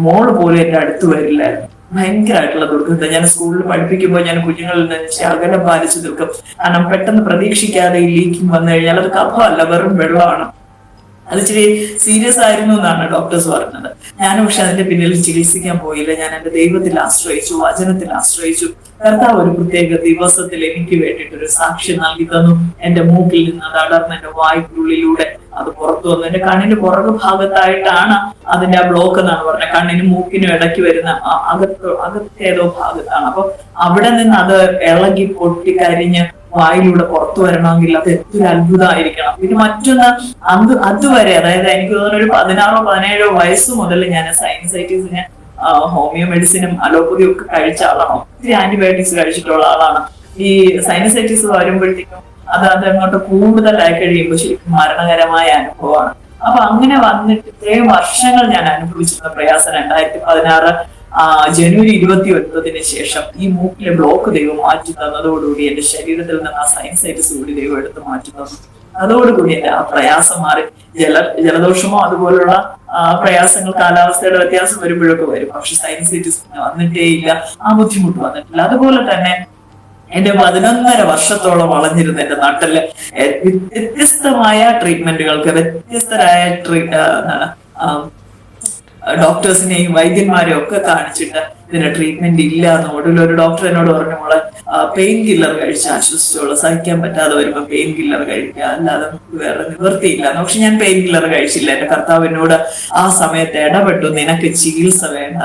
മോള് പോലും എന്റെ അടുത്ത് വരില്ലായിരുന്നു. ഭയങ്കരമായിട്ടുള്ള ദുർഗന്ധം. ഞാൻ സ്കൂളിൽ പഠിപ്പിക്കുമ്പോൾ ഞാൻ കുഞ്ഞുങ്ങളിൽ നിന്ന് അകലം പാലിച്ചു നിൽക്കും. കാരണം പെട്ടെന്ന് പ്രതീക്ഷിക്കാതെ ഈ ലീക്കിംഗ് വന്നു കഴിഞ്ഞാൽ അത് കഫമല്ല, വെറും വെള്ളമാണ്. അത് ഇച്ചിരി സീരിയസ് ആയിരുന്നു എന്നാണ് ഡോക്ടേഴ്സ് പറഞ്ഞത്. ഞാനും പക്ഷെ അതിന്റെ പിന്നിൽ ചികിത്സിക്കാൻ പോയില്ല. ഞാൻ എന്റെ ദൈവത്തിൽ ആശ്രയിച്ചു, വചനത്തിൽ ആശ്രയിച്ചു. കർത്താവ് ഒരു പ്രത്യേക ദിവസത്തിൽ എനിക്ക് വേണ്ടിയിട്ടൊരു സാക്ഷി നൽകി തന്നു. എന്റെ മൂക്കിൽ നിന്ന് അത് അടർന്ന് എന്റെ വായ്ക്കുള്ളിലൂടെ അത് പുറത്തു വന്നു. എന്റെ കണ്ണിന്റെ പുറകു ഭാഗത്തായിട്ടാണ് അതിന്റെ ആ ബ്ലോക്ക് എന്നാണ് പറഞ്ഞത്. കണ്ണിനും മൂക്കിനും ഇടയ്ക്ക് വരുന്ന അകത്തേതോ ഭാഗത്താണ്. അപ്പൊ അവിടെ നിന്ന് അത് ഇളകി പൊട്ടി കരിഞ്ഞ് വായിലൂടെ പുറത്തു വരണമെങ്കിൽ അത് എത്ര അത്ഭുതമായിരിക്കണം. പിന്നെ മറ്റൊന്ന്, അതുവരെ, അതായത് എനിക്ക് തോന്നുന്നു ഒരു 16-17 വയസ്സ് മുതൽ ഞാൻ സൈനസൈറ്റിസിന് ഹോമിയോ മെഡിസിനും അലോപ്പതിയും ഒക്കെ കഴിച്ച ആളാണ്. ഒത്തിരി ആന്റിബയോട്ടിക്സ് കഴിച്ചിട്ടുള്ള ആളാണ്. ഈ സൈനസൈറ്റിസ് വരുമ്പോഴത്തേക്കും അത് അങ്ങോട്ട് കൂടുതലായി കഴിയുമ്പോൾ ശരിക്കും മരണകരമായ അനുഭവമാണ്. അപ്പൊ അങ്ങനെ വന്നിട്ട് ഇത്രയും വർഷങ്ങൾ ഞാൻ അനുഭവിച്ചിരുന്ന പ്രയാസം 2016 ജനുവരി 29 ശേഷം ഈ മൂക്കിലെ ബ്ലോക്ക് ദൈവം മാറ്റി തന്നതോടുകൂടി എന്റെ ശരീരത്തിൽ നിന്ന് ആ സൈനസൈറ്റിസ് കൂടി ദൈവം എടുത്ത് മാറ്റി തന്നു. അതോടുകൂടി എന്റെ ആ പ്രയാസം മാറി. ജലദോഷമോ അതുപോലുള്ള പ്രയാസങ്ങൾ കാലാവസ്ഥയുടെ വ്യത്യാസം വരുമ്പോഴൊക്കെ വരും. പക്ഷെ സൈനസൈറ്റിസ് വന്നിട്ടേ ഇല്ല, ആ ബുദ്ധിമുട്ട് വന്നിട്ടില്ല. അതുപോലെ തന്നെ എന്റെ 11.5 വർഷത്തോളം വളഞ്ഞിരുന്ന എന്റെ നാട്ടില് വ്യത്യസ്തമായ ട്രീറ്റ്മെന്റുകൾക്ക്, വ്യത്യസ്തരായ ഡോക്ടേഴ്സിനെയും വൈദ്യന്മാരെയും ഒക്കെ കാണിച്ചിട്ട് ഇതിന് ട്രീറ്റ്മെന്റ് ഇല്ല എന്ന് ഒടുവിൽ ഒരു ഡോക്ടർ എന്നോട് പറഞ്ഞു, മോളെ പെയിൻ കില്ലർ കഴിച്ച് ആശ്വസിച്ചോളൂ, സഹിക്കാൻ പറ്റാതെ വരുമ്പോൾ പെയിൻ കില്ലർ കഴിക്കുക, അല്ലാതെ നമുക്ക് വേറെ നിവൃത്തിയില്ല. പക്ഷെ ഞാൻ പെയിൻ കില്ലർ കഴിച്ചില്ല. എന്റെ കർത്താവിനോട് ആ സമയത്ത് ഇടപെട്ടു, നിനക്ക് ചികിത്സ വേണ്ട.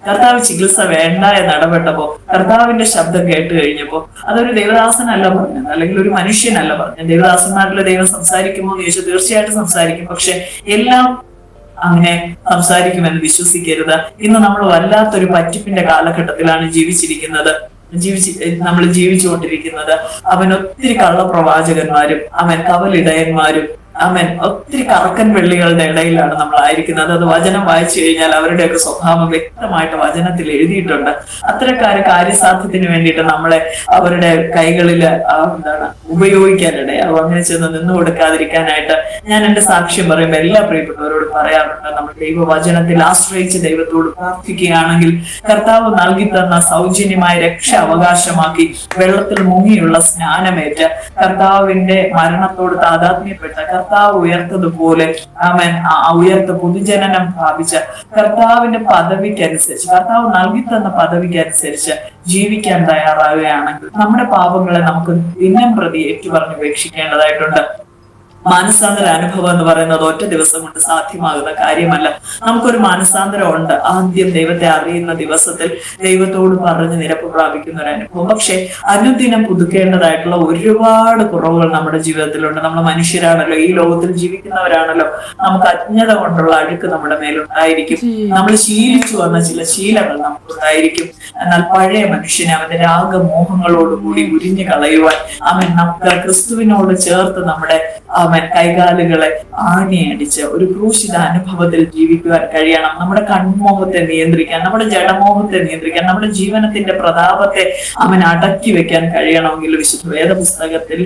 കർത്താവ് ചികിത്സ വേണ്ട എന്ന് ഇടപെട്ടപ്പോ കർത്താവിന്റെ ശബ്ദം കേട്ട് കഴിഞ്ഞപ്പോ അതൊരു ദൈവദാസനല്ല പറഞ്ഞത്, അല്ലെങ്കിൽ ഒരു മനുഷ്യനല്ല പറഞ്ഞത്. ദൈവദാസന്മാരിലെ ദൈവം സംസാരിക്കുമോ എന്ന് ചോദിച്ചാൽ തീർച്ചയായിട്ടും സംസാരിക്കും. പക്ഷെ എല്ലാം അങ്ങനെ സംസാരിക്കുമെന്ന് വിശ്വസിക്കരുത്. ഇന്ന് നമ്മൾ വല്ലാത്തൊരു പറ്റിപ്പിന്റെ കാലഘട്ടത്തിലാണ് നമ്മൾ ജീവിച്ചുകൊണ്ടിരിക്കുന്നത്. അവൻ ഒത്തിരി കള്ളപ്രവാചകന്മാരും അവൻ കവലിടയന്മാരും അവൻ ഒത്തിരി കറക്കൻ വെള്ളികളുടെ ഇടയിലാണ് നമ്മൾ ആയിരിക്കുന്നത്. അത് വചനം വായിച്ചു കഴിഞ്ഞാൽ അവരുടെയൊക്കെ സ്വഭാവം വ്യക്തമായിട്ട് വചനത്തിൽ എഴുതിയിട്ടുണ്ട്. അത്തരക്കാര് കാര്യസാധ്യത്തിന് വേണ്ടിയിട്ട് നമ്മളെ അവരുടെ കൈകളിൽ ഉപയോഗിക്കാനിടയാവും. അങ്ങനെ ചെന്ന് നിന്നു കൊടുക്കാതിരിക്കാനായിട്ട് ഞാൻ എന്റെ സാക്ഷ്യം പറയുമ്പോൾ എല്ലാ പ്രിയപ്പെട്ടവരോട് പറയാറുണ്ട്, നമ്മൾ ദൈവവചനത്തിൽ ആശ്രയിച്ച് ദൈവത്തോട് പ്രാർത്ഥിക്കുകയാണെങ്കിൽ കർത്താവ് നൽകി തന്ന സൗജന്യമായ രക്ഷ അവകാശമാക്കി വെള്ളത്തിൽ മുങ്ങിയുള്ള സ്നാനമേറ്റ് കർത്താവിന്റെ മരണത്തോട് താതാത്മ്യപ്പെട്ട കർത്താവ് ഉയർത്തതുപോലെ ഉയർത്ത പൊതുജനനം പ്രാപിച്ച കർത്താവിന്റെ പദവിക്കനുസരിച്ച്, കർത്താവ് നൽകി തന്ന പദവിക്കനുസരിച്ച് ജീവിക്കാൻ തയ്യാറാവുകയാണെങ്കിൽ നമ്മുടെ പാപങ്ങളെ നമുക്ക് ദിനം പ്രതി ഏറ്റുപറഞ്ഞ് ഉപേക്ഷിക്കേണ്ടതായിട്ടുണ്ട്. മാനസാന്തര അനുഭവം എന്ന് പറയുന്നത് ഒറ്റ ദിവസം കൊണ്ട് സാധ്യമാകുന്ന കാര്യമല്ല. നമുക്കൊരു മാനസാന്തരം ഉണ്ട്. ആദ്യം ദൈവത്തെ അറിയുന്ന ദിവസത്തിൽ ദൈവത്തോട് പറഞ്ഞ് നിരപ്പ് പ്രാപിക്കുന്ന ഒരു അനുഭവം. പക്ഷെ അനുദിനം പുതുക്കേണ്ടതായിട്ടുള്ള ഒരുപാട് കുറവുകൾ നമ്മുടെ ജീവിതത്തിലുണ്ട്. നമ്മൾ മനുഷ്യരാണല്ലോ, ഈ ലോകത്തിൽ ജീവിക്കുന്നവരാണല്ലോ. നമുക്ക് അജ്ഞത കൊണ്ടുള്ള അഴുക്ക് നമ്മുടെ മേലുണ്ടായിരിക്കും. നമ്മൾ ശീലിച്ചു വന്ന ചില ശീലങ്ങൾ നമുക്കുണ്ടായിരിക്കും. എന്നാൽ പഴയ മനുഷ്യനെ അവന്റെ രാഗമോഹങ്ങളോടുകൂടി ഉരിഞ്ഞു കളയുവാൻ നമുക്ക് ക്രിസ്തുവിനോട് ചേർത്ത് നമ്മുടെ കൈകാലുകളെ ആണിയടിച്ച് ഒരു ക്രൂശിത അനുഭവത്തിൽ ജീവിക്കുവാൻ കഴിയണം. നമ്മുടെ കൺമോഹത്തെ നിയന്ത്രിക്കാൻ, നമ്മുടെ ജഡമോഹത്തെ നിയന്ത്രിക്കാൻ, നമ്മുടെ ജീവനത്തിന്റെ പ്രതാപത്തെ അടക്കി വെക്കാൻ കഴിയണമെങ്കിൽ വിശുദ്ധ വേദപുസ്തകത്തിൽ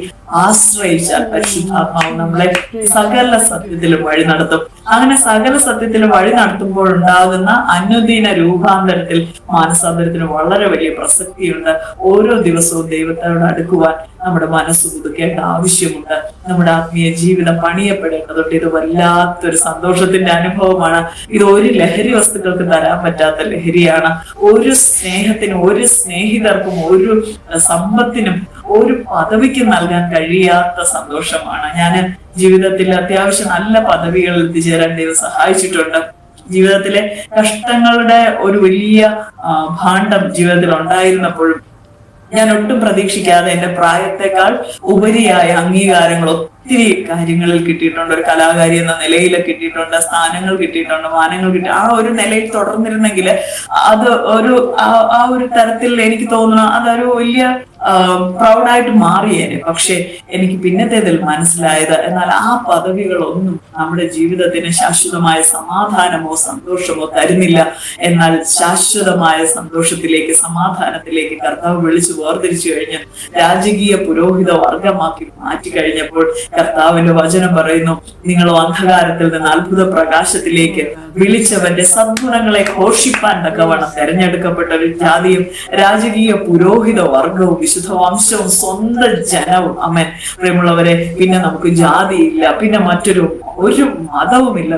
ആശ്രയിച്ചാൽ പരിശുദ്ധാത്മാവ് നമ്മളെ സകല സത്യത്തിലും വഴി നടത്തും. അങ്ങനെ സകല സത്യത്തിലും വഴി നടത്തുമ്പോൾ ഉണ്ടാകുന്ന അനുദിന രൂപാന്തരത്തിൽ മാനസാന്തരത്തിന് വളരെ വലിയ പ്രസക്തിയുണ്ട്. ഓരോ ദിവസവും ദൈവത്തോട് അടുക്കുവാൻ നമ്മുടെ മനസ്സ് പുതുക്കേണ്ട ആവശ്യമുണ്ട്. നമ്മുടെ ആത്മീയ ജീവിതം പണിയപ്പെടേണ്ടതുണ്ട്. ഇത് വല്ലാത്തൊരു സന്തോഷത്തിന്റെ അനുഭവമാണ്. ഇത് ഒരു ലഹരി വസ്തുക്കൾക്ക് തരാൻ പറ്റാത്ത ലഹരിയാണ്. ഒരു സ്നേഹത്തിനും ഒരു സ്നേഹിതർക്കും ഒരു സമ്പത്തിനും ഒരു പദവിക്കും നൽകാൻ കഴിയാത്ത സന്തോഷമാണ്. ഞാൻ ജീവിതത്തിൽ അത്യാവശ്യം നല്ല പദവികളിൽ എത്തിച്ചേരാൻ ദൈവം സഹായിച്ചിട്ടുണ്ട്. ജീവിതത്തിലെ കഷ്ടങ്ങളുടെ ഒരു വലിയ ഭാണ്ഡം ജീവിതത്തിൽ ഉണ്ടായിരുന്നപ്പോഴും ഞാൻ ഒട്ടും പ്രതീക്ഷിക്കാതെ എന്റെ പ്രായത്തെക്കാൾ ഉപരിയായ അംഗീകാരങ്ങൾ ഒത്തിരി കാര്യങ്ങളിൽ കിട്ടിയിട്ടുണ്ട്. ഒരു കലാകാരി എന്ന നിലയിൽ കിട്ടിയിട്ടുണ്ട്, സ്ഥാനങ്ങൾ കിട്ടിയിട്ടുണ്ട്, മാനങ്ങൾ കിട്ടി. ആ ഒരു നിലയിൽ തുടർന്നിരുന്നെങ്കിൽ അത് ആ ഒരു തരത്തിൽ എനിക്ക് തോന്നുന്നു അതൊരു വലിയ പ്രൗഡായിട്ട് മാറിയേനെ. പക്ഷെ എനിക്ക് പിന്നത്തേതിൽ മനസ്സിലായത്, എന്നാൽ ആ പദവികളൊന്നും നമ്മുടെ ജീവിതത്തിന് ശാശ്വതമായ സമാധാനമോ സന്തോഷമോ തരുന്നില്ല. എന്നാൽ ശാശ്വതമായ സന്തോഷത്തിലേക്ക്, സമാധാനത്തിലേക്ക് കർത്താവ് വിളിച്ചു വേർതിരിച്ചു കഴിഞ്ഞ് രാജകീയ പുരോഹിത വർഗമാക്കി മാറ്റി കഴിഞ്ഞപ്പോൾ കർത്താവിന്റെ വചനം പറയുന്നു, നിങ്ങൾ അന്ധകാരത്തിൽ നിന്ന് അത്ഭുത പ്രകാശത്തിലേക്ക് വിളിച്ചവന്റെ സദ്ഗുണങ്ങളെ ഘോഷിപ്പാൻ തക്കവണ്ണം തെരഞ്ഞെടുക്കപ്പെട്ട ഒരു ജാതിയും രാജകീയ പുരോഹിത വർഗവും വിശുദ്ധ വംശവും സ്വന്തം ജനവും. അമേൻ. പ്രിയമുള്ളവരെ, പിന്നെ നമുക്ക് ജാതിയില്ല, പിന്നെ ഒരു മതവുമില്ല.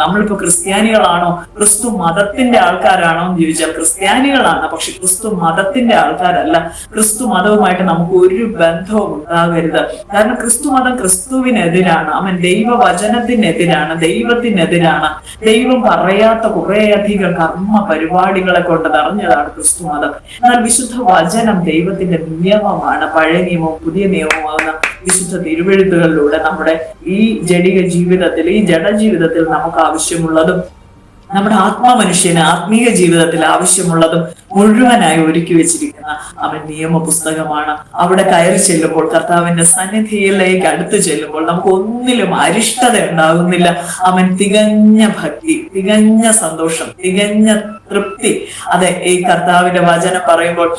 നമ്മളിപ്പോ ക്രിസ്ത്യാനികളാണോ, ക്രിസ്തു മതത്തിന്റെ ആൾക്കാരാണോ എന്ന് ചോദിച്ചാൽ ക്രിസ്ത്യാനികളാണ്. പക്ഷെ ക്രിസ്തു മതത്തിന്റെ ആൾക്കാരല്ല. ക്രിസ്തു മതവുമായിട്ട് നമുക്ക് ഒരു ബന്ധവും ഉണ്ടാകരുത്. കാരണം ക്രിസ്തു മതം ക്രിസ്തുവിനെതിരാണ്. അവൻ ദൈവവചനത്തിനെതിരാണ്, ദൈവത്തിനെതിരാണ്. ദൈവം പറയാത്ത കുറേയധികം കർമ്മ പരിപാടികളെ കൊണ്ട് നിറഞ്ഞതാണ് ക്രിസ്തു മതം. എന്നാൽ വിശുദ്ധ വചനം ദൈവത്തിന്റെ നിയമമാണ്. പഴയ നിയമവും പുതിയ നിയമവുമാകുന്ന വിശുദ്ധ തിരുവെഴുത്തുകളിലൂടെ നമ്മുടെ ഈ ജഡിക ജീവിതത്തിൽ, ഈ ജഡജീവിതത്തിൽ നമുക്ക് ആവശ്യമുള്ളതും നമ്മുടെ ആത്മമനുഷ്യന് ആത്മീയ ജീവിതത്തിൽ ആവശ്യമുള്ളതും മുഴുവനായി ഒരുക്കി വെച്ചിരിക്കുന്ന അവൻ നിയമ പുസ്തകമാണ്. അവിടെ കയറി ചെല്ലുമ്പോൾ, കർത്താവിന്റെ സന്നിധിയിലേക്ക് അടുത്ത് ചെല്ലുമ്പോൾ നമുക്ക് ഒന്നിലും അരിഷ്ടത ഉണ്ടാകുന്നില്ല. അവൻ തികഞ്ഞ ഭക്തി, തികഞ്ഞ സന്തോഷം, തികഞ്ഞ തൃപ്തി. അതെ, ഈ കർത്താവിന്റെ വചനം പറയുമ്പോൾ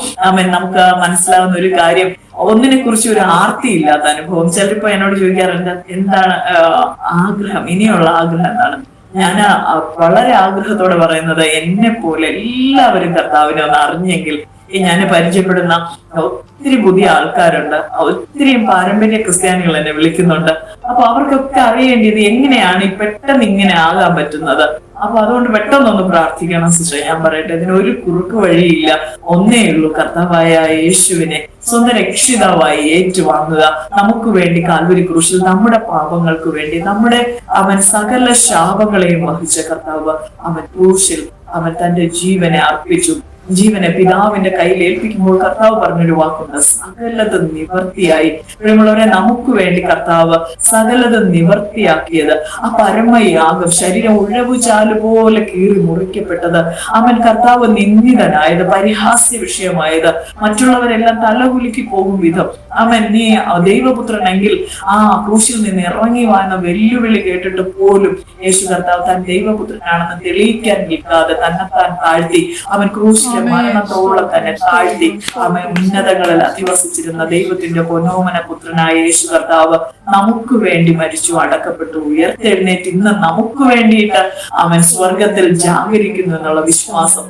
നമുക്ക് മനസ്സിലാവുന്ന ഒരു കാര്യം, ഒന്നിനെ കുറിച്ച് ഒരു ആർത്തി ഇല്ലാത്ത അനുഭവം. ചിലപ്പോ എന്നോട് ചോദിക്കാറുണ്ട്, എന്താണ് ആഗ്രഹം, ഇനിയുള്ള ആഗ്രഹം എന്താണ്? ഞാൻ വളരെ ആഗ്രഹത്തോടെ പറയുന്നത്, എന്നെ പോലെ എല്ലാവരും കർത്താവിനെ ഒന്ന് അറിഞ്ഞെങ്കിൽ. ഞാൻ പരിചയപ്പെടുന്ന ഒത്തിരി പുതിയ ആൾക്കാരുണ്ട്, ഒത്തിരിയും പാരമ്പര്യ ക്രിസ്ത്യാനികൾ എന്നെ വിളിക്കുന്നുണ്ട്. അപ്പൊ അവർക്കൊക്കെ അറിയേണ്ടത് എങ്ങനെയാണ് ഈ പെട്ടെന്ന് ഇങ്ങനെ ആകാൻ പറ്റുന്നത്. അപ്പൊ അതുകൊണ്ട് പെട്ടെന്നൊന്ന് പ്രാർത്ഥിക്കണം സിസ്റ്റർ. ഞാൻ പറയട്ടെ, ഇതിനൊരു കുറുക്ക് വഴിയില്ല. ഒന്നേ ഉള്ളൂ, കർത്താവായ യേശുവിനെ സ്വന്തം രക്ഷിതാവായി ഏറ്റുവാങ്ങുക. നമുക്ക് വേണ്ടി കാൽവരി ക്രൂശിൽ നമ്മുടെ പാപങ്ങൾക്ക് വേണ്ടി അവൻ സകല ശാപങ്ങളെയും വഹിച്ച കർത്താവ്, അവൻ ക്രൂശിൽ അവൻ തന്റെ ജീവനെ അർപ്പിച്ചു. ജീവനെ പിതാവിന്റെ കയ്യിൽ ഏൽപ്പിക്കുമ്പോൾ കർത്താവ് പറഞ്ഞൊരു വാക്കുണ്ട്, സകലത് നിവർത്തിയായി. പ്രിയമുള്ളവരെ, നമുക്ക് വേണ്ടി കർത്താവ് സകലത് നിവർത്തിയാക്കിയത്, ആ പരമയാഗം, ശരീരം ഉഴവുചാല് പോലെ കീറി മുറിക്കപ്പെട്ടത്, അവൻ കർത്താവ് നിന്ദിതനായത്, പരിഹാസ്യ വിഷയമായത്, മറ്റുള്ളവരെല്ലാം തലകുലുക്കി പോകും വിധം അവൻ നീ ദൈവപുത്രനെങ്കിൽ ആ ക്രൂശിൽ നിന്ന് ഇറങ്ങി വന്ന വെല്ലുവിളി കേട്ടിട്ട് പോലും യേശു കർത്താവ് താൻ ദൈവപുത്രനാണെന്ന് തെളിയിക്കാൻ നിൽക്കാതെ തന്നെത്താൻ താഴ്ത്തി. അവൻ ക്രൂശിലെ മരണത്തോളം തന്നെ താഴ്ത്തി. അവൻ ഉന്നതങ്ങളിൽ അധിവസിച്ചിരുന്ന ദൈവത്തിന്റെ പൊന്നോമന പുത്രനായ യേശു കർത്താവ് നമുക്ക് വേണ്ടി മരിച്ചു, അടക്കപ്പെട്ടു, ഉയർത്തെഴുന്നേറ്റ് ഇന്ന് നമുക്ക് വേണ്ടിയിട്ട് അവൻ സ്വർഗത്തിൽ ജാഗരിക്കുന്നു എന്നുള്ള വിശ്വാസം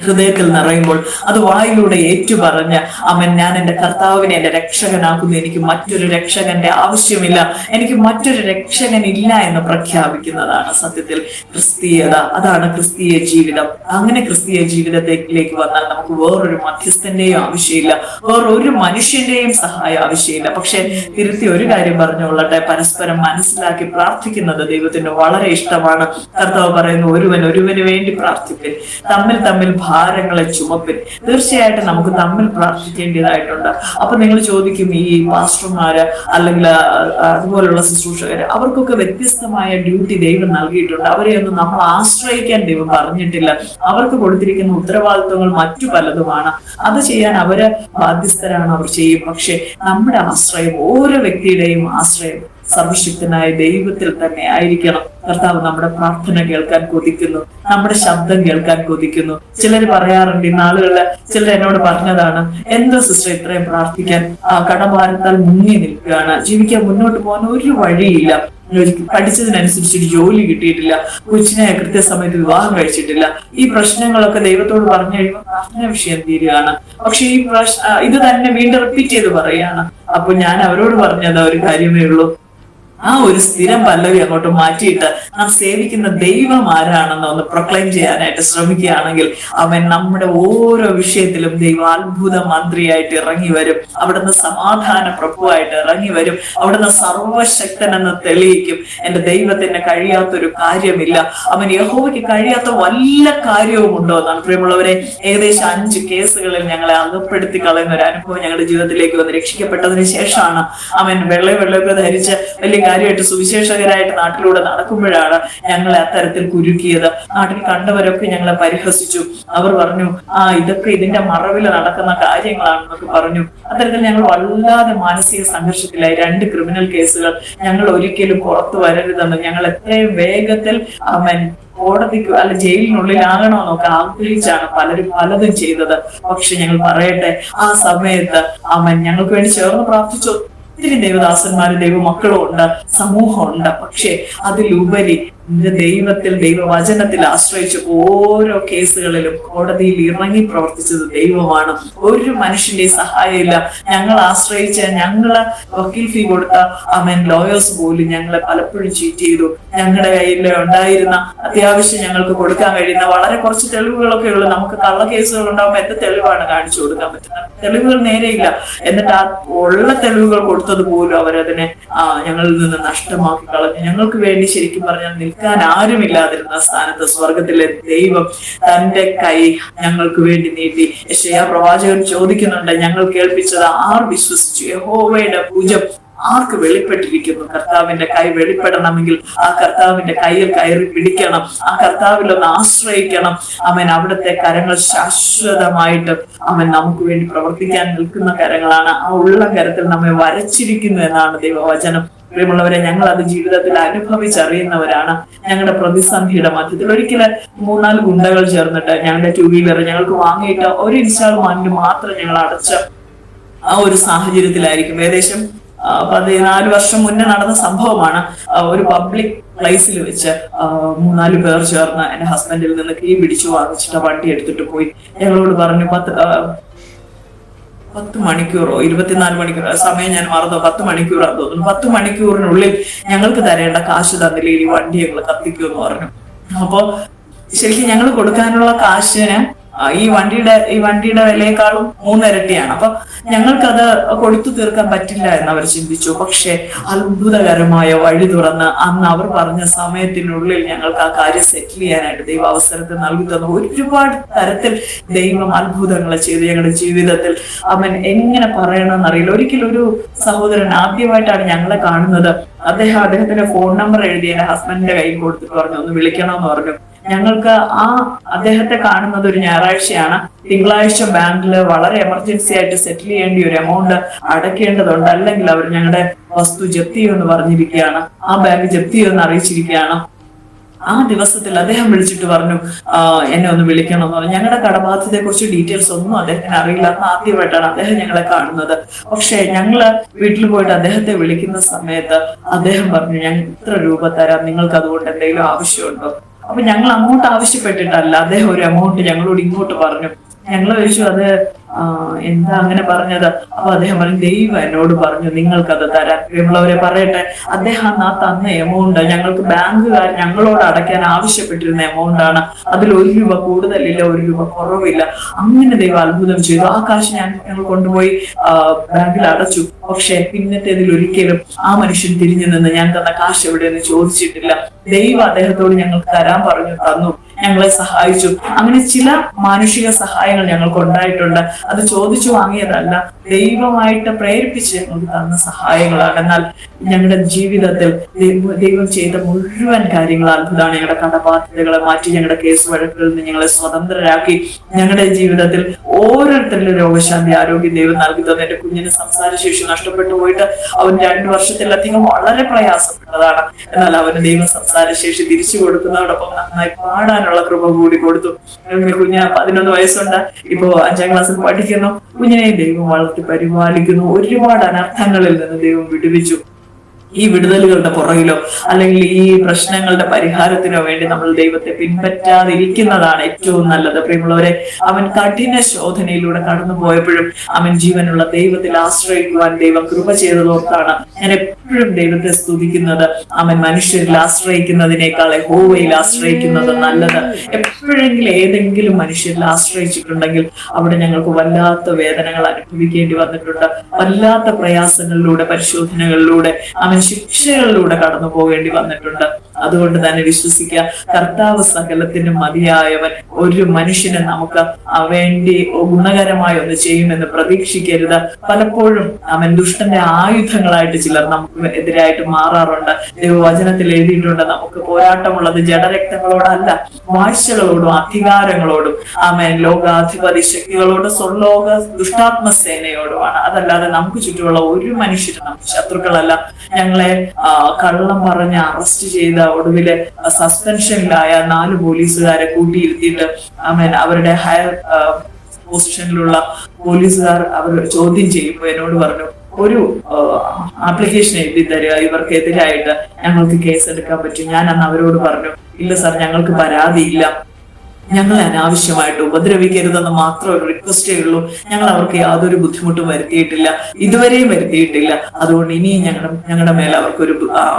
ഹൃദയത്തിൽ നിറയുമ്പോൾ അത് വായിലൂടെ ഏറ്റുപറഞ്ഞ് അവൻ ഞാൻ എൻ്റെ കർത്താവിനെ എൻ്റെ രക്ഷകനാക്കുന്നു, എനിക്ക് മറ്റൊരു രക്ഷകന്റെ ആവശ്യമില്ല, എനിക്ക് മറ്റൊരു രക്ഷകൻ ഇല്ല എന്ന് പ്രഖ്യാപിക്കുന്നതാണ് സത്യത്തിൽ ക്രിസ്തീയത. അതാണ് ക്രിസ്തീയ ജീവിതം. അങ്ങനെ ക്രിസ്തീയ ജീവിതത്തിലേക്ക് വന്നാൽ നമുക്ക് വേറൊരു മധ്യസ്ഥന്റെയും ആവശ്യമില്ല, വേറൊരു മനുഷ്യന്റെയും സഹായം ആവശ്യമില്ല. പക്ഷെ തിരുത്തി ഒരു കാര്യം പറഞ്ഞുകൊള്ളട്ടെ, പരസ്പരം മനസ്സിലാക്കി പ്രാർത്ഥിക്കുന്നത് ദൈവത്തിന് വളരെ ഇഷ്ടമാണ്. കർത്താവ് പറയുന്നു, ഒരുവന് വേണ്ടി പ്രാർത്ഥിപ്പിൻ, തമ്മിൽ ഭാരങ്ങളെ ചുമപ്പിൻ. തീർച്ചയായിട്ടും നമുക്ക് തമ്മിൽ പ്രാർത്ഥിക്കേണ്ടതായിട്ടുണ്ട്. അപ്പൊ നിങ്ങൾ ചോദിക്കും, ഈ പാസ്റ്റർമാര് അല്ലെങ്കിൽ അതുപോലുള്ള ശുശ്രൂഷകര്, അവർക്കൊക്കെ വ്യത്യസ്തമായ ഡ്യൂട്ടി ദൈവം നൽകിയിട്ടുണ്ട്. അവരെയൊന്നും നമ്മൾ ആശ്രയിക്കാൻ ദൈവം പറഞ്ഞിട്ടില്ല. അവർക്ക് കൊടുത്തിരിക്കുന്ന ഉത്തരവാദിത്വങ്ങൾ മറ്റു പലതുമാണ്. അത് ചെയ്യാൻ അവര് ബാധ്യസ്ഥരാണ്, അവർ ചെയ്യും. പക്ഷെ നമ്മുടെ ആശ്രയം, ഓരോ വ്യക്തിയുടെയും ആശ്രയം സർവശക്തനായ ദൈവത്തിൽ തന്നെ ആയിരിക്കണം. കർത്താവ് നമ്മുടെ പ്രാർത്ഥന കേൾക്കാൻ കൊതിക്കുന്നു, നമ്മുടെ ശബ്ദം കേൾക്കാൻ കൊതിക്കുന്നു. ചിലർ പറയാറുണ്ട്, ഇന്നാളുകളില് ചിലർ എന്നോട് പറഞ്ഞതാണ്, എന്താ സിസ്റ്റർ ഇത്രയും പ്രാർത്ഥിക്കാൻ, കടഭാരത്താൽ മുങ്ങി നിൽക്കുകയാണ്, ജീവിക്കാൻ മുന്നോട്ട് പോകാൻ ഒരു വഴിയില്ല, പഠിച്ചതിനനുസരിച്ച് ജോലി കിട്ടിയിട്ടില്ല, കൊച്ചിനെ കൃത്യസമയത്ത് വിവാഹം കഴിച്ചിട്ടില്ല. ഈ പ്രശ്നങ്ങളൊക്കെ ദൈവത്തോട് പറഞ്ഞു കഴിയുമ്പോൾ പ്രാർത്ഥന വിഷയം തീരുകയാണ്. പക്ഷെ ഈ ഇത് തന്നെ വീണ്ടും റിപ്പീറ്റ് ചെയ്ത് പറയുകയാണ്. അപ്പൊ ഞാൻ അവരോട് പറഞ്ഞത് ഒരു കാര്യമേ ഉള്ളൂ, ആ ഒരു സ്ഥിരം പല്ലവി അങ്ങോട്ട് മാറ്റിയിട്ട് നാം സേവിക്കുന്ന ദൈവം ആരാണെന്ന് ഒന്ന് പ്രൊക്ലെയിം ചെയ്യാനായിട്ട് ശ്രമിക്കുകയാണെങ്കിൽ അവൻ നമ്മുടെ ഓരോ വിഷയത്തിലും ദൈവം അത്ഭുത മന്ത്രിയായിട്ട് ഇറങ്ങി വരും. അവിടുന്ന് സമാധാന പ്രഭുവായിട്ട് ഇറങ്ങി വരും. അവിടുന്ന് സർവശക്തനെന്ന് തെളിയിക്കും. എന്റെ ദൈവത്തിന് കഴിയാത്തൊരു കാര്യമില്ല. അവൻ യഹോവയ്ക്ക് കഴിയാത്ത വല്ല കാര്യവും ഉണ്ടോ എന്നാണ്. പ്രിയമുള്ളവരെ, ഏകദേശം 5 കേസുകളിൽ ഞങ്ങളെ അകപ്പെടുത്തി കളയുന്ന ഒരു അനുഭവം ഞങ്ങളുടെ ജീവിതത്തിലേക്ക് വന്ന് രക്ഷിക്കപ്പെട്ടതിന് ശേഷമാണ്. അവൻ വെള്ളയൊക്കെ ധരിച്ച് വലിയ കാര്യമായിട്ട് സുവിശേഷകരായിട്ട് നാട്ടിലൂടെ നടക്കുമ്പോഴാണ് ഞങ്ങളെ അത്തരത്തിൽ കുരുക്കിയത്. നാട്ടിൽ കണ്ടവരൊക്കെ ഞങ്ങളെ പരിഹസിച്ചു. അവർ പറഞ്ഞു, ഇതൊക്കെ ഇതിന്റെ മറവിൽ നടക്കുന്ന കാര്യങ്ങളാണെന്നൊക്കെ പറഞ്ഞു. അത്തരത്തിൽ ഞങ്ങൾ വല്ലാതെ മാനസിക സംഘർഷത്തിലായി. 2 ക്രിമിനൽ കേസുകൾ. ഞങ്ങൾ ഒരിക്കലും പുറത്തു വരരുതെന്ന്, ഞങ്ങൾ എത്രയും വേഗത്തിൽ കോടതിക്ക് അല്ല ജയിലിനുള്ളിലാകണമെന്നൊക്കെ ആഗ്രഹിച്ചാണ് പലരും പലതും ചെയ്തത്. പക്ഷെ ഞങ്ങൾ പറയട്ടെ, ആ സമയത്ത് ഞങ്ങൾക്ക് വേണ്ടി ചേർന്ന് പ്രാർത്ഥിച്ചു. ഒത്തിരി ദൈവദാസന്മാരും ദൈവമക്കളും ഉണ്ട്, സമൂഹമുണ്ട്. പക്ഷെ അതിലുപരി ദൈവത്തിൽ, ദൈവവചനത്തിൽ ആശ്രയിച്ച് ഓരോ കേസുകളിലും കോടതിയിൽ ഇറങ്ങി പ്രവർത്തിച്ചത് ദൈവമാണ്. ഒരു മനുഷ്യന്റെ സഹായമില്ല. ഞങ്ങൾ ആശ്രയിച്ച, ഞങ്ങള് വക്കീൽ ഫീ കൊടുത്ത ലോയേഴ്സ് പോലും ഞങ്ങളെ പലപ്പോഴും ചീറ്റ് ചെയ്തു. ഞങ്ങളുടെ കയ്യിൽ ഉണ്ടായിരുന്ന അത്യാവശ്യം ഞങ്ങൾക്ക് കൊടുക്കാൻ കഴിയുന്ന വളരെ കുറച്ച് തെളിവുകളൊക്കെ ഉള്ളു. നമുക്ക് കള്ള കേസുകൾ ഉണ്ടാകുമ്പോൾ എന്ത് തെളിവാണ് കാണിച്ചു കൊടുക്കാൻ പറ്റുന്നത്? തെളിവുകൾ നേരെയില്ല. എന്നിട്ട് ആ ഉള്ള തെളിവുകൾ കൊടുത്തത് പോലും അവരതിനെ ഞങ്ങളിൽ നിന്ന് നഷ്ടമാക്കി കളഞ്ഞു. ഞങ്ങൾക്ക് വേണ്ടി ശരിക്കും പറഞ്ഞാൽ നിൽക്കാൻ ആരുമില്ലാതിരുന്ന സ്ഥാനത്ത് സ്വർഗത്തിലെ ദൈവം തന്റെ കൈ ഞങ്ങൾക്ക് വേണ്ടി നീട്ടി. യെശയ്യാ പ്രവാചകൻ ചോദിക്കുന്നുണ്ട്, ഞങ്ങൾ കേൾപ്പിച്ചത് ആർ വിശ്വസിച്ചു? യഹോവയുടെ ഭുജം ആർക്ക് വെളിപ്പെട്ടിരിക്കുന്നു? കർത്താവിന്റെ കൈ വെളിപ്പെടണമെങ്കിൽ ആ കർത്താവിന്റെ കയ്യിൽ കയറി പിടിക്കണം, ആ കർത്താവിലൊന്ന് ആശ്രയിക്കണം. അവിടുത്തെ കരങ്ങൾ ശാശ്വതമായിട്ട് നമുക്ക് വേണ്ടി പ്രവർത്തിക്കാൻ നിൽക്കുന്ന കരങ്ങളാണ്. ആ ഉള്ള കരത്തിൽ നമ്മെ വരച്ചിരിക്കുന്നു എന്നാണ് ദൈവവചനം. പ്രിയമുള്ളവരെ, ഞങ്ങൾ അത് ജീവിതത്തിൽ അനുഭവിച്ചറിയുന്നവരാണ്. ഞങ്ങളുടെ പ്രതിസന്ധിയുടെ മധ്യത്തിൽ ഒരിക്കലും 3-4 ഗുണ്ടകൾ ചേർന്നിട്ട് ഞങ്ങളുടെ 2 വീലർ ഞങ്ങൾക്ക് വാങ്ങിയിട്ട് 1 ഇൻസ്റ്റാൾമെന്റ് മാത്രം ഞങ്ങൾ അടച്ച ആ ഒരു സാഹചര്യത്തിലായിരിക്കും. ഏകദേശം 14 വർഷം മുന്നേ നടന്ന സംഭവമാണ്. ഒരു പബ്ലിക് പ്ലേസിൽ വെച്ച് 3-4 പേർ ചേർന്ന് എന്റെ ഹസ്ബൻഡിൽ നിന്ന് കീ പിടിച്ചു വാങ്ങിച്ചിട്ട് വണ്ടി എടുത്തിട്ട് പോയി. ഞങ്ങളോട് പറഞ്ഞു 10 മണിക്കൂറോ 24 മണിക്കൂറോ, സമയം ഞാൻ മറന്നോ, 10 മണിക്കൂറാന്ന് തോന്നുന്നു. 10 മണിക്കൂറിനുള്ളിൽ ഞങ്ങൾക്ക് തരേണ്ട കാശ് തന്നില്ല, ഈ വണ്ടി ഞങ്ങൾ കത്തിക്കുമെന്ന് പറഞ്ഞു. അപ്പൊ ശരിക്കും ഞങ്ങൾ കൊടുക്കാനുള്ള കാശിന് ഈ വണ്ടിയുടെ വിലയേക്കാളും 3 ഇരട്ടിയാണ്. അപ്പൊ ഞങ്ങൾക്കത് കൊടുത്തു തീർക്കാൻ പറ്റില്ല എന്ന് അവർ ചിന്തിച്ചു. പക്ഷെ അത്ഭുതകരമായ വഴി തുറന്ന് അന്ന് അവർ പറഞ്ഞ സമയത്തിനുള്ളിൽ ഞങ്ങൾക്ക് ആ കാര്യം സെറ്റിൽ ചെയ്യാനായിട്ട് ദൈവം അവസരത്തെ നൽകി തന്നു. ഒരുപാട് തരത്തിൽ ദൈവം അത്ഭുതങ്ങൾ ചെയ്ത് ഞങ്ങളുടെ ജീവിതത്തിൽ അവൻ എങ്ങനെ പറയണമെന്ന് അറിയില്ല. ഒരിക്കലും ഒരു സഹോദരൻ ആദ്യമായിട്ടാണ് ഞങ്ങളെ കാണുന്നത്. അദ്ദേഹത്തിന്റെ ഫോൺ നമ്പർ എഴുതി എന്റെ ഹസ്ബൻഡിന്റെ കയ്യിൽ കൊടുത്തിട്ട് പറഞ്ഞു ഒന്ന് വിളിക്കണമെന്ന് പറഞ്ഞു. ഞങ്ങൾക്ക് അദ്ദേഹത്തെ കാണുന്നത് ഒരു ഞായറാഴ്ചയാണ്. തിങ്കളാഴ്ച ബാങ്കിൽ വളരെ എമർജൻസി ആയിട്ട് സെറ്റിൽ ചെയ്യേണ്ട ഒരു എമൗണ്ട് അടയ്ക്കേണ്ടതുണ്ട്, അല്ലെങ്കിൽ അവർ ഞങ്ങളുടെ വസ്തു ജപ്തി ചെയ്യുമെന്ന് പറഞ്ഞിരിക്കുകയാണ്, ആ ബാങ്ക് ജപ്തി ചെയ്യുമെന്ന് അറിയിച്ചിരിക്കുകയാണ്. ആ ദിവസത്തിൽ അദ്ദേഹം വിളിച്ചിട്ട് പറഞ്ഞു എന്നെ ഒന്ന് വിളിക്കണമെന്ന് പറഞ്ഞു. ഞങ്ങളുടെ കടബാധ്യതയെ കുറിച്ച് ഡീറ്റെയിൽസ് ഒന്നും അദ്ദേഹത്തിന് അറിയില്ല. അന്ന് ആദ്യമായിട്ടാണ് അദ്ദേഹം ഞങ്ങളെ കാണുന്നത്. പക്ഷെ ഞങ്ങള് വീട്ടിൽ പോയിട്ട് അദ്ദേഹത്തെ വിളിക്കുന്ന സമയത്ത് അദ്ദേഹം പറഞ്ഞു ഞാൻ ഇത്ര രൂപ തരാം, നിങ്ങൾക്ക് അതുകൊണ്ട് എന്തെങ്കിലും ആവശ്യമുണ്ടോ? അപ്പൊ ഞങ്ങൾ അങ്ങോട്ട് ആവശ്യപ്പെട്ടിട്ടല്ല, അദ്ദേഹം ഒരു എമൗണ്ട് ഞങ്ങളോട് ഇങ്ങോട്ട് പറഞ്ഞു. ഞങ്ങൾ ചോദിച്ചു അത് എന്താ അങ്ങനെ പറഞ്ഞത്? അപ്പൊ അദ്ദേഹം പറഞ്ഞു ദൈവം എന്നോട് പറഞ്ഞു നിങ്ങൾക്കത് തരാൻ. നമ്മളവരെ പറയട്ടെ, അദ്ദേഹം ആ തന്ന എമൗണ്ട് ഞങ്ങൾക്ക് ബാങ്കുകാർ ഞങ്ങളോട് അടയ്ക്കാൻ ആവശ്യപ്പെട്ടിരുന്ന എമൗണ്ട് ആണ്. അതിൽ 1 രൂപ കൂടുതലില്ല, 1 രൂപ കുറവില്ല. അങ്ങനെ ദൈവം അത്ഭുതം ചെയ്തു. ആ കാശ് ഞങ്ങൾ കൊണ്ടുപോയി ബാങ്കിൽ അടച്ചു. പക്ഷെ പിന്നത്തേതിൽ ഒരിക്കലും ആ മനുഷ്യൻ തിരിഞ്ഞു നിന്ന് ഞാൻ തന്ന കാശ് എവിടെയെന്ന് ചോദിച്ചിട്ടില്ല. ദൈവം അദ്ദേഹത്തോട് ഞങ്ങൾക്ക് തരാൻ പറഞ്ഞു, തന്നു, ഞങ്ങളെ സഹായിച്ചു. അങ്ങനെ ചില മാനുഷിക സഹായങ്ങൾ ഞങ്ങൾക്ക് ഉണ്ടായിട്ടുണ്ട്. അത് ചോദിച്ചു വാങ്ങിയതല്ല, ദൈവമായിട്ട് പ്രേരിപ്പിച്ച് ഞങ്ങൾക്ക് തന്ന സഹായങ്ങളാണ്. എന്നാൽ ഞങ്ങളുടെ ജീവിതത്തിൽ ദൈവം ചെയ്ത മുഴുവൻ കാര്യങ്ങൾ അത്ഭുതമാണ്. ഞങ്ങളുടെ കടബാധ്യതകളെ മാറ്റി, ഞങ്ങളുടെ കേസ് വഴക്കുകളിൽ നിന്ന് ഞങ്ങളെ സ്വതന്ത്രരാക്കി. ഞങ്ങളുടെ ജീവിതത്തിൽ ഓരോരുത്തരിലും രോഗശാന്തി, ആരോഗ്യം ദൈവം നൽകി തന്നു. എന്റെ കുഞ്ഞിന് സംസാരശേഷി നഷ്ടപ്പെട്ടു പോയിട്ട് അവൻ 2 വർഷത്തിലധികം വളരെ പ്രയാസപ്പെട്ടതാണ്. എന്നാൽ അവന് ദൈവം സംസാരശേഷി തിരിച്ചു കൊടുക്കുന്നതോടൊപ്പം നന്നായി പാടാനുള്ള കൃപ കൂടി കൊടുത്തു. കുഞ്ഞിന് 11 വയസ്സുണ്ട്, ഇപ്പോ 5ാം ക്ലാസ്സിൽ പഠിക്കുന്നു. കുഞ്ഞിനെ ദൈവം വളർത്തി പരിപാലിക്കുന്നു. ഒരുപാട് അനർത്ഥങ്ങളിൽ നിന്ന് ദൈവം വിടുവിച്ചു. ഈ വിടുതലുകളുടെ പുറകിലോ അല്ലെങ്കിൽ ഈ പ്രശ്നങ്ങളുടെ പരിഹാരത്തിനോ വേണ്ടി നമ്മൾ ദൈവത്തെ പിൻപറ്റാതിരിക്കുന്നതാണ് ഏറ്റവും നല്ലത്. പ്രിയമുള്ളവരെ, അവൻ കഠിന ശോധനയിലൂടെ കടന്നു പോയപ്പോഴും അവൻ ജീവനുള്ള ദൈവത്തിൽ ആശ്രയിക്കുവാൻ ദൈവം കൃപ ചെയ്തതോർത്താണ് ഞാൻ എപ്പോഴും ദൈവത്തെ സ്തുതിക്കുന്നത്. അവൻ മനുഷ്യരിൽ ആശ്രയിക്കുന്നതിനേക്കാൾ യഹോവയിൽ ആശ്രയിക്കുന്നത് നല്ലത്. എപ്പോഴെങ്കിലും ഏതെങ്കിലും മനുഷ്യരിൽ ആശ്രയിച്ചിട്ടുണ്ടെങ്കിൽ അവിടെ ഞങ്ങൾക്ക് വല്ലാത്ത വേദനകൾ അനുഭവിക്കേണ്ടി വന്നിട്ടുണ്ട്. വല്ലാത്ത പ്രയാസങ്ങളിലൂടെ, പരിശോധനകളിലൂടെ, അവൻ ശിക്ഷകളിലൂടെ കടന്നു പോകേണ്ടി വന്നിട്ടുണ്ട്. അതുകൊണ്ട് തന്നെ വിശ്വസിക്കുക, കർത്താവ് സകലത്തിനും മതിയായവൻ. ഒരു മനുഷ്യനെ നമുക്ക് വേണ്ടി ഗുണകരമായി ഒന്ന് ചെയ്യുമെന്ന് പ്രതീക്ഷിക്കരുത്. പലപ്പോഴും അവൻ ദുഷ്ടന്റെ ആയുധങ്ങളായിട്ട് ചിലർ നമുക്ക് എതിരായിട്ട് മാറാറുണ്ട്. ദൈവവചനത്തിൽ എഴുതിയിട്ടുണ്ട്, നമുക്ക് പോരാട്ടമുള്ളത് ജഡരക്തങ്ങളോടല്ല, വാഴ്ചകളോടും അധികാരങ്ങളോടും, അവൻ ലോകാധിപതി ശക്തികളോടും സ്വർലോക ദുഷ്ടാത്മസേനയോടുമാണ്. അതല്ലാതെ നമുക്ക് ചുറ്റുമുള്ള ഒരു മനുഷ്യരും നമുക്ക് ശത്രുക്കളല്ല. ഞങ്ങളെ കള്ളം പറഞ്ഞ് അറസ്റ്റ് ചെയ്ത ഒടുവില് സസ്പെൻഷനിലായ 4 പോലീസുകാരെ കൂട്ടിയിരുത്തിയിട്ട് അവരുടെ ഹയർ പൊസിഷനിലുള്ള പോലീസുകാർ അവർ ചോദ്യം ചെയ്യുമ്പോൾ എന്നോട് പറഞ്ഞു ഒരു ആപ്ലിക്കേഷൻ എഴുതി തരിക, ഇവർക്കെതിരായിട്ട് ഞങ്ങൾക്ക് കേസ് എടുക്കാൻ പറ്റും. ഞാൻ അന്ന് അവരോട് പറഞ്ഞു ഇല്ല സാർ, ഞങ്ങൾക്ക് പരാതിയില്ല, ഞങ്ങളെ അനാവശ്യമായിട്ട് ഉപദ്രവിക്കരുതെന്ന് മാത്രം ഒരു റിക്വസ്റ്റേ ഉള്ളൂ. ഞങ്ങൾ അവർക്ക് യാതൊരു ബുദ്ധിമുട്ടും വരുത്തിയിട്ടില്ല, ഇതുവരെയും വരുത്തിയിട്ടില്ല. അതുകൊണ്ട് ഇനിയും ഞങ്ങളുടെ മേലെ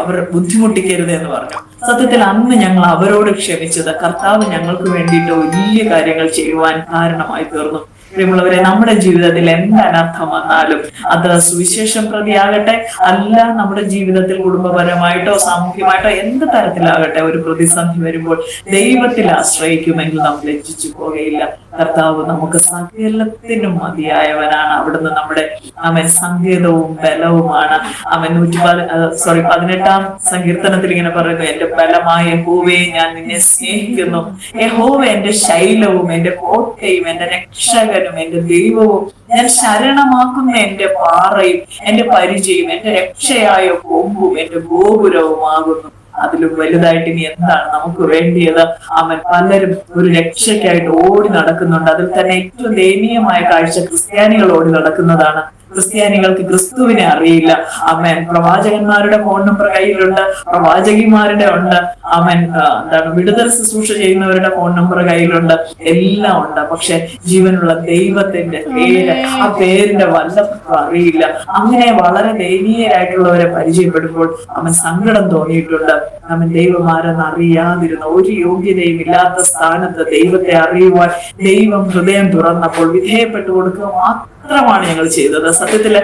അവർ ബുദ്ധിമുട്ടിക്കരുത് എന്ന് പറഞ്ഞു. സത്യത്തിൽ അന്ന് ഞങ്ങൾ അവരോട് ക്ഷമിച്ചത് കർത്താവ് ഞങ്ങൾക്ക് വേണ്ടിയിട്ട് വലിയ കാര്യങ്ങൾ ചെയ്യുവാൻ കാരണമായി തീർന്നു. പ്രിയമുള്ളവരെ, നമ്മുടെ ജീവിതത്തിൽ എന്ത് അനർത്ഥം വന്നാലും അത് സുവിശേഷം പ്രതിയാകട്ടെ, അല്ല നമ്മുടെ ജീവിതത്തിൽ കുടുംബപരമായിട്ടോ സാമൂഹ്യമായിട്ടോ എന്ത് തരത്തിലാകട്ടെ, ഒരു പ്രതിസന്ധി വരുമ്പോൾ ദൈവത്തിൽ ആശ്രയിക്കുമെങ്കിൽ നാം ലജ്ജിച്ചു പോകയില്ല. കർത്താവ് നമുക്ക് സകലത്തിനും മതിയായവനാണ്. അവിടുന്ന് നമ്മുടെ അവൻ സങ്കേതവും ബലവുമാണ്. അവൻ 18-ാം സങ്കീർത്തനത്തിൽ ഇങ്ങനെ പറയുന്നു, എന്റെ ബലമായ യഹോവേ ഞാൻ നിന്നെ സ്നേഹിക്കുന്നു. യഹോവ എന്റെ ശൈലവും എന്റെ കോട്ടയും എന്റെ രക്ഷകനും എന്റെ ദൈവവും, ഞാൻ ശരണമാക്കുന്ന എന്റെ പാറയും എന്റെ പരിചയം, എന്റെ രക്ഷയായ കൊമ്പും എന്റെ ഗോപുരവുമാകുന്നു. അതിലും വലുതായിട്ട് ഇനി എന്താണ് നമുക്ക് വേണ്ടിയത്? അവൻ പലരും ഒരു രക്ഷയ്ക്കായിട്ട് ഓടി നടക്കുന്നുണ്ട്. അതിൽ തന്നെ ഏറ്റവും ദയനീയമായ കാഴ്ച ക്രിസ്ത്യാനികൾ ഓടി നടക്കുന്നതാണ്. ക്രിസ്ത്യാനികൾക്ക് ക്രിസ്തുവിനെ അറിയില്ല. ആമേൻ. പ്രവാചകന്മാരുടെ ഫോൺ നമ്പർ കയ്യിലുണ്ട്, പ്രവാചകിമാരുടെ ഉണ്ട്, ആമേൻ. എന്താണ്, വിടുതൽ ശുശ്രൂഷ ചെയ്യുന്നവരുടെ ഫോൺ നമ്പർ കയ്യിലുണ്ട്, എല്ലാം ഉണ്ട്. പക്ഷെ ജീവനുള്ള ദൈവത്തിന്റെ പേര്, ആ പേരിന്റെ വല്ലഭം അറിയില്ല. അങ്ങനെ വളരെ ദയനീയരായിട്ടുള്ളവരെ പരിചയപ്പെടുമ്പോൾ അവൻ സങ്കടം തോന്നിയിട്ടുണ്ട്. അവൻ ദൈവം ആരെന്ന് അറിയാതിരുന്ന, ഒരു യോഗ്യതയും ഇല്ലാത്ത സ്ഥാനത്ത് ദൈവത്തെ അറിയുവാൻ ദൈവം ഹൃദയം തുറന്നപ്പോൾ വിധേയപ്പെട്ടു കൊടുക്കുക മാത്രമാണ് ഞങ്ങൾ ചെയ്തത്. സത്യത്തില്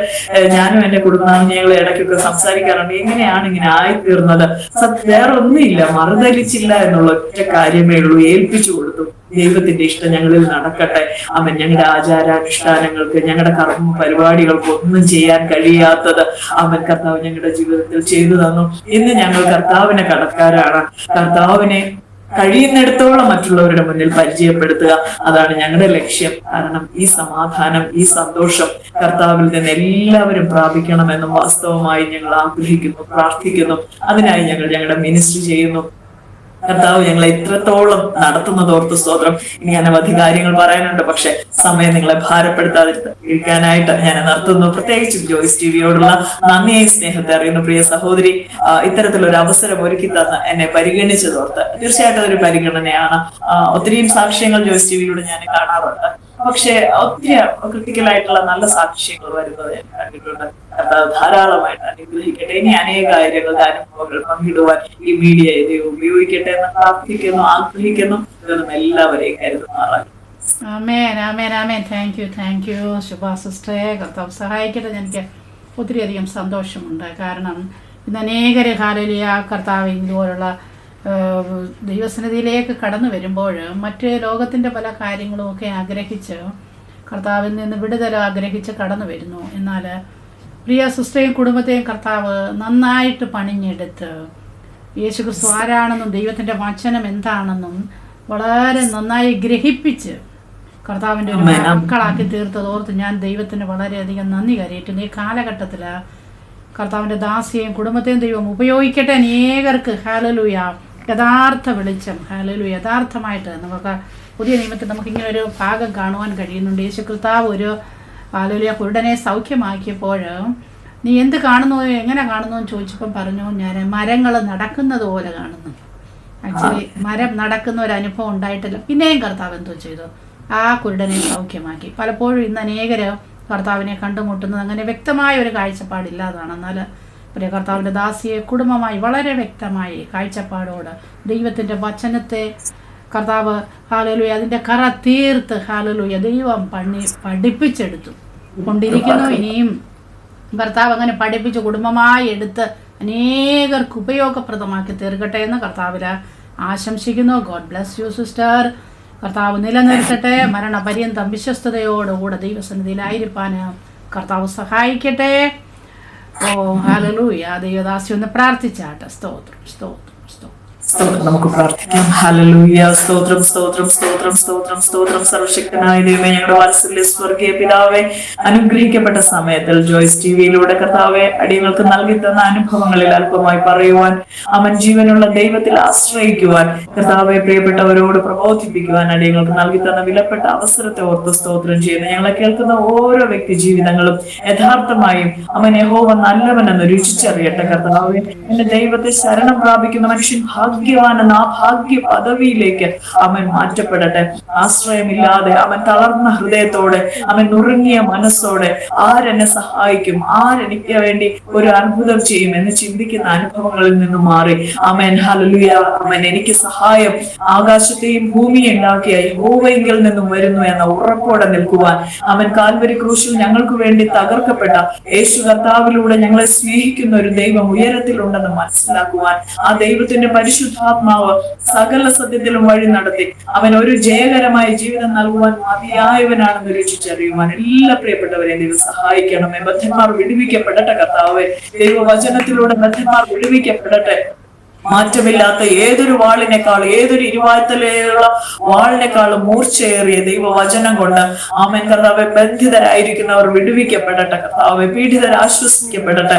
ഞാനും എന്റെ കുടുംബാംഗങ്ങളും ഞങ്ങൾ ഇടയ്ക്കൊക്കെ സംസാരിക്കാറുണ്ട്, എങ്ങനെയാണ് ഇങ്ങനെ ആയിത്തീർന്നത്. വേറെ ഒന്നുമില്ല, മറുതലിച്ചില്ല എന്നുള്ള ഒറ്റ കാര്യമേ ഉള്ളൂ. ഏൽപ്പിച്ചു കൊടുത്തു. ദൈവത്തിന്റെ ഇഷ്ടം ഞങ്ങളിൽ നടക്കട്ടെ. അവൻ ഞങ്ങളുടെ ആചാരാനുഷ്ഠാനങ്ങൾക്ക്, ഞങ്ങളുടെ കർമ്മ പരിപാടികൾക്ക് ഒന്നും ചെയ്യാൻ കഴിയാത്തത് അവൻ കർത്താവ് ഞങ്ങളുടെ ജീവിതത്തിൽ ചെയ്തു തന്നു. ഇന്ന് ഞങ്ങൾ കർത്താവിനെ കടക്കാരാണ്. കർത്താവിനെ കഴിയുന്നിടത്തോളം മറ്റുള്ളവരുടെ മുന്നിൽ പരിചയപ്പെടുത്തുക, അതാണ് ഞങ്ങളുടെ ലക്ഷ്യം. കാരണം ഈ സമാധാനം, ഈ സന്തോഷം കർത്താവിൽ നിന്ന് എല്ലാവരും പ്രാപിക്കണമെന്നും വാസ്തവമായി ഞങ്ങൾ ആഗ്രഹിക്കുന്നു, പ്രാർത്ഥിക്കുന്നു. അതിനായി ഞങ്ങൾ ഞങ്ങളുടെ മിനിസ്ട്രി ചെയ്യുന്നു. കർത്താവ് ഞങ്ങളെ ഇത്രത്തോളം നടത്തുന്നതോർത്ത് സ്തോത്രം. ഇനി അനവധി കാര്യങ്ങൾ പറയാനുണ്ട്, പക്ഷെ സമയം നിങ്ങളെ ഭാരപ്പെടുത്താതിരിക്കാനായിട്ട് ഞാൻ നിർത്തുന്നു. പ്രത്യേകിച്ചും ജോയ്സ് ടിവിയോടുള്ള നന്ദിയെ സ്നേഹത്തെ അറിയുന്ന പ്രിയ സഹോദരി, ഇത്തരത്തിലൊരു അവസരം ഒരുക്കി തന്ന് എന്നെ പരിഗണിച്ചതോർത്ത് തീർച്ചയായിട്ടും അതൊരു പരിഗണനയാണ്. ഒത്തിരിയും സാക്ഷ്യങ്ങൾ ജോയ്സ് ടിവിയിലൂടെ ഞാൻ കാണാറുണ്ട്, പക്ഷെ ഒത്തിരി ക്രിട്ടിക്കലായിട്ടുള്ള നല്ല സാക്ഷ്യങ്ങൾ വരുന്നത് ഞാൻ കണ്ടിട്ടുണ്ട്. ധാരാളമായിട്ട് അനുഗ്രഹിക്കട്ടെ. ഇനി അനേക കാര്യങ്ങളുടെ അനുഭവങ്ങൾ പങ്കിടുവാൻ ഈ മീഡിയ ഇത് ഉപയോഗിക്കട്ടെ എന്ന് പ്രാർത്ഥിക്കുന്നു, ആഗ്രഹിക്കുന്നു. ഇതൊന്നും എല്ലാവരെയും കരുതുമാറാണ്. ആമേൻ, ആമേൻ, ആമേൻ. താങ്ക് യു ശുഭ സിസ്റ്ററെ. കർത്താവ് സഹായിക്കട്ടെ. എനിക്ക് ഒത്തിരി അധികം സന്തോഷമുണ്ട്. കാരണം ഇന്ന് അനേകരെ ഹല്ലേലൂയ കർത്താവ് ഇതുപോലുള്ള ദൈവസന്നിധിയിലേക്ക് കടന്നു വരുമ്പോൾ മറ്റ് ലോകത്തിൻ്റെ പല കാര്യങ്ങളുമൊക്കെ ആഗ്രഹിച്ച് കർത്താവിൽ നിന്ന് വിടുതൽ ആഗ്രഹിച്ച് കടന്നു വരുന്നു. എന്നാൽ പ്രിയ സിസ്റ്ററെയും കുടുംബത്തെയും കർത്താവ് നന്നായിട്ട് പണിഞ്ഞെടുത്ത് യേശുക്രിസ്തു ആരാണെന്നും ദൈവത്തിൻ്റെ വചനം എന്താണെന്നും വളരെ നന്നായി ഗ്രഹിപ്പിച്ച് കർത്താവിൻ്റെ ഒരു മക്കളാക്കി തീർത്തതോർത്ത് ഞാൻ ദൈവത്തിന് വളരെയധികം നന്ദി കരയിട്ടുന്നു. ഈ കാലഘട്ടത്തിൽ കർത്താവിൻ്റെ ദാസിയെയും കുടുംബത്തെയും ദൈവം ഉപയോഗിക്കട്ടെ. അനേകർക്ക് ഹല്ലേലൂയ യഥാർത്ഥ വെളിച്ചം, ഹല്ലേലൂയ യഥാർത്ഥമായിട്ട് നമുക്ക് പുതിയ നിയമത്തിൽ നമുക്കിങ്ങനെ ഒരു ഭാഗം കാണുവാൻ കഴിയുന്നുണ്ട്. യേശു കർത്താവ് ഒരു ഹല്ലേലൂയ കുരുടനെ സൗഖ്യമാക്കിയപ്പോൾ നീ എന്ത് കാണുന്നു, എങ്ങനെ കാണുന്നു എന്ന് ചോദിച്ചപ്പം പറഞ്ഞു, ഞാൻ മരങ്ങൾ നടക്കുന്നത് പോലെ കാണുന്നു. ആക്ച്വലി മരം നടക്കുന്ന ഒരു അനുഭവം ഉണ്ടായിട്ടില്ല. പിന്നെയും കർത്താവ് എന്തോ ചെയ്തു, ആ കുരുടനെ സൗഖ്യമാക്കി. പലപ്പോഴും ഇന്ന് അനേകർ കർത്താവിനെ കണ്ടുമുട്ടുന്നത് അങ്ങനെ വ്യക്തമായ ഒരു കാഴ്ചപ്പാടില്ലാതാണ്. എന്നാൽ പ്രിയ കർത്താവിൻ്റെ ദാസിയെ കുടുംബമായി വളരെ വ്യക്തമായി കാഴ്ചപ്പാടോട് ദൈവത്തിൻ്റെ വചനത്തെ കർത്താവ് ഹല്ലേലൂയ അതിൻ്റെ കറ തീർത്ത് ഹല്ലേലൂയ ദൈവം പഠിപ്പിച്ചെടുത്തു കൊണ്ടിരിക്കുന്നു. ഇനിയും കർത്താവ് അങ്ങനെ പഠിപ്പിച്ച് കുടുംബമായി എടുത്ത് അനേകർക്ക് ഉപയോഗപ്രദമാക്കി തീർക്കട്ടെ എന്ന് കർത്താവിൽ ആശംസിക്കുന്നു. God bless you sister. കർത്താവ് നിലനിർത്തട്ടെ. മരണപര്യന്തം വിശ്വസ്തയോടുകൂടെ ദൈവസന്നിധിയിലായിരിക്കാൻ കർത്താവ് സഹായിക്കട്ടെ. ഓ ഹല്ലേലൂയ. ദൈവദാസി ഒന്ന് പ്രാർത്ഥിച്ചാട്ടെ. സ്തോത്രം, സ്തോത്രം, സ്തോത്രം. നമുക്ക് പ്രാർത്ഥിക്കാം. ഹല്ലേലൂയ. സ്തോത്രം, സ്തോത്രം, സ്തോത്രം, സ്തോത്രം, സ്തോത്രം. സർവശക്തനായ ദൈവമേ, ഞങ്ങളുടെ വാത്സല്യ സ്വർഗീയ പിതാവേ, അനുഗ്രഹിക്കപ്പെട്ട സമയത്തിൽ ജോയ്സ് ടിവിയിലൂടെ കർത്താവെ അടിയങ്ങൾക്ക് നൽകി തന്ന അനുഭവങ്ങളിൽ അല്പമായി പറയുവാൻ, അവൻ ജീവനുള്ള ദൈവത്തിൽ ആശ്രയിക്കുവാൻ, കർത്താവെ പ്രിയപ്പെട്ടവരോട് പ്രബോധിപ്പിക്കുവാൻ അടിയങ്ങൾക്ക് നൽകി തന്ന വിലപ്പെട്ട അവസരത്തെ ഓർത്ത് സ്തോത്രം ചെയ്യുന്നു. ഞങ്ങളെ കേൾക്കുന്ന ഓരോ വ്യക്തി ജീവിതങ്ങളും യഥാർത്ഥമായും അവൻ യഹോവ നല്ലവനെന്ന് രുചിച്ചറിയട്ടെ. കർത്താവെ, എന്റെ ദൈവത്തെ ശരണം പ്രാപിക്കുന്ന മനുഷ്യൻ ഭാഗ്യവാൻ എന്ന ആ ഭാഗ്യ പദവിയിലേക്ക് അവൻ മാറ്റപ്പെടട്ടെ. ആശ്രയമില്ലാതെ അവൻ തളർന്ന ഹൃദയത്തോടെ, അവൻ നുറുങ്ങിയ മനസ്സോടെ ആരെന്നെ സഹായിക്കും, ആരെനിക്ക് വേണ്ടി ഒരു അത്ഭുതം ചെയ്യും എന്ന് ചിന്തിക്കുന്ന അനുഭവങ്ങളിൽ നിന്നും മാറി ആമേൻ ഹല്ലേലൂയ അവൻ എനിക്ക് സഹായം ആകാശത്തെയും ഭൂമിയെ ഉണ്ടാക്കിയ യഹോവയിൽ നിന്നും വരുന്നു എന്ന ഉറപ്പോടെ നിൽക്കുവാൻ, അവൻ കാൽവരി ക്രൂശിൽ ഞങ്ങൾക്ക് വേണ്ടി തകർക്കപ്പെട്ട യേശു കർത്താവിലൂടെ ഞങ്ങളെ സ്നേഹിക്കുന്ന ഒരു ദൈവം ഉയരത്തിലുണ്ടെന്ന് മനസ്സിലാക്കുവാൻ, ആ ദൈവത്തിന്റെ പരിശുദ്ധാത്മാവ് സകല സത്യത്തിലും വഴി നടത്തി അവൻ ഒരു ജയകരമായ ജീവിതം നൽകുവാൻ മതിയായവനാണെന്ന് രുചിച്ചറിയുവാൻ എല്ലാ പ്രിയപ്പെട്ടവരെ ദൈവം സഹായിക്കണമേ. ബദ്ധന്മാർ വിടുവിക്കപ്പെടട്ടെ. കർത്താവേ, ദൈവവചനത്തിലൂടെ ബദ്ധന്മാർ വിടുവിക്കപ്പെടട്ടെ. മാറ്റമില്ലാത്ത ഏതൊരു വാളിനേക്കാൾ, ഏതൊരു ഇരുവായ്ത്തലയുള്ള വാളിനേക്കാളും മൂർച്ചയേറിയ ദൈവവചനം കൊണ്ട് ആമേൻ കർത്താവെ ബന്ധിതരായിരിക്കുന്നവർ വിടുവിക്കപ്പെടട്ടെ കർത്താവെ, പീഡിതർ ആശ്വസിക്കപ്പെടട്ടെ,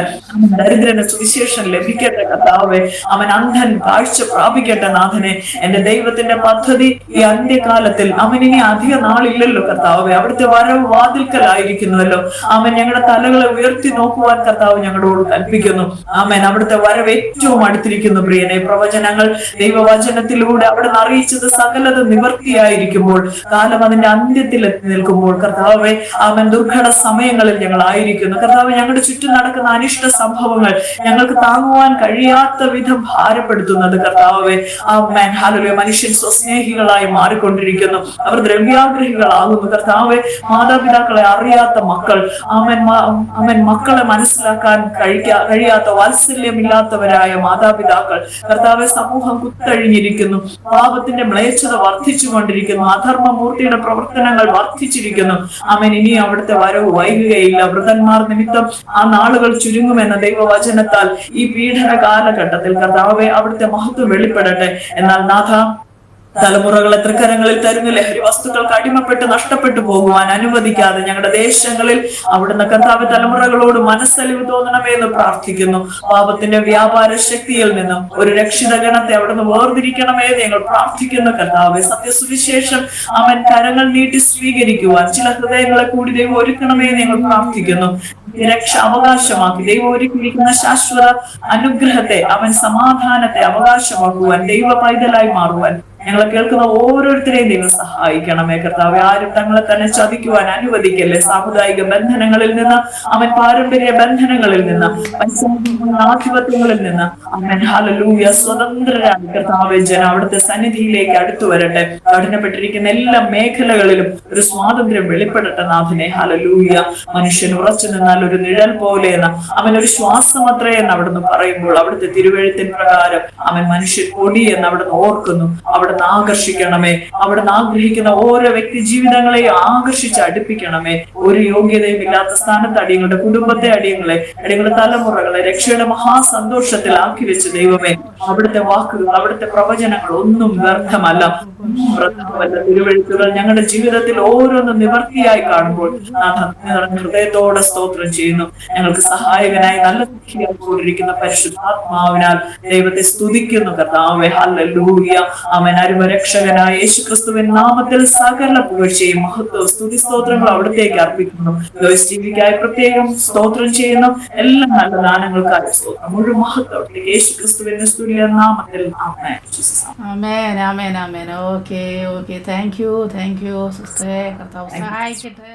ദരിദ്രന് സുവിശേഷം ലഭിക്കട്ടെ കർത്താവെ, അവൻ അന്ധൻ കാഴ്ച പ്രാപിക്കട്ടെ നാഥനെ. എന്റെ ദൈവത്തിന്റെ പദ്ധതി ഈ അന്ത്യകാലത്തിൽ അവൻ ഇനി അധിക നാളില്ലല്ലോ കർത്താവെ, അവിടുത്തെ വരവ് വാതിൽക്കലായിരിക്കുന്നുവല്ലോ. അവൻ ഞങ്ങളുടെ തലകളെ ഉയർത്തി നോക്കുവാൻ കർത്താവ് ഞങ്ങളോട് കൽപ്പിക്കുന്നു. ആമേൻ, അവിടുത്തെ വരവ് ഏറ്റവും അടുത്തിരിക്കുന്നു പ്രിയനെ. പ്രവചനങ്ങൾ ദൈവവചനത്തിലൂടെ അവിടെ അറിയിച്ചത് സകലത് നിവർത്തിയായിരിക്കുമ്പോൾ, കാലം അതിന്റെ അന്ത്യത്തിൽ എത്തി നിൽക്കുമ്പോൾ കർത്താവെ, ആമൻ ദുർഘട സമയങ്ങളിൽ ഞങ്ങൾ ആയിരിക്കുന്നു കർത്താവ്. ഞങ്ങളുടെ ചുറ്റും നടക്കുന്ന അനിഷ്ട സംഭവങ്ങൾ ഞങ്ങൾക്ക് താങ്ങുവാൻ കഴിയാത്ത വിധം ഭാരപ്പെടുത്തുന്നത് കർത്താവെ. Amen hallelujah. മനുഷ്യൻ സ്വസ്നേഹികളായി മാറിക്കൊണ്ടിരിക്കുന്നു, അവർ ദ്രവ്യാഗ്രഹികളാകുന്നു കർത്താവെ. മാതാപിതാക്കളെ അറിയാത്ത മക്കൾ, ആമേൻ മക്കളെ മനസ്സിലാക്കാൻ കഴിയാത്ത വാത്സല്യമില്ലാത്തവരായ മാതാപിതാക്കൾ കർത്താവെ. സമൂഹം കുത്തഴിഞ്ഞിരിക്കുന്നു, പാപത്തിന്റെ മ്ലേച്ഛത വർദ്ധിച്ചുകൊണ്ടിരിക്കുന്നു, അധർമ്മമൂർത്തിയുടെ പ്രവർത്തനങ്ങൾ വർദ്ധിച്ചിരിക്കുന്നു. ആമേൻ, ഇനി അവിടുത്തെ വരവ് വൈകുകയില്ല. വൃതന്മാർ നിമിത്തം ആ നാളുകൾ ചുരുങ്ങുമെന്ന ദൈവവചനത്താൽ ഈ പീഡന കാലഘട്ടത്തിൽ കർത്താവെ അവിടുത്തെ മഹത്വം വെളിപ്പെടട്ടെ. എന്നാൽ നാഥ, തലമുറകളെ തൃക്കരങ്ങളിൽ തരുന്ന ലഹരി വസ്തുക്കൾക്ക് അടിമപ്പെട്ട് നഷ്ടപ്പെട്ടു പോകുവാൻ അനുവദിക്കാതെ ഞങ്ങളുടെ ദേശങ്ങളിൽ അവിടുന്ന് കർത്താവ് തലമുറകളോട് മനസ്സലിവ് തോന്നണമേ എന്ന് പ്രാർത്ഥിക്കുന്നു. പാപത്തിന്റെ വ്യാപാര ശക്തിയിൽ നിന്നും ഒരു രക്ഷിത ഗണത്തെ അവിടുന്ന് വേർതിരിക്കണമേ എന്ന് ഞങ്ങൾ പ്രാർത്ഥിക്കുന്നു കർത്താവ്. സത്യസുവിശേഷം അവൻ കരങ്ങൾ നീട്ടി സ്വീകരിക്കുവാൻ ചില ഹൃദയങ്ങളെ കൂടി ദൈവം ഒരുക്കണമേ എന്ന് ഞങ്ങൾ പ്രാർത്ഥിക്കുന്നു. രക്ഷ അവകാശമാക്കി ദൈവം ഒരുക്കിയിരിക്കുന്ന ശാശ്വത അനുഗ്രഹത്തെ, അവൻ സമാധാനത്തെ അവകാശമാക്കുവാൻ, ദൈവ പൈതലായി മാറുവാൻ ഞങ്ങളെ കേൾക്കുന്ന ഓരോരുത്തരെയും ദൈവം സഹായിക്കണമേ കർത്താവെ. ആരും തങ്ങളെ തന്നെ ചതിക്കുവാൻ അനുവദിക്കല്ലേ. സാമുദായിക ബന്ധനങ്ങളിൽ നിന്ന്, അവൻ പാരമ്പര്യ ബന്ധനങ്ങളിൽ നിന്ന്, ആധിപത്യങ്ങളിൽ നിന്ന് അവൻ ഹല്ലേലൂയ സ്വതന്ത്രരാണ് കർത്താവെ. ജനം അവിടുത്തെ സന്നിധിയിലേക്ക് അടുത്തു വരട്ടെ. കഠിനപ്പെട്ടിരിക്കുന്ന എല്ലാ മേഖലകളിലും ഒരു സ്വാതന്ത്ര്യം വെളിപ്പെടട്ടെ നാഥനെ. ഹല്ലേലൂയ. മനുഷ്യൻ ഉറച്ചു നിന്നാൽ ഒരു നിഴൽ പോലെ എന്ന്, അവൻ ഒരു ശ്വാസം അത്രേ എന്ന് അവിടുന്ന് പറയുമ്പോൾ, അവിടുത്തെ തിരുവെഴുത്തിൻ പ്രകാരം അവൻ മനുഷ്യൻ പൊടി എന്ന് അവിടുന്ന് ഓർക്കുന്നു. അവിടുന്ന് ആകർഷിക്കണമേ. അവിടുന്ന് ആഗ്രഹിക്കുന്ന ഓരോ വ്യക്തി ജീവിതങ്ങളെയും ആകർഷിച്ച് അടുപ്പിക്കണമേ. ഒരു യോഗ്യതയും ഇല്ലാത്ത സ്ഥാനത്ത് അടിയങ്ങളുടെ കുടുംബത്തെ, അടിയങ്ങളുടെ തലമുറകളെ രക്ഷയുടെ മഹാസന്തോഷത്തിൽ ആക്കി വെച്ച് ദൈവമേ, അവിടുത്തെ വാക്കുകൾ, അവിടുത്തെ പ്രവചനങ്ങൾ ഒന്നും വ്യർത്ഥമല്ല. തിരുവെഴുത്തുകൾ ഞങ്ങളുടെ ജീവിതത്തിൽ ഓരോന്നും നിവർത്തിയായി കാണുമ്പോൾ ഹൃദയത്തോടെ സ്തോത്രം ചെയ്യുന്നു. ഞങ്ങൾക്ക് സഹായകനായി നല്ല കൊണ്ടിരിക്കുന്ന പരിശുദ്ധാത്മാവിനാൽ ദൈവത്തെ സ്തുതിക്കുന്നു കർത്താവേ. ഹല്ലേലൂയ. അവൻ രക്ഷകനായ യേശുക്രിസ്തുവിൻ നാമത്തിൽ സകല പുകഴ്ചയും മഹത്വവും സ്തുതി സ്തോത്രങ്ങൾ അവിടത്തേക്ക് അർപ്പിക്കുന്നു. ജീവിക്കായി പ്രത്യേകം സ്തോത്രം ചെയ്യുന്നു. എല്ലാ നല്ല ദാനങ്ങൾക്കായി സ്തോത്രം. മുഴുവൻ മഹത്വം യേശുക്രിസ്തുവിന്റെ സ്തുതിയ നാമത്തിൽ. ആമേൻ. ആമേൻ ആമേൻ ആമേൻ. ഓക്കെ താങ്ക് യു സിസ്റ്ററെ. കർത്താവ് സഹായിക്കട്ടെ.